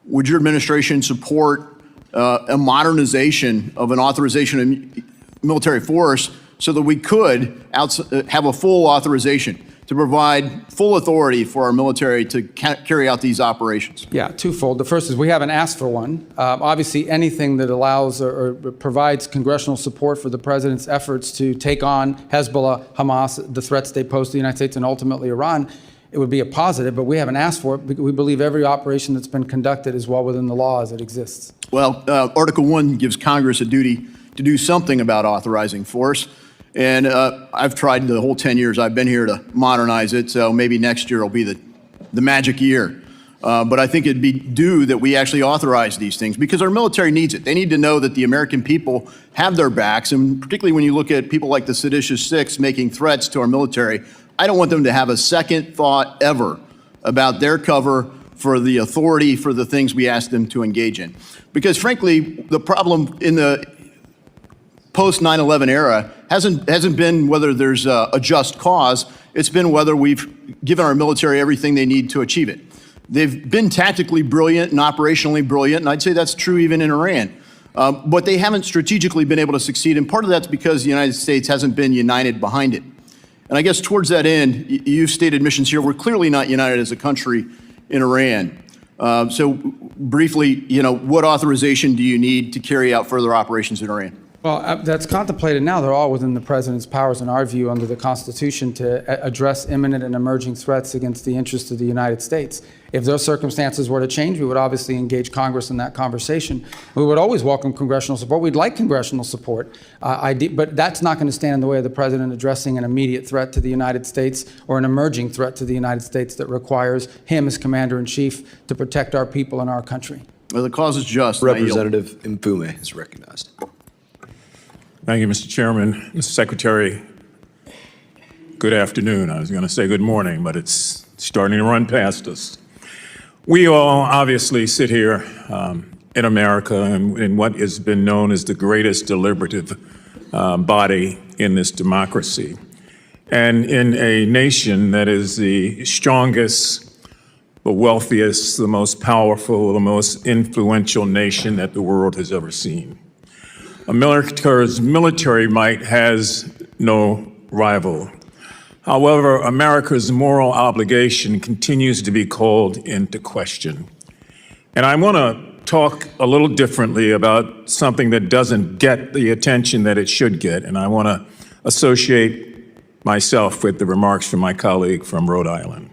Would your administration support a modernization of an authorization of military force so that we could have a full authorization to provide full authority for our military to carry out these operations? Yeah, twofold. The first is we haven't asked for one. Obviously, anything that allows or provides congressional support for the president's efforts to take on Hezbollah, Hamas, the threats they pose to the United States and ultimately Iran, it would be a positive, but we haven't asked for it because we believe every operation that's been conducted is well within the law as it exists. Well, Article 1 gives Congress a duty to do something about authorizing force. And I've tried the whole 10 years I've been here to modernize it, so maybe next year will be the magic year. But I think it'd be due that we actually authorize these things because our military needs it. They need to know that the American people have their backs, and particularly when you look at people like the seditious six making threats to our military, I don't want them to have a second thought ever about their cover for the authority for the things we ask them to engage in. Because frankly, the problem in the post 9/11 era hasn't been whether there's a just cause, it's been whether we've given our military everything they need to achieve it. They've been tactically brilliant and operationally brilliant, and I'd say that's true even in Iran. But they haven't strategically been able to succeed, and part of that's because the United States hasn't been united behind it. And I guess towards that end, you've stated missions here, we're clearly not united as a country in Iran. So briefly, what authorization do you need to carry out further operations in Iran? Well, that's contemplated now. They're all within the president's powers, in our view, under the Constitution to address imminent and emerging threats against the interests of the United States. If those circumstances were to change, we would obviously engage Congress in that conversation. We would always welcome congressional support. We'd like congressional support, but that's not going to stand in the way of the president addressing an immediate threat to the United States or an emerging threat to the United States that requires him as commander-in-chief to protect our people and our country. Well, the cause is just. Representative Mfume is recognized. Thank you, Mr. Chairman. Mr. Secretary, good afternoon. I was going to say good morning, but it's starting to run past us. We all obviously sit here in America in what has been known as the greatest deliberative body in this democracy, and in a nation that is the strongest, the wealthiest, the most powerful, the most influential nation that the world has ever seen. America's military might has no rival. However, America's moral obligation continues to be called into question. And I want to talk a little differently about something that doesn't get the attention that it should get, and I want to associate myself with the remarks from my colleague from Rhode Island.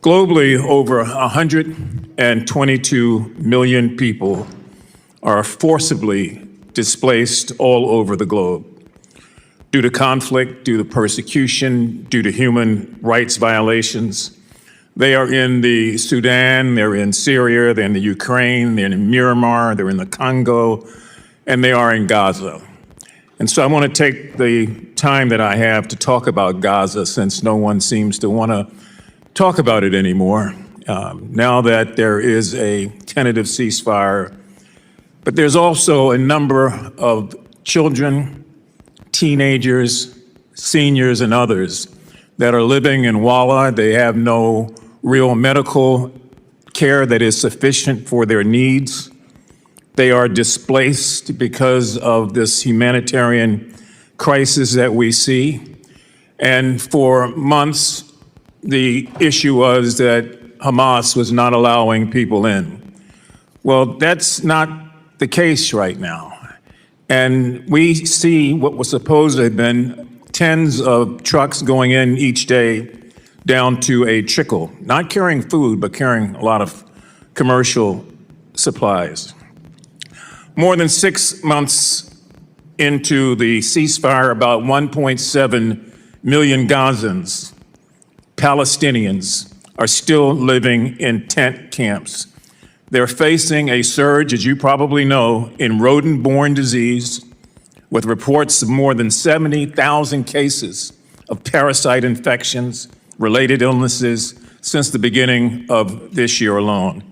Globally, over 122 million people are forcibly displaced all over the globe due to conflict, due to persecution, due to human rights violations. They are in the Sudan, they're in Syria, they're in the Ukraine, they're in Myanmar, they're in the Congo, and they are in Gaza. And so I want to take the time that I have to talk about Gaza, since no one seems to want to talk about it anymore, now that there is a tentative ceasefire. But there's also a number of children, teenagers, seniors, and others that are living in Walla. They have no real medical care that is sufficient for their needs. They are displaced because of this humanitarian crisis that we see. And for months, the issue was that Hamas was not allowing people in. Well, that's not the case right now. And we see what was supposed to have been tens of trucks going in each day down to a trickle, not carrying food, but carrying a lot of commercial supplies. More than 6 months into the ceasefire, about 1.7 million Gazans, Palestinians, are still living in tent camps. They're facing a surge, as you probably know, in rodent-borne disease, with reports of more than 70,000 cases of parasite infections, related illnesses, since the beginning of this year alone.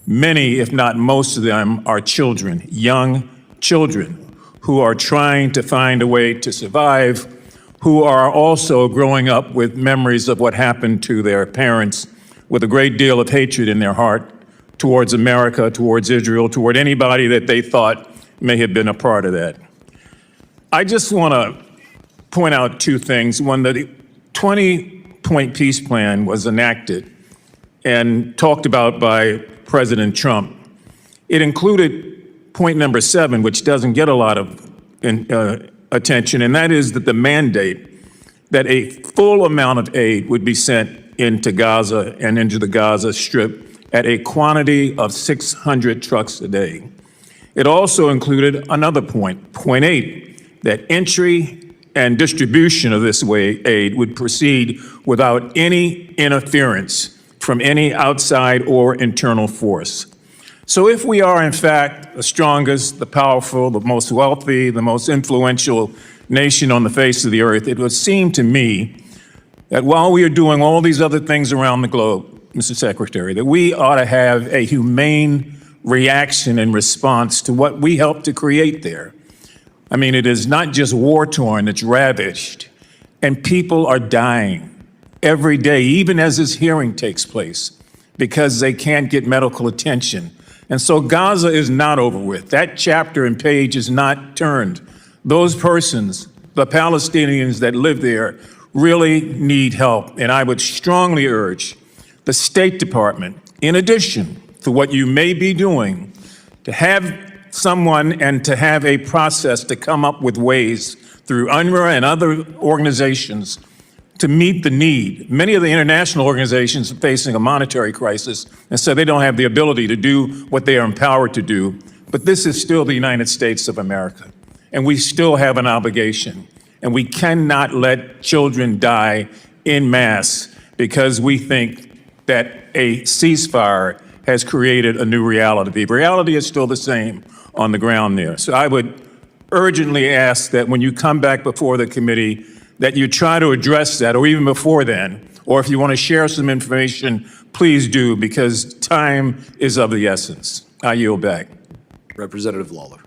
Many, if not most of them, are children, young children, who are trying to find a way to survive, who are also growing up with memories of what happened to their parents, with a great deal of hatred in their heart towards America, towards Israel, toward anybody that they thought may have been a part of that. I just want to point out two things. One, the 20-point peace plan was enacted and talked about by President Trump. It included point number 7, which doesn't get a lot of attention, and that is that the mandate that a full amount of aid would be sent into Gaza and into the Gaza Strip at a quantity of 600 trucks a day. It also included another point, point 8, that entry and distribution of this aid would proceed without any interference from any outside or internal force. So if we are in fact the strongest, the powerful, the most wealthy, the most influential nation on the face of the earth, it would seem to me that while we are doing all these other things around the globe, Mr. Secretary, that we ought to have a humane reaction and response to what we helped to create there. I mean, it is not just war-torn, it's ravaged, and people are dying every day, even as this hearing takes place, because they can't get medical attention. And so Gaza is not over with. That chapter and page is not turned. Those persons, the Palestinians that live there, really need help. And I would strongly urge the State Department, in addition to what you may be doing, to have someone and to have a process to come up with ways through UNRWA and other organizations to meet the need. Many of the international organizations are facing a monetary crisis, and so they don't have the ability to do what they are empowered to do. But this is still the United States of America, and we still have an obligation. And we cannot let children die en masse because we think that a ceasefire has created a new reality. The reality is still the same on the ground there. So I would urgently ask that when you come back before the committee, that you try to address that, or even before then, or if you want to share some information, please do, because time is of the essence. I yield back. Representative Lawler.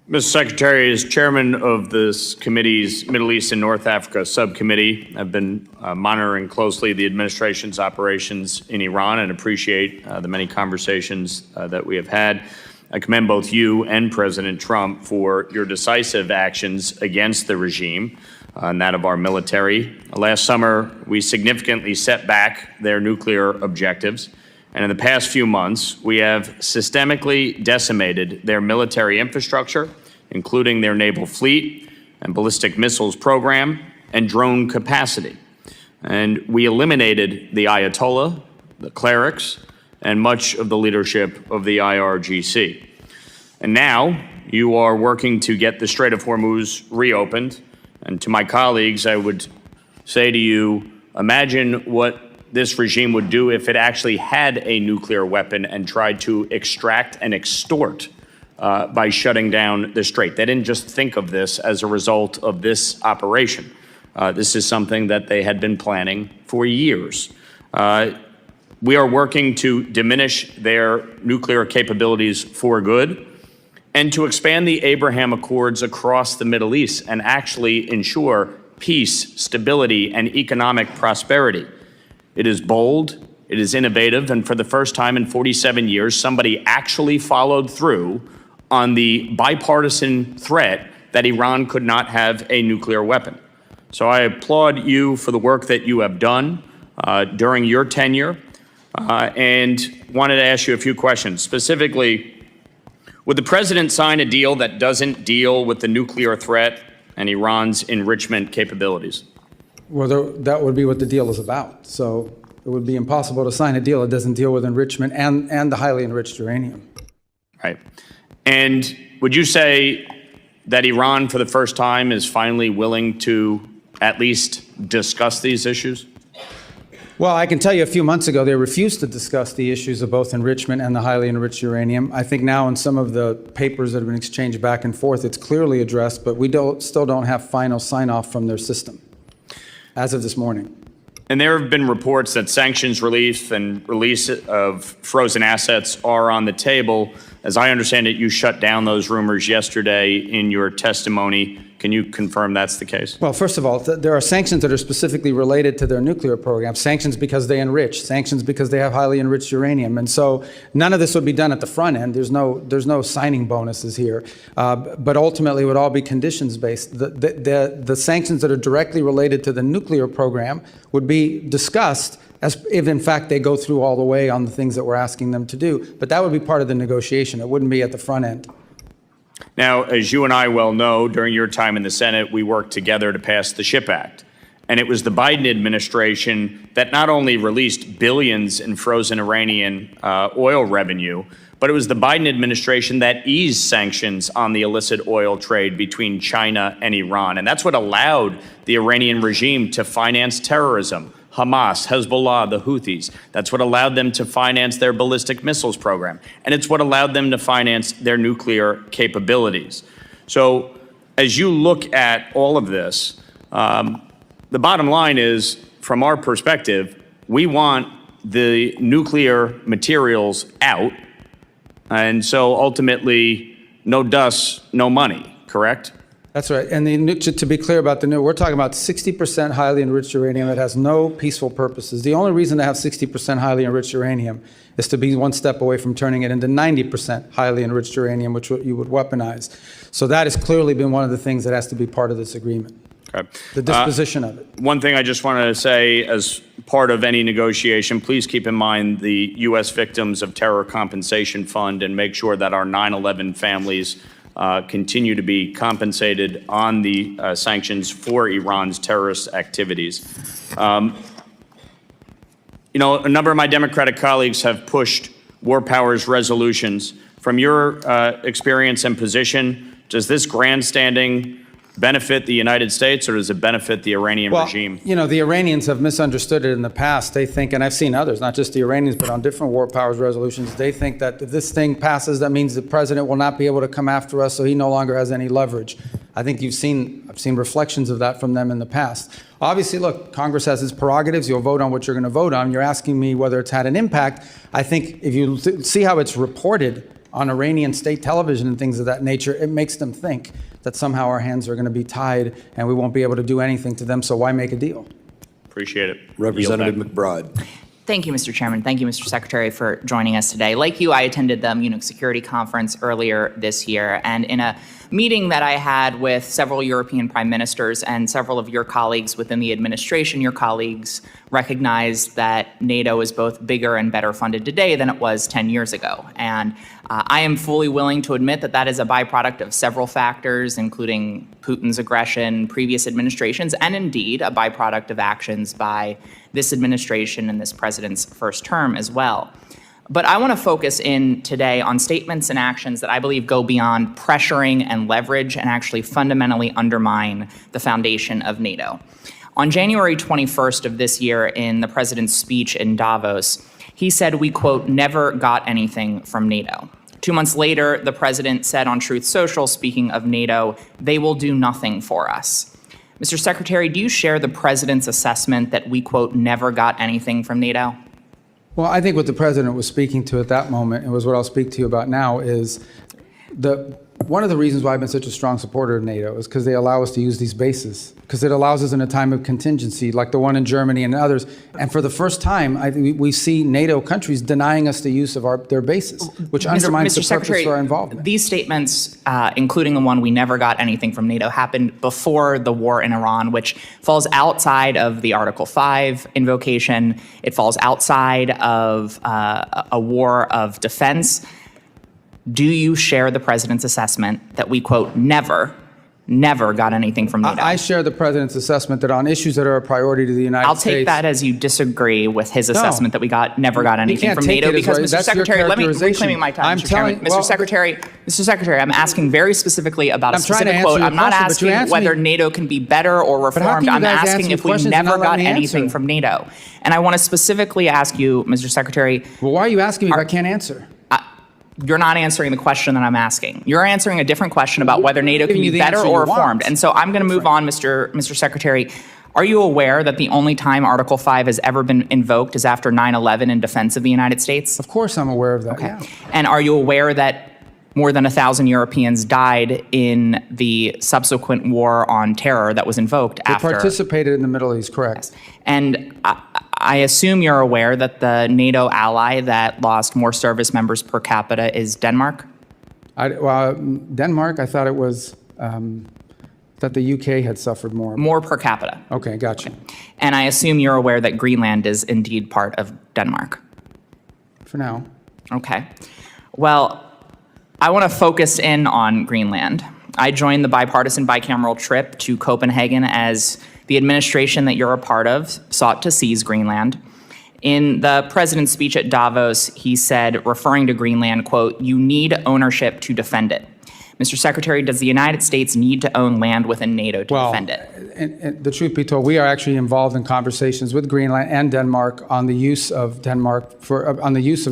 Mr. Secretary, as chairman of this committee's Middle East and North Africa subcommittee, I've been monitoring closely the administration's operations in Iran and appreciate the many conversations that we have had. I commend both you and President Trump for your decisive actions against the regime and that of our military. Last summer, we significantly set back their nuclear objectives. And in the past few months, we have systemically decimated their military infrastructure, including their naval fleet and ballistic missiles program and drone capacity. And we eliminated the Ayatollah, the clerics, and much of the leadership of the IRGC. And now you are working to get the Strait of Hormuz reopened. And to my colleagues, I would say to you, imagine what this regime would do if it actually had a nuclear weapon and tried to extract and extort by shutting down the strait. They didn't just think of this as a result of this operation. This is something that they had been planning for years. We are working to diminish their nuclear capabilities for good and to expand the Abraham Accords across the Middle East and actually ensure peace, stability, and economic prosperity. It is bold, it is innovative, and for the first time in 47 years, somebody actually followed through on the bipartisan threat that Iran could not have a nuclear weapon. So I applaud you for the work that you have done during your tenure and wanted to ask you a few questions. Specifically, would the president sign a deal that doesn't deal with the nuclear threat and Iran's enrichment capabilities? Well, that would be what the deal is about. So it would be impossible to sign a deal that doesn't deal with enrichment and the highly enriched uranium. Right. And would you say that Iran, for the first time, is finally willing to at least discuss these issues? Well, I can tell you a few months ago, they refused to discuss the issues of both enrichment and the highly enriched uranium. I think now in some of the papers that have been exchanged back and forth, it's clearly addressed, but we still don't have final sign-off from their system as of this morning. And there have been reports that sanctions relief and release of frozen assets are on the table. As I understand it, you shut down those rumors yesterday in your testimony. Can you confirm that's the case? Well, first of all, there are sanctions that are specifically related to their nuclear program. Sanctions because they enrich, sanctions because they have highly enriched uranium. And so none of this would be done at the front end. There's no signing bonuses here. But ultimately, it would all be conditions-based. The sanctions that are directly related to the nuclear program would be discussed as if, in fact, they go through all the way on the things that we're asking them to do. But that would be part of the negotiation. It wouldn't be at the front end. Now, as you and I well know, during your time in the Senate, we worked together to pass the SHIP Act. And it was the Biden administration that not only released billions in frozen Iranian oil revenue, but it was the Biden administration that eased sanctions on the illicit oil trade between China and Iran. And that's what allowed the Iranian regime to finance terrorism. Hamas, Hezbollah, the Houthis. That's what allowed them to finance their ballistic missiles program. And it's what allowed them to finance their nuclear capabilities. So as you look at all of this, the bottom line is, from our perspective, we want the nuclear materials out. And so ultimately, no dust, no money, correct? That's right. And to be clear about we're talking about 60% highly enriched uranium that has no peaceful purposes. The only reason to have 60% highly enriched uranium is to be one step away from turning it into 90% highly enriched uranium, which you would weaponize. So that has clearly been one of the things that has to be part of this agreement. Okay. The disposition of it. One thing I just wanted to say as part of any negotiation, please keep in mind the U.S. Victims of Terror Compensation Fund and make sure that our 9/11 families continue to be compensated on the sanctions for Iran's terrorist activities. You know, a number of my Democratic colleagues have pushed war powers resolutions. From your experience and position, does this grandstanding benefit the United States or does it benefit the Iranian regime? You know, the Iranians have misunderstood it in the past. They think, and I've seen others, not just the Iranians, but on different war powers resolutions, they think that if this thing passes, that means the president will not be able to come after us, so he no longer has any leverage. I think I've seen reflections of that from them in the past. Obviously, look, Congress has its prerogatives. You'll vote on what you're going to vote on. You're asking me whether it's had an impact. I think if you see how it's reported on Iranian state television and things of that nature, it makes them think that somehow our hands are going to be tied and we won't be able to do anything to them, so why make a deal? Appreciate it. Representative McBride. Thank you, Mr. Chairman. Thank you, Mr. Secretary, for joining us today. Like you, I attended the Munich Security Conference earlier this year, and in a meeting that I had with several European prime ministers and several of your colleagues within the administration, your colleagues recognized that NATO is both bigger and better funded today than it was 10 years ago. And I am fully willing to admit that that is a byproduct of several factors, including Putin's aggression, previous administrations, and indeed a byproduct of actions by this administration and this president's first term as well. But I want to focus in today on statements and actions that I believe go beyond pressuring and leverage and actually fundamentally undermine the foundation of NATO. On January 21st of this year, in the president's speech in Davos, he said, we, quote, never got anything from NATO. 2 months later, the president said on Truth Social, speaking of NATO, they will do nothing for us. Mr. Secretary, do you share the president's assessment that we, quote, never got anything from NATO? Well, I think what the president was speaking to at that moment, and was what I'll speak to you about now, is one of the reasons why I've been such a strong supporter of NATO is because they allow us to use these bases, because it allows us in a time of contingency, like the one in Germany and others. And for the first time, we see NATO countries denying us the use of their bases, which undermines the purpose for our involvement. These statements, including the one we never got anything from NATO, happened before the war in Iran, which falls outside of the Article 5 invocation. It falls outside of a war of defense. Do you share the president's assessment that we, quote, never never got anything from NATO. I share the president's assessment that on issues that are a priority to the United I'll States. take that as you disagree with his assessment that we never got anything can't from take NATO it as because, right. Mr. That's your Secretary, let me characterization. reclaiming my time, I'm Mr. Chairman. telling- well, Mr. Secretary, I'm asking very specifically about a I'm trying to specific answer quote. your I'm not question, but you asking asked whether me- NATO can be better or how can reformed. you I'm guys ask asking me if we questions and never not let got me anything answer? from NATO. And I want to specifically ask you, Mr. Secretary. Well, why are you asking me if I can't answer? You're not answering the question that I'm asking. You're answering a different question about whether NATO can giving you be the better answer or you want. reformed. And so I'm going to move on, Mr. Secretary. Are you aware that the only time Article 5 has ever been invoked is after 9/11 in defense of the United States? Of course I'm aware of that. Okay. Yeah. And are you aware that more than 1,000 Europeans died in the subsequent war on terror that was invoked They after? participated in the Middle East, correct. And I assume you're aware that the NATO ally that lost more service members per capita is Denmark? Denmark, I thought it was that the UK had suffered more. More per capita. Okay, gotcha. And I assume you're aware that Greenland is indeed part of Denmark. For now. Okay. Well, I want to focus in on Greenland. I joined the bipartisan bicameral trip to Copenhagen as the administration that you're a part of sought to seize Greenland. In the president's speech at Davos, he said, referring to Greenland, quote, "You need ownership to defend it." Mr. Secretary, does the United States need to own land within NATO to defend it? And the truth be told, we are actually involved in conversations with Greenland and Denmark on the use of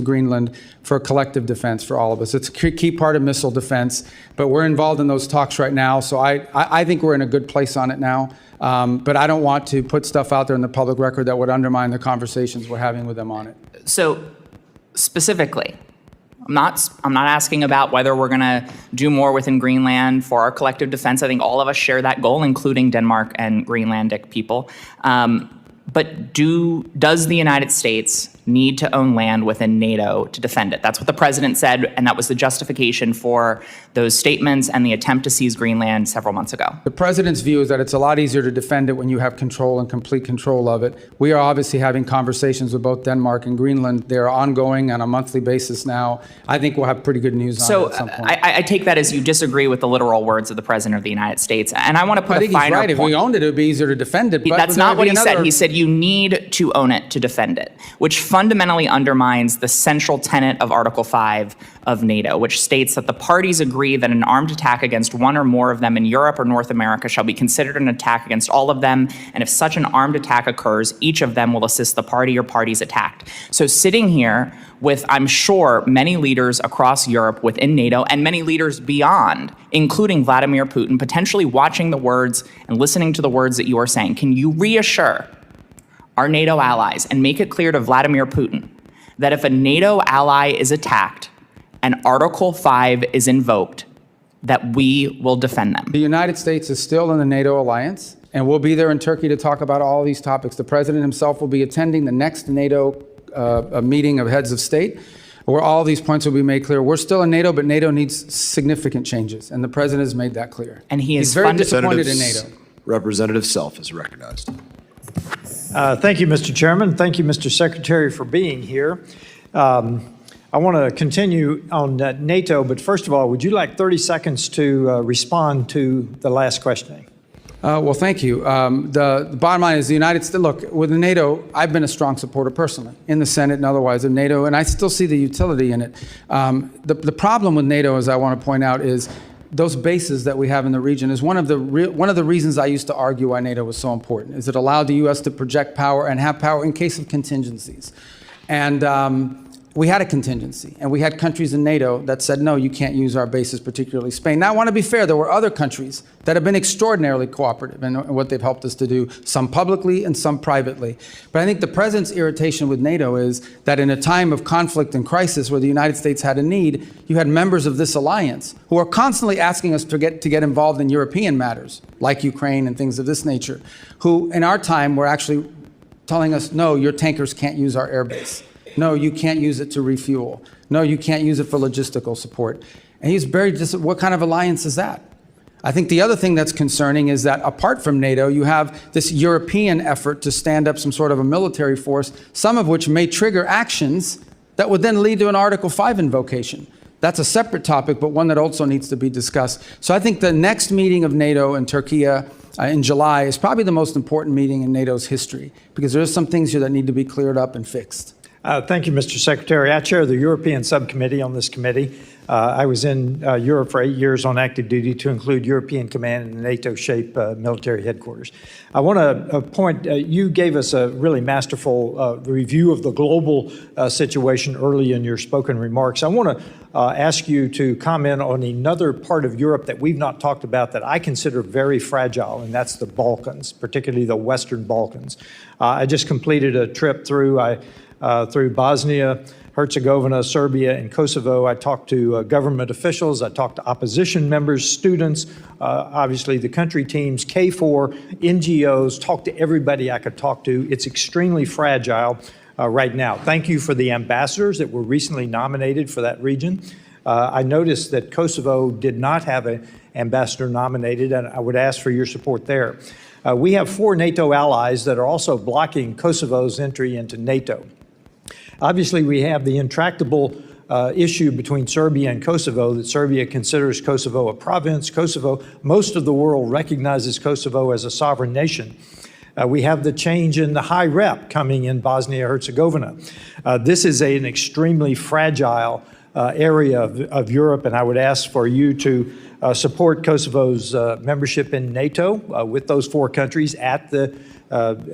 Greenland for collective defense for all of us. It's a key part of missile defense, but we're involved in those talks right now. So I think we're in a good place on it now. But I don't want to put stuff out there in the public record that would undermine the conversations we're having with them on it. So specifically, I'm not asking about whether we're going to do more within Greenland for our collective defense. I think all of us share that goal, including Denmark and Greenlandic people. But does the United States need to own land within NATO to defend it? That's what the president said, and that was the justification for those statements and the attempt to seize Greenland several months ago. The president's view is that it's a lot easier to defend it when you have control and complete control of it. We are obviously having conversations with both Denmark and Greenland. They are ongoing on a monthly basis now. I think we'll have pretty good news on it at some point. I take that as you disagree with the literal words of the president of the United States. And I want to put I think a finer he's right. If we owned it, it would be easier to defend it. But That's there not would what be he said. another- He said you need to own it to defend it, which fundamentally undermines the central tenet of Article 5 of NATO, which states that the parties agree that an armed attack against one or more of them in Europe or North America shall be considered an attack against all of them, and if such an armed attack occurs, each of them will assist the party or parties attacked. So sitting here with, I'm sure, many leaders across Europe within NATO and many leaders beyond, including Vladimir Putin, potentially watching the words and listening to the words that you are saying, can you reassure our NATO allies and make it clear to Vladimir Putin that if a NATO ally is attacked and Article 5 is invoked, that we will defend them? The United States is still in the NATO alliance, and we'll be there in Turkey to talk about all these topics. The president himself will be attending the next NATO meeting of heads of state, where all these points will be made clear. We're still in NATO, but NATO needs significant changes, and the president has made that clear. And he's very disappointed in NATO. Representative Self is recognized. Thank you, Mr. Chairman. Thank you, Mr. Secretary, for being here. I want to continue on NATO, but first of all, would you like 30 seconds to respond to the last questioning? Well, thank you. The bottom line is the United States, look, with NATO, I've been a strong supporter personally in the Senate and otherwise of NATO, and I still see the utility in it. The problem with NATO, as I want to point out, is those bases that we have in the region is one of the reasons I used to argue why NATO was so important, is it allowed the U.S. to project power and have power in case of contingencies. And we had a contingency, and we had countries in NATO that said, no, you can't use our bases, particularly Spain. Now, I want to be fair. There were other countries that have been extraordinarily cooperative in what they've helped us to do, some publicly and some privately. But I think the president's irritation with NATO is that in a time of conflict and crisis where the United States had a need, you had members of this alliance who are constantly asking us to get involved in European matters, like Ukraine and things of this nature, who in our time were actually telling us, no, your tankers can't use our airbase. No, you can't use it to refuel. No, you can't use it for logistical support. And he's very what kind of alliance is that? I think the other thing that's concerning is that apart from NATO, you have this European effort to stand up some sort of a military force, some of which may trigger actions that would then lead to an Article 5 invocation. That's a separate topic, but one that also needs to be discussed. So I think the next meeting of NATO and Turkey in July is probably the most important meeting in NATO's history, because there are some things here that need to be cleared up and fixed. Thank you, Mr. Secretary. I chair the European subcommittee on this committee. I was in Europe for 8 years on active duty, to include European Command and the NATO-shaped military headquarters. I want to point, you gave us a really masterful review of the global situation early in your spoken remarks. I want to ask you to comment on another part of Europe that we've not talked about that I consider very fragile, and that's the Balkans, particularly the Western Balkans. I just completed a trip through Bosnia, Herzegovina, Serbia, and Kosovo. I talked to government officials. I talked to opposition members, students, obviously the country teams, KFOR, NGOs, talked to everybody I could talk to. It's extremely fragile right now. Thank you for the ambassadors that were recently nominated for that region. I noticed that Kosovo did not have an ambassador nominated, and I would ask for your support there. We have 4 NATO allies that are also blocking Kosovo's entry into NATO. Obviously, we have the intractable issue between Serbia and Kosovo, that Serbia considers Kosovo a province. Most of the world recognizes Kosovo as a sovereign nation. We have the change in the high rep coming in Bosnia-Herzegovina. This is an extremely fragile area of Europe, and I would ask for you to support Kosovo's membership in NATO with those 4 countries at the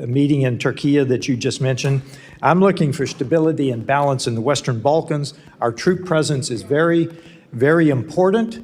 meeting in Turkey that you just mentioned. I'm looking for stability and balance in the Western Balkans. Our troop presence is very, very important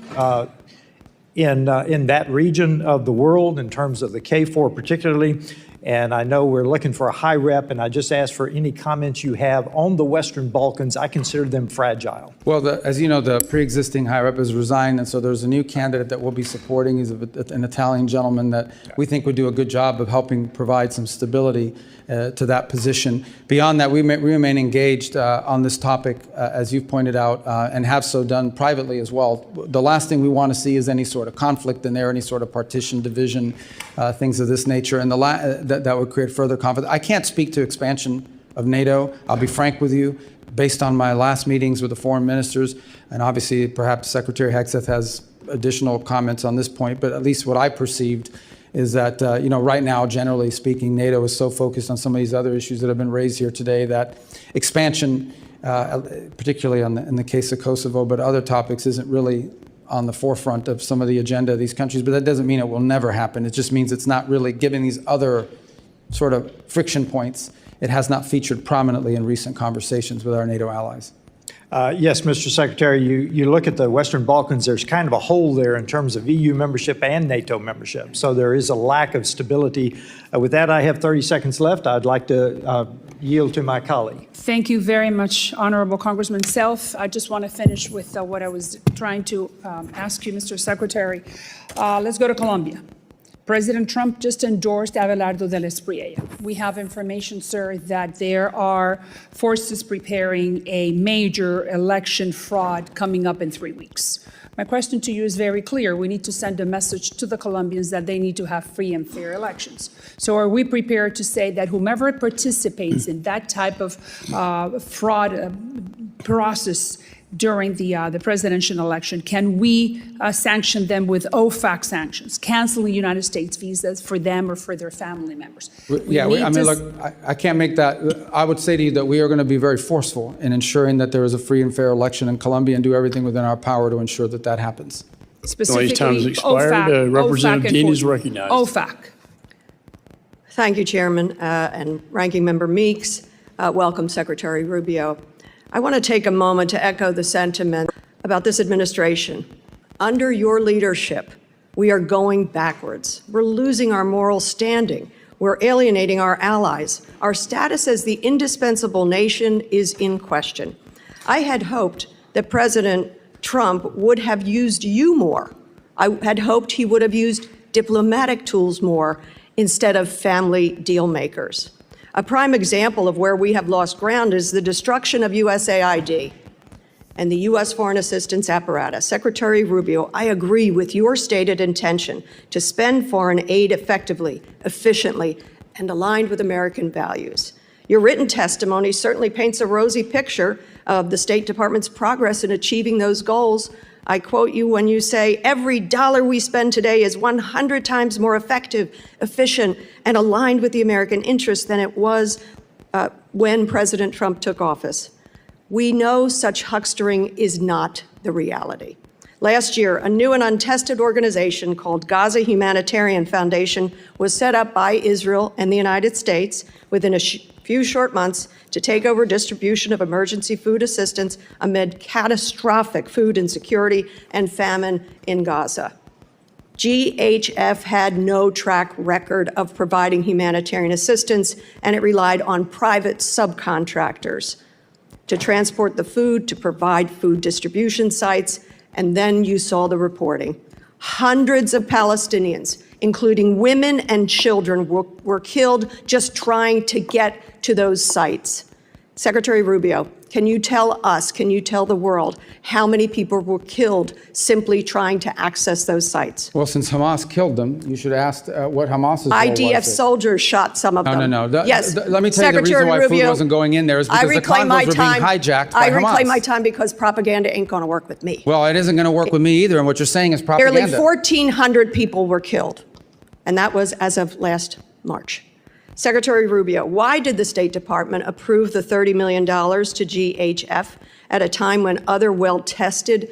in that region of the world, in terms of the KFOR particularly. And I know we're looking for a high rep, and I just ask for any comments you have on the Western Balkans. I consider them fragile. Well, as you know, the pre-existing high rep has resigned, and so there's a new candidate that we'll be supporting. He's an Italian gentleman that we think would do a good job of helping provide some stability to that position. Beyond that, we remain engaged on this topic, as you've pointed out, and have so done privately as well. The last thing we want to see is any sort of conflict in there, any sort of partition, division, things of this nature, and that would create further conflict. I can't speak to expansion of NATO. I'll be frank with you. Based on my last meetings with the foreign ministers, and obviously perhaps Secretary Hegseth has additional comments on this point, but at least what I perceived is that, right now, generally speaking, NATO is so focused on some of these other issues that have been raised here today that expansion, particularly in the case of Kosovo, but other topics, isn't really on the forefront of some of the agenda of these countries. But that doesn't mean it will never happen. It just means it's not really, given these other sort of friction points, it has not featured prominently in recent conversations with our NATO allies. Yes, Mr. Secretary, you look at the Western Balkans, there's kind of a hole there in terms of EU membership and NATO membership. So there is a lack of stability. With that, I have 30 seconds left. I'd like to yield to my colleague. Thank you very much, Honorable Congressman Self. I just want to finish with what I was trying to ask you, Mr. Secretary. Let's go to Colombia. President Trump just endorsed Abelardo del Espriella. We have information, sir, that there are forces preparing a major election fraud coming up in 3 weeks. My question to you is very clear. We need to send a message to the Colombians that they need to have free and fair elections. So are we prepared to say that whomever participates in that type of fraud process during the presidential election, can we sanction them with OFAC sanctions, canceling United States visas for them or for their family members? Look, I can't make that. I would say to you that we are going to be very forceful in ensuring that there is a free and fair election in Colombia and do everything within our power to ensure that that happens. Specifically, time has expired. Representative Dean is recognized. OFAC. Thank you, Chairman and Ranking Member Meeks. Welcome, Secretary Rubio. I want to take a moment to echo the sentiment about this administration. Under your leadership, we are going backwards. We're losing our moral standing. We're alienating our allies. Our status as the indispensable nation is in question. I had hoped that President Trump would have used you more. I had hoped he would have used diplomatic tools more instead of family deal makers. A prime example of where we have lost ground is the destruction of USAID and the U.S. foreign assistance apparatus. Secretary Rubio, I agree with your stated intention to spend foreign aid effectively, efficiently, and aligned with American values. Your written testimony certainly paints a rosy picture of the State Department's progress in achieving those goals. I quote you when you say, "Every dollar we spend today is 100 times more effective, efficient, and aligned with the American interest than it was when President Trump took office." We know such huckstering is not the reality. Last year, a new and untested organization called Gaza Humanitarian Foundation was set up by Israel and the United States within a few short months to take over distribution of emergency food assistance amid catastrophic food insecurity and famine in Gaza. GHF had no track record of providing humanitarian assistance, and it relied on private subcontractors to transport the food, to provide food distribution sites, and then you saw the reporting. Hundreds of Palestinians, including women and children, were killed just trying to get to those sites. Secretary Rubio, can you tell us, can you tell the world how many people were killed simply trying to access those sites? Well, since Hamas killed them, you should ask what Hamas's role IDF was. soldiers shot some of them. No. Yes. Let me tell you the reason why food wasn't going in there is because the convoys were being hijacked by Hamas. I reclaim my time because propaganda ain't going to work with me. Well, it isn't going to work with me either, and what you're saying is propaganda. Nearly 1,400 people were killed, and that was as of last March. Secretary Rubio, why did the State Department approve the $30 million to GHF at a time when other well-tested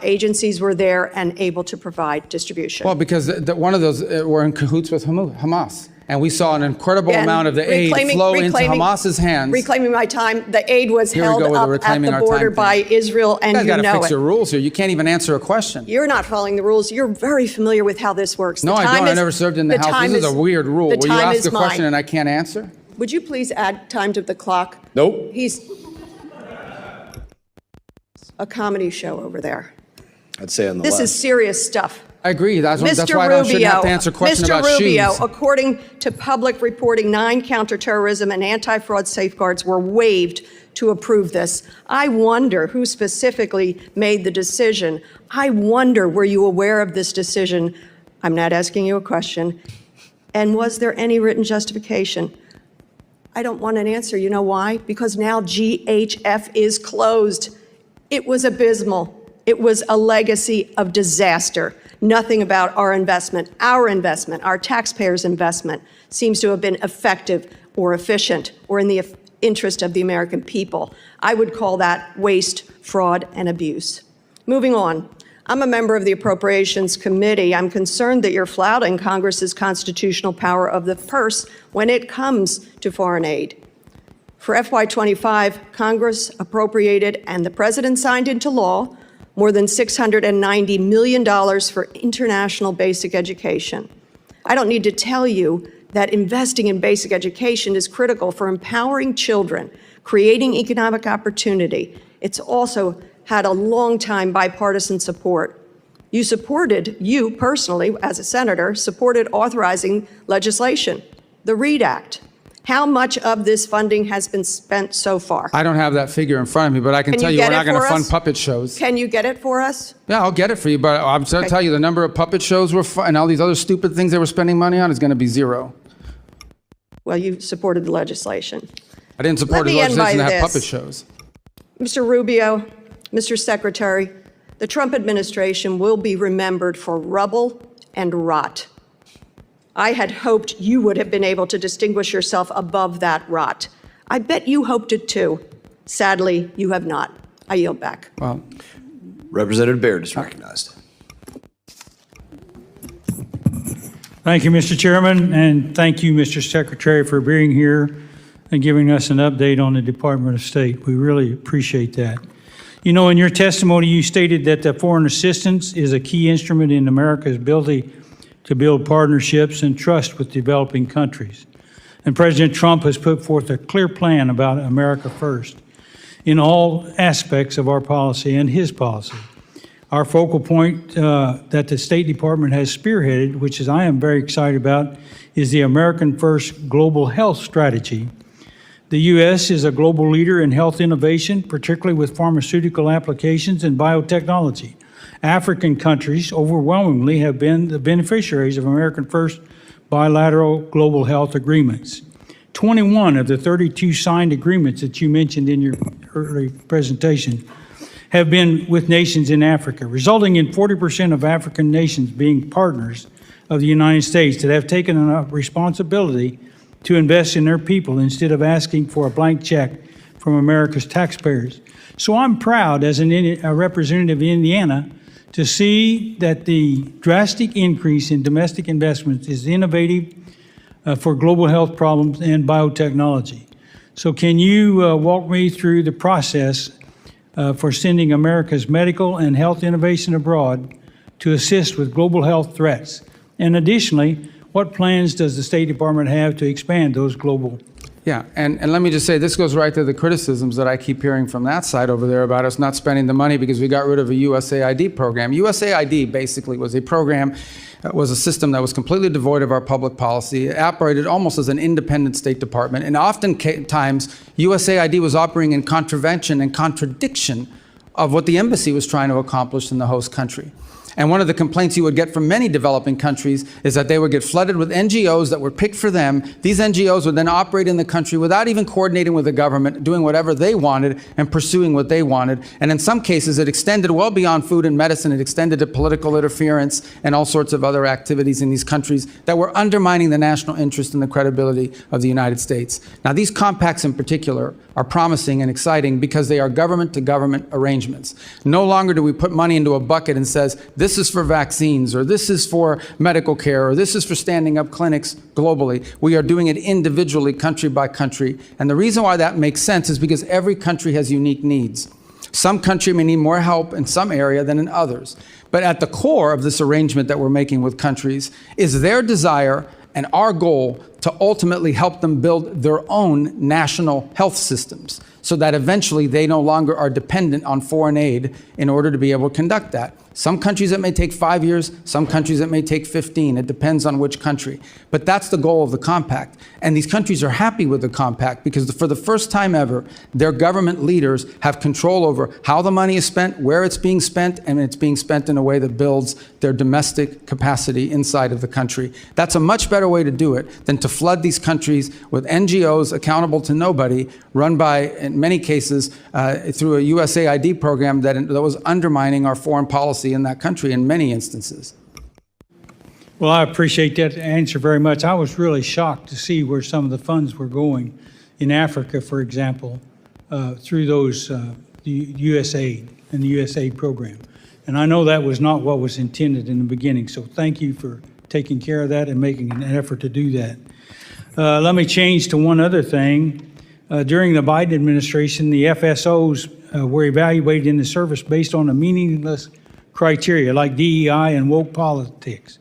agencies were there and able to provide distribution? Well, because one of those were in cahoots with Hamas. And we saw an incredible amount of the aid flow into Hamas's hands. Reclaiming my time, the aid was held up at the border by Israel, and you know it. You got to fix your rules here. You can't even answer a question. You're not following the rules. You're very familiar with how this works. No, I don't. I never served in the House. This is a weird rule where you ask a question and I can't answer. Would you please add time to the clock? Nope. He's a comedy show over there. I'd say on the left. This is serious stuff. I agree. That's why Mr. I shouldn't have to answer questions about shoes. Mr. Rubio, according to public reporting, 9 counterterrorism and anti-fraud safeguards were waived to approve this. I wonder who specifically made the decision. I wonder, were you aware of this decision? I'm not asking you a question. And was there any written justification? I don't want an answer. You know why? Because now GHF is closed. It was abysmal. It was a legacy of disaster. Nothing about our investment, our taxpayers' investment seems to have been effective or efficient or in the interest of the American people. I would call that waste, fraud, and abuse. Moving on, I'm a member of the Appropriations Committee. I'm concerned that you're flouting Congress's constitutional power of the purse when it comes to foreign aid. For FY25, Congress appropriated and the President signed into law more than $690 million for international basic education. I don't need to tell you that investing in basic education is critical for empowering children, creating economic opportunity. It's also had a long-time bipartisan support. You personally, as a senator, supported authorizing legislation, the READ Act. How much of this funding has been spent so far? I don't have that figure in front of me, but I can tell you we're not going to fund puppet shows. Can you get it for us? Yeah, I'll get it for you, but I'm going to tell you the number of puppet shows and all these other stupid things they were spending money on is going to be zero. Well, you supported the legislation. I didn't support the legislation to have puppet shows. Mr. Rubio, Mr. Secretary, the Trump administration will be remembered for rubble and rot. I had hoped you would have been able to distinguish yourself above that rot. I bet you hoped it too. Sadly, you have not. I yield back. Well, Representative Baird is recognized. Thank you, Mr. Chairman, and thank you, Mr. Secretary, for being here and giving us an update on the Department of State. We really appreciate that. You know, in your testimony, you stated that the foreign assistance is a key instrument in America's ability to build partnerships and trust with developing countries. And President Trump has put forth a clear plan about America first in all aspects of our policy and his policy. Our focal point that the State Department has spearheaded, which is I am very excited about, is the American First Global Health Strategy. The U.S. is a global leader in health innovation, particularly with pharmaceutical applications and biotechnology. African countries overwhelmingly have been the beneficiaries of American First bilateral global health agreements. 21 of the 32 signed agreements that you mentioned in your early presentation have been with nations in Africa, resulting in 40% of African nations being partners of the United States that have taken on a responsibility to invest in their people instead of asking for a blank check from America's taxpayers. So I'm proud as a representative of Indiana to see that the drastic increase in domestic investments is innovative for global health problems and biotechnology. So can you walk me through the process for sending America's medical and health innovation abroad to assist with global health threats? And additionally, what plans does the State Department have to expand those global? Yeah, and let me just say, this goes right to the criticisms that I keep hearing from that side over there about us not spending the money because we got rid of a USAID program. USAID basically was a program, was a system that was completely devoid of our public policy. It operated almost as an independent State Department, and oftentimes USAID was operating in contravention and contradiction of what the embassy was trying to accomplish in the host country. And one of the complaints you would get from many developing countries is that they would get flooded with NGOs that were picked for them. These NGOs would then operate in the country without even coordinating with the government, doing whatever they wanted and pursuing what they wanted. And in some cases, it extended well beyond food and medicine. It extended to political interference and all sorts of other activities in these countries that were undermining the national interest and the credibility of the United States. Now, these compacts in particular are promising and exciting because they are government-to-government arrangements. No longer do we put money into a bucket and says, this is for vaccines, or this is for medical care, or this is for standing up clinics globally. We are doing it individually, country by country. And the reason why that makes sense is because every country has unique needs. Some country may need more help in some area than in others. But at the core of this arrangement that we're making with countries is their desire and our goal to ultimately help them build their own national health systems so that eventually they no longer are dependent on foreign aid in order to be able to conduct that. Some countries it may take 5 years, some countries it may take 15. It depends on which country. But that's the goal of the compact. And these countries are happy with the compact because for the first time ever, their government leaders have control over how the money is spent, where it's being spent, and it's being spent in a way that builds their domestic capacity inside of the country. That's a much better way to do it than to flood these countries with NGOs accountable to nobody, run by, in many cases, through a USAID program that was undermining our foreign policy in that country in many instances. Well, I appreciate that answer very much. I was really shocked to see where some of the funds were going in Africa, for example, through those the USAID and the USAID program. And I know that was not what was intended in the beginning. So thank you for taking care of that and making an effort to do that. Let me change to one other thing. During the Biden administration, the FSOs were evaluated in the service based on a meaningless criteria like DEI and woke politics.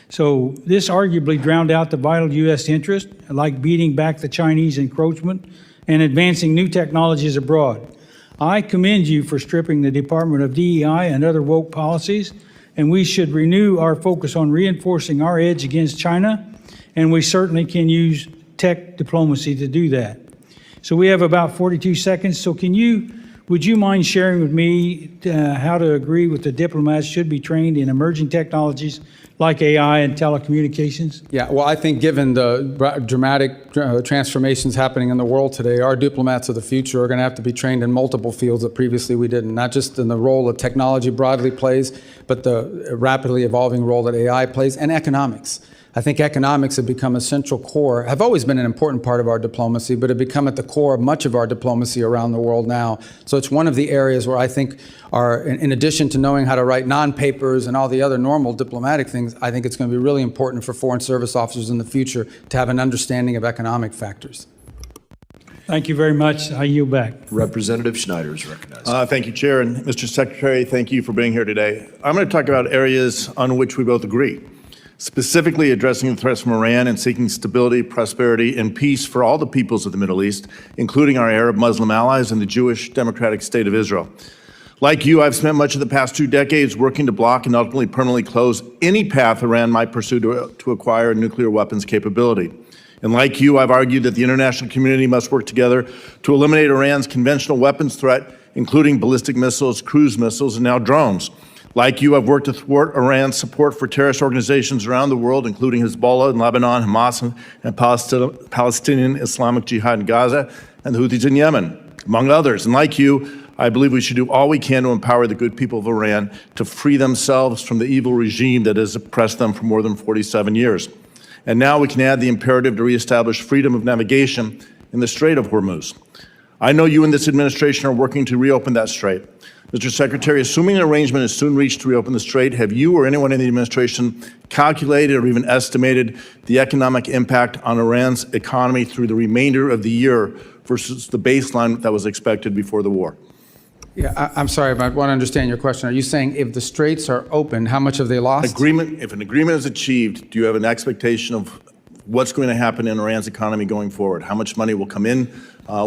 So this arguably drowned out the vital U.S. interest, like beating back the Chinese encroachment and advancing new technologies abroad. I commend you for stripping the Department of DEI and other woke policies, and we should renew our focus on reinforcing our edge against China, and we certainly can use tech diplomacy to do that. So we have about 42 seconds, so would you mind sharing with me how to agree with the diplomats should be trained in emerging technologies like AI and telecommunications? Yeah, well, I think given the dramatic transformations happening in the world today, our diplomats of the future are going to have to be trained in multiple fields that previously we didn't, not just in the role that technology broadly plays, but the rapidly evolving role that AI plays, and economics. I think economics have become a central core, have always been an important part of our diplomacy, but have become at the core of much of our diplomacy around the world now. So it's one of the areas where I think in addition to knowing how to write non-papers and all the other normal diplomatic things, I think it's going to be really important for foreign service officers in the future to have an understanding of economic factors. Thank you very much. I yield back. Representative Schneider is recognized. Thank you, Chair. And Mr. Secretary, thank you for being here today. I'm going to talk about areas on which we both agree, specifically addressing the threats from Iran and seeking stability, prosperity, and peace for all the peoples of the Middle East, including our Arab Muslim allies and the Jewish Democratic State of Israel. Like you, I've spent much of the past 2 decades working to block and ultimately permanently close any path Iran might pursue to acquire a nuclear weapons capability. And like you, I've argued that the international community must work together to eliminate Iran's conventional weapons threat, including ballistic missiles, cruise missiles, and now drones. Like you, I've worked to thwart Iran's support for terrorist organizations around the world, including Hezbollah in Lebanon, Hamas and Palestinian Islamic Jihad in Gaza, and the Houthis in Yemen, among others. And like you, I believe we should do all we can to empower the good people of Iran to free themselves from the evil regime that has oppressed them for more than 47 years. And now we can add the imperative to reestablish freedom of navigation in the Strait of Hormuz. I know you and this administration are working to reopen that strait. Mr. Secretary, assuming an arrangement is soon reached to reopen the strait, have you or anyone in the administration calculated or even estimated the economic impact on Iran's economy through the remainder of the year versus the baseline that was expected before the war? Yeah, I'm sorry, but I want to understand your question. Are you saying if the straits are open, how much have they lost? If an agreement is achieved, do you have an expectation of what's going to happen in Iran's economy going forward? How much money will come in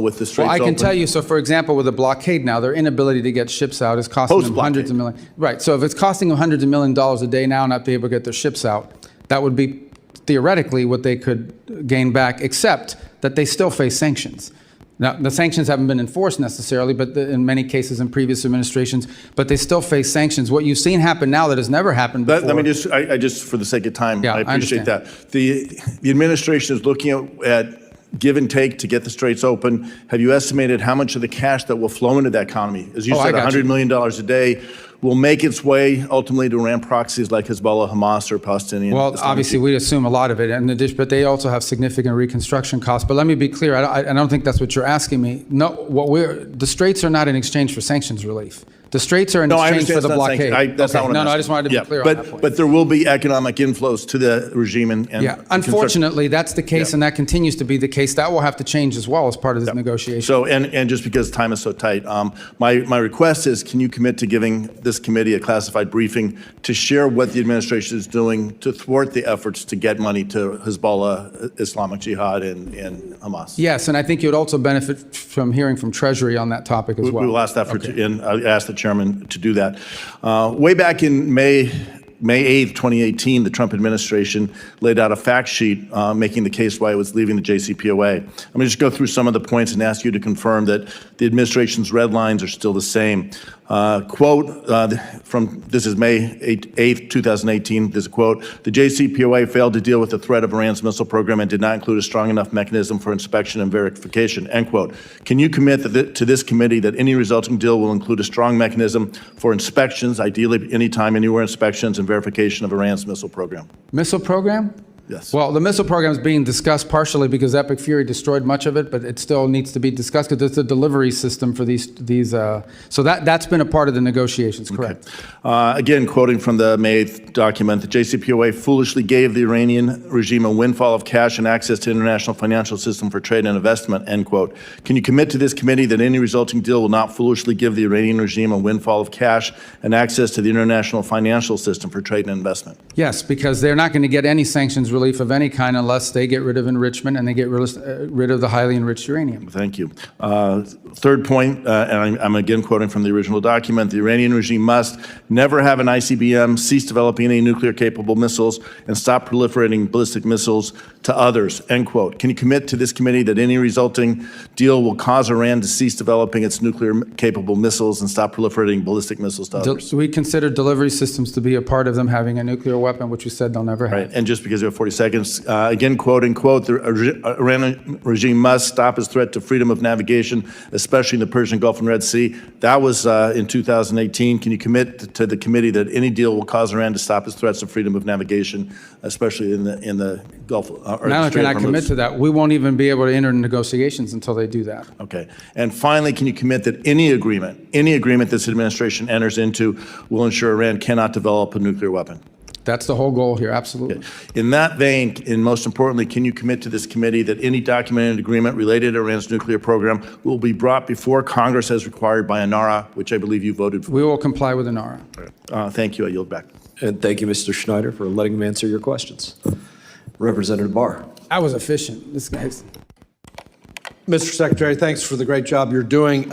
with the straits Well, I can open? tell you, so for example, with the blockade now, their inability to get ships out is costing them hundreds of millions. Right, so if it's costing them hundreds of millions of dollars a day now not to be able to get their ships out, that would be theoretically what they could gain back, except that they still face sanctions. Now, the sanctions haven't been enforced necessarily, but in many cases in previous administrations, but they still face sanctions. What you've seen happen now that has never happened before. Let me just, I just, for the sake of time, Yeah, I appreciate understand. that. The administration is looking at give and take to get the straits open. Have you estimated how much of the cash that will flow into that economy? As you said, $100 million a day will make its way ultimately to Iran proxies like Hezbollah, Hamas, or Palestinian. Well, obviously, we assume a lot of it, but they also have significant reconstruction costs. But let me be clear, I don't think that's what you're asking me. No, the straits are not in exchange for sanctions relief. The straits are in exchange for the blockade. That's not what I'm asking. I just wanted to be clear on that point. But there will be economic inflows to the regime. Yeah, unfortunately, that's the case, and that continues to be the case. That will have to change as well as part of this negotiation. So, and just because time is so tight, my request is, can you commit to giving this committee a classified briefing to share what the administration is doing to thwart the efforts to get money to Hezbollah, Islamic Jihad, and Hamas? Yes, and I think you'd also benefit from hearing from Treasury on that topic as well. We will ask that I asked the chairman to do that. Way back in May 8th, 2018, the Trump administration laid out a fact sheet making the case why it was leaving the JCPOA. I'm going to just go through some of the points and ask you to confirm that the administration's red lines are still the same. Quote, this is May 8th, 2018, there's a quote, the JCPOA failed to deal with the threat of Iran's missile program and did not include a strong enough mechanism for inspection and verification, end quote. Can you commit to this committee that any resulting deal will include a strong mechanism for inspections, ideally anytime, anywhere inspections and verification of Iran's missile program? Missile program? Yes. Well, the missile program is being discussed partially because Epic Fury destroyed much of it, but it still needs to be discussed because it's a delivery system for these. So that's been a part of the negotiations, correct? Okay. Again, quoting from the May 8th document, the JCPOA foolishly gave the Iranian regime a windfall of cash and access to international financial system for trade and investment, end quote. Can you commit to this committee that any resulting deal will not foolishly give the Iranian regime a windfall of cash and access to the international financial system for trade and investment? Yes, because they're not going to get any sanctions relief of any kind unless they get rid of enrichment and they get rid of the highly enriched uranium. Thank you. Third point, and I'm again quoting from the original document, the Iranian regime must never have an ICBM, cease developing any nuclear-capable missiles, and stop proliferating ballistic missiles to others, end quote. Can you commit to this committee that any resulting deal will cause Iran to cease developing its nuclear-capable missiles and stop proliferating ballistic missiles to others? We consider delivery systems to be a part of them having a nuclear weapon, which we said they'll never have. Right, and just because you have 40 seconds, again quoting, quote, the Iranian regime must stop its threat to freedom of navigation, especially in the Persian Gulf and Red Sea. That was in 2018. Can you commit to the committee that any deal will cause Iran to stop its threats to freedom of navigation, especially in the Gulf? Not only can I commit to that, we won't even be able to enter negotiations until they do that. Okay. And finally, can you commit that any agreement this administration enters into will ensure Iran cannot develop a nuclear weapon? That's the whole goal here, absolutely. Okay. In that vein, and most importantly, can you commit to this committee that any documented agreement related to Iran's nuclear program will be brought before Congress as required by ANARA, which I believe you voted for? We will comply with ANARA. Thank you. I yield back. And thank you, Mr. Schneider, for letting me answer your questions. Representative Barr. I was efficient. This guy's. Mr. Secretary, thanks for the great job you're doing.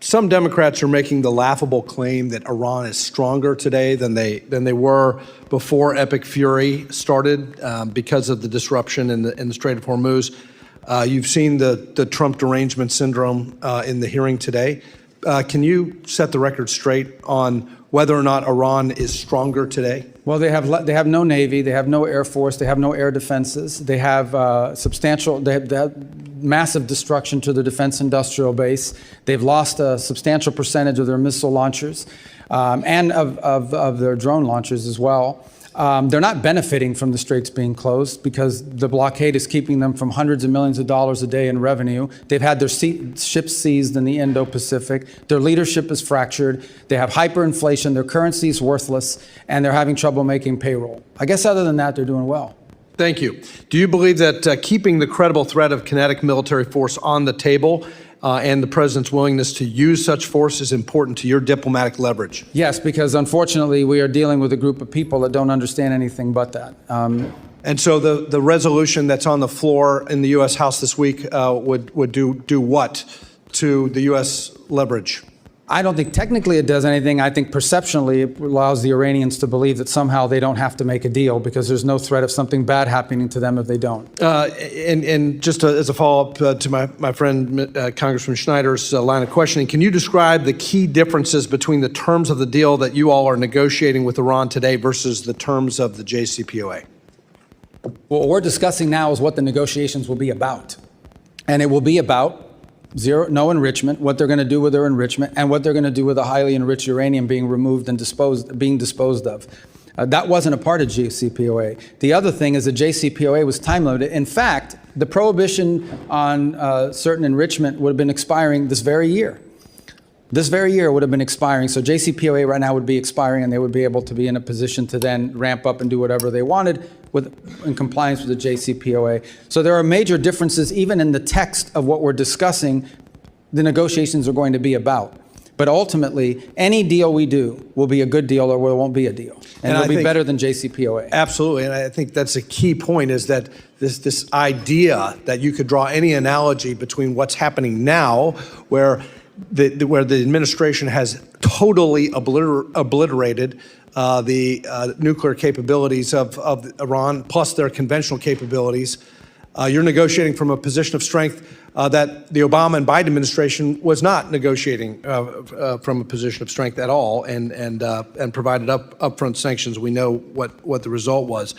Some Democrats are making the laughable claim that Iran is stronger today than they were before Epic Fury started because of the disruption in the Strait of Hormuz. You've seen the Trump derangement syndrome in the hearing today. Can you set the record straight on whether or not Iran is stronger today? Well, they have no Navy, they have no Air Force, they have no air defenses, they have they have massive destruction to the defense industrial base. They've lost a substantial percentage of their missile launchers and of their drone launchers as well. They're not benefiting from the straits being closed because the blockade is keeping them from hundreds of millions of dollars a day in revenue. They've had their ships seized in the Indo-Pacific. Their leadership is fractured. They have hyperinflation. Their currency is worthless, and they're having trouble making payroll. I guess other than that, they're doing well. Thank you. Do you believe that keeping the credible threat of kinetic military force on the table and the president's willingness to use such force is important to your diplomatic leverage? Yes, because unfortunately we are dealing with a group of people that don't understand anything but that. And so the resolution that's on the floor in the U.S. House this week would do what to the U.S. leverage? I don't think technically it does anything. I think perceptionally it allows the Iranians to believe that somehow they don't have to make a deal because there's no threat of something bad happening to them if they don't. And just as a follow-up to my friend Congressman Schneider's line of questioning, can you describe the key differences between the terms of the deal that you all are negotiating with Iran today versus the terms of the JCPOA? Well, what we're discussing now is what the negotiations will be about. And it will be about no enrichment, what they're going to do with their enrichment, and what they're going to do with the highly enriched uranium being removed and being disposed of. That wasn't a part of JCPOA. The other thing is the JCPOA was time limited. In fact, the prohibition on certain enrichment would have been expiring this very year. This very year would have been expiring. So JCPOA right now would be expiring, and they would be able to be in a position to then ramp up and do whatever they wanted in compliance with the JCPOA. So there are major differences even in the text of what we're discussing the negotiations are going to be about. But ultimately, any deal we do will be a good deal or it won't be a deal. And it'll be better than JCPOA. Absolutely, and I think that's a key point is that this idea that you could draw any analogy between what's happening now, where the administration has totally obliterated the nuclear capabilities of Iran, plus their conventional capabilities. You're negotiating from a position of strength that the Obama and Biden administration was not negotiating from a position of strength at all, and provided upfront sanctions. We know what the result was.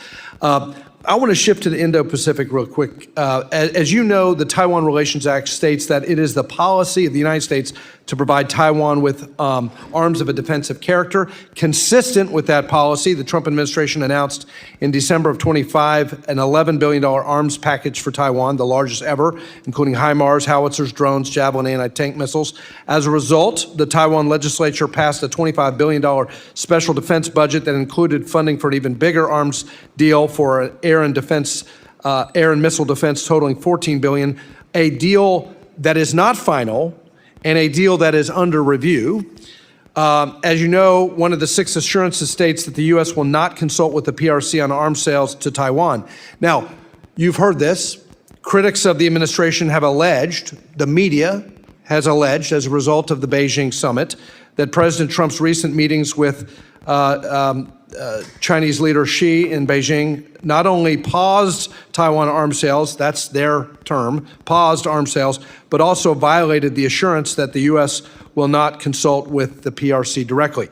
I want to shift to the Indo-Pacific real quick. As you know, the Taiwan Relations Act states that it is the policy of the United States to provide Taiwan with arms of a defensive character. Consistent with that policy, the Trump administration announced in December of 25 an $11 billion arms package for Taiwan, the largest ever, including HIMARS, howitzers, drones, Javelin anti-tank missiles. As a result, the Taiwan legislature passed a $25 billion special defense budget that included funding for an even bigger arms deal for air and missile defense totaling $14 billion, a deal that is not final and a deal that is under review. As you know, one of the 6 assurances states that the U.S. will not consult with the PRC on arms sales to Taiwan. Now, you've heard this. Critics of the administration have alleged, the media has alleged as a result of the Beijing summit, that President Trump's recent meetings with Chinese leader Xi in Beijing not only paused Taiwan arms sales, that's their term, paused arms sales, but also violated the assurance that the U.S. will not consult with the PRC directly.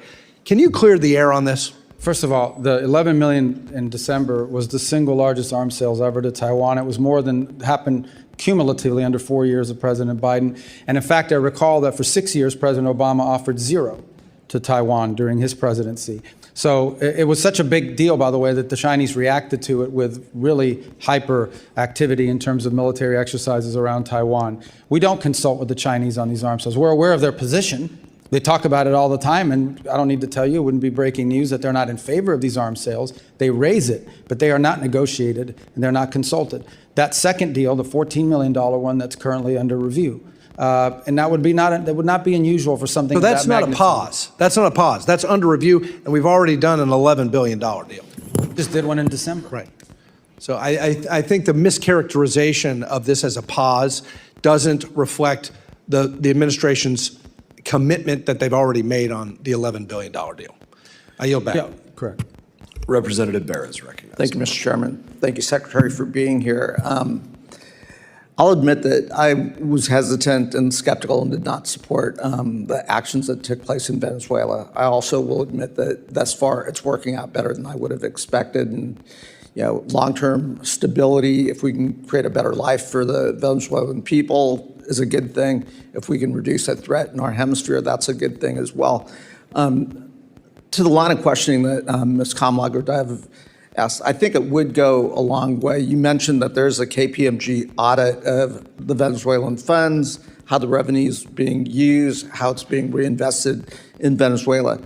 Can you clear the air on this? First of all, the $11 million in December was the single largest arms sales ever to Taiwan. It was more than happened cumulatively under 4 years of President Biden. And in fact, I recall that for 6 years, President Obama offered zero to Taiwan during his presidency. So it was such a big deal, by the way, that the Chinese reacted to it with really hyper activity in terms of military exercises around Taiwan. We don't consult with the Chinese on these arms sales. We're aware of their position. They talk about it all the time, and I don't need to tell you, it wouldn't be breaking news that they're not in favor of these arms sales. They raise it, but they are not negotiated, and they're not consulted. That second deal, the $14 million one that's currently under review, and that would not be unusual for something. So that's not a pause. That's not a pause. That's under review, and we've already done an $11 billion deal. Just did one in December. Right. So I think the mischaracterization of this as a pause doesn't reflect the administration's commitment that they've already made on the $11 billion deal. I yield back. Yeah, correct. Representative Barra is recognized. Thank you, Mr. Chairman. Thank you, Secretary, for being here. I'll admit that I was hesitant and skeptical and did not support the actions that took place in Venezuela. I also will admit that thus far it's working out better than I would have expected. And long-term stability, if we can create a better life for the Venezuelan people, is a good thing. If we can reduce that threat in our hemisphere, that's a good thing as well. To the line of questioning that Ms. Kamala-Gurdev asked, I think it would go a long way. You mentioned that there's a KPMG audit of the Venezuelan funds, how the revenue is being used, how it's being reinvested in Venezuela.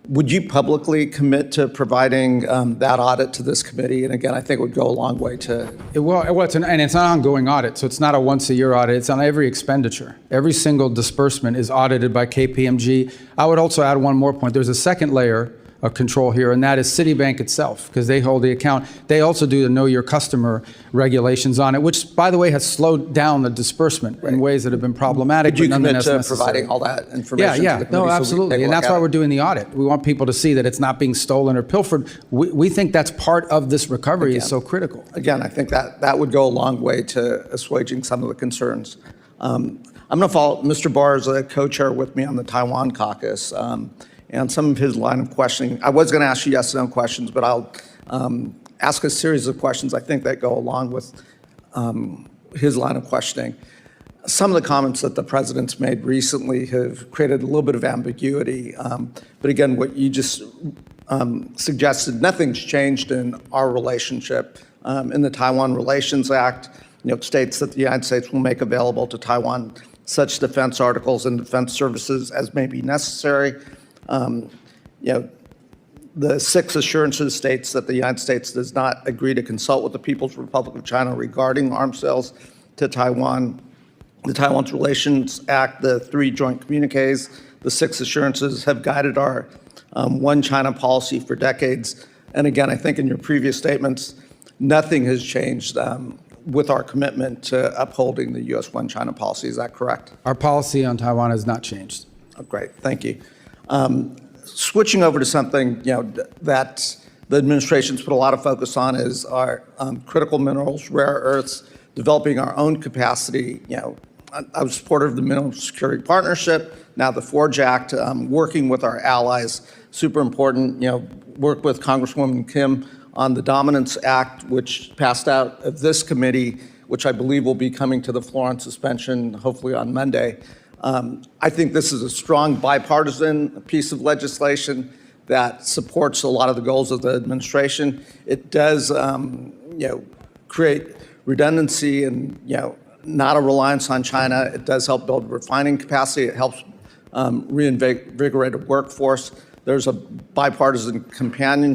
Would you publicly commit to providing that audit to this committee? And again, I think it would go a long way to... It's an ongoing audit, so it's not a once-a-year audit. It's on every expenditure. Every single disbursement is audited by KPMG. I would also add one more point. There's a second layer of control here, and that is Citibank itself, because they hold the account. They also do the Know Your Customer regulations on it, which, by the way, has slowed down the disbursement in ways that have been problematic. Would you commit to providing all that information to the committee? No, absolutely. And that's why we're doing the audit. We want people to see that it's not being stolen or pilfered. We think that's part of this recovery is so critical. Again, I think that would go a long way to assuaging some of the concerns. I'm going to follow. Mr. Barr is a co-chair with me on the Taiwan caucus. And some of his line of questioning, I was going to ask you yes or no questions, but I'll ask a series of questions I think that go along with his line of questioning. Some of the comments that the president's made recently have created a little bit of ambiguity. But again, what you just suggested, nothing's changed in our relationship. In the Taiwan Relations Act, it states that the United States will make available to Taiwan such defense articles and defense services as may be necessary. The 6 assurances states that the United States does not agree to consult with the People's Republic of China regarding arms sales to Taiwan. The Taiwan's Relations Act, the 3 joint communiques, the 6 assurances have guided our one China policy for decades. And again, I think in your previous statements, nothing has changed with our commitment to upholding the U.S. one China policy. Is that correct? Our policy on Taiwan has not changed. Oh, great, thank you. Switching over to something that the administration's put a lot of focus on is our critical minerals, rare earths, developing our own capacity. I was supportive of the Mineral Security Partnership, now the FORGE Act, working with our allies, super important. Work with Congresswoman Kim on the Dominance Act, which passed out of this committee, which I believe will be coming to the floor on suspension, hopefully on Monday. I think this is a strong bipartisan piece of legislation that supports a lot of the goals of the administration. It does, create redundancy and, not a reliance on China. It does help build refining capacity. It helps reinvigorate a workforce. There's a bipartisan companion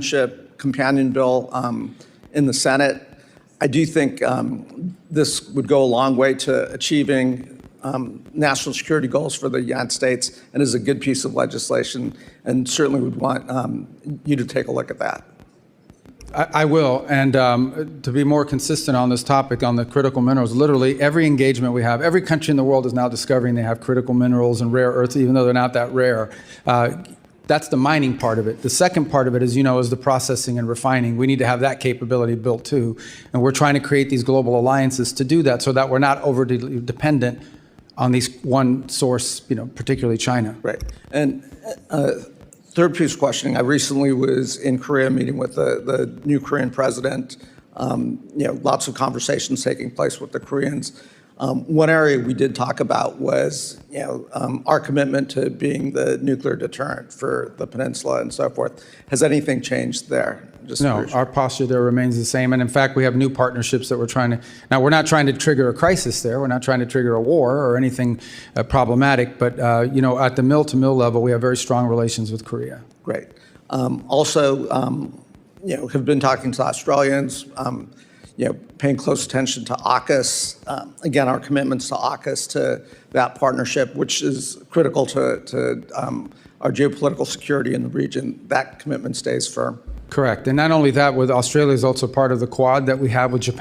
bill in the Senate. I do think this would go a long way to achieving national security goals for the United States and is a good piece of legislation, and certainly would want you to take a look at that. I will, and to be more consistent on this topic, on the critical minerals, literally every engagement we have, every country in the world is now discovering they have critical minerals and rare earths, even though they're not that rare. That's the mining part of it. The second part of it, as you know, is the processing and refining. We need to have that capability built too, and we're trying to create these global alliances to do that so that we're not overly dependent on these one source, particularly China. Right. And third piece of questioning, I recently was in Korea meeting with the new Korean president. Lots of conversations taking place with the Koreans. One area we did talk about was, our commitment to being the nuclear deterrent for the peninsula and so forth. Has anything changed there? No, our posture there remains the same. And in fact, we have new partnerships that we're trying to, now we're not trying to trigger a crisis there. We're not trying to trigger a war or anything problematic. But, at the mill-to-mill level, we have very strong relations with Korea. Great. Also, have been talking to Australians, paying close attention to AUKUS. Again, our commitments to AUKUS, to that partnership, which is critical to our geopolitical security in the region, that commitment stays firm. Correct. And not only that, with Australia is also part of the Quad that we have with Japan.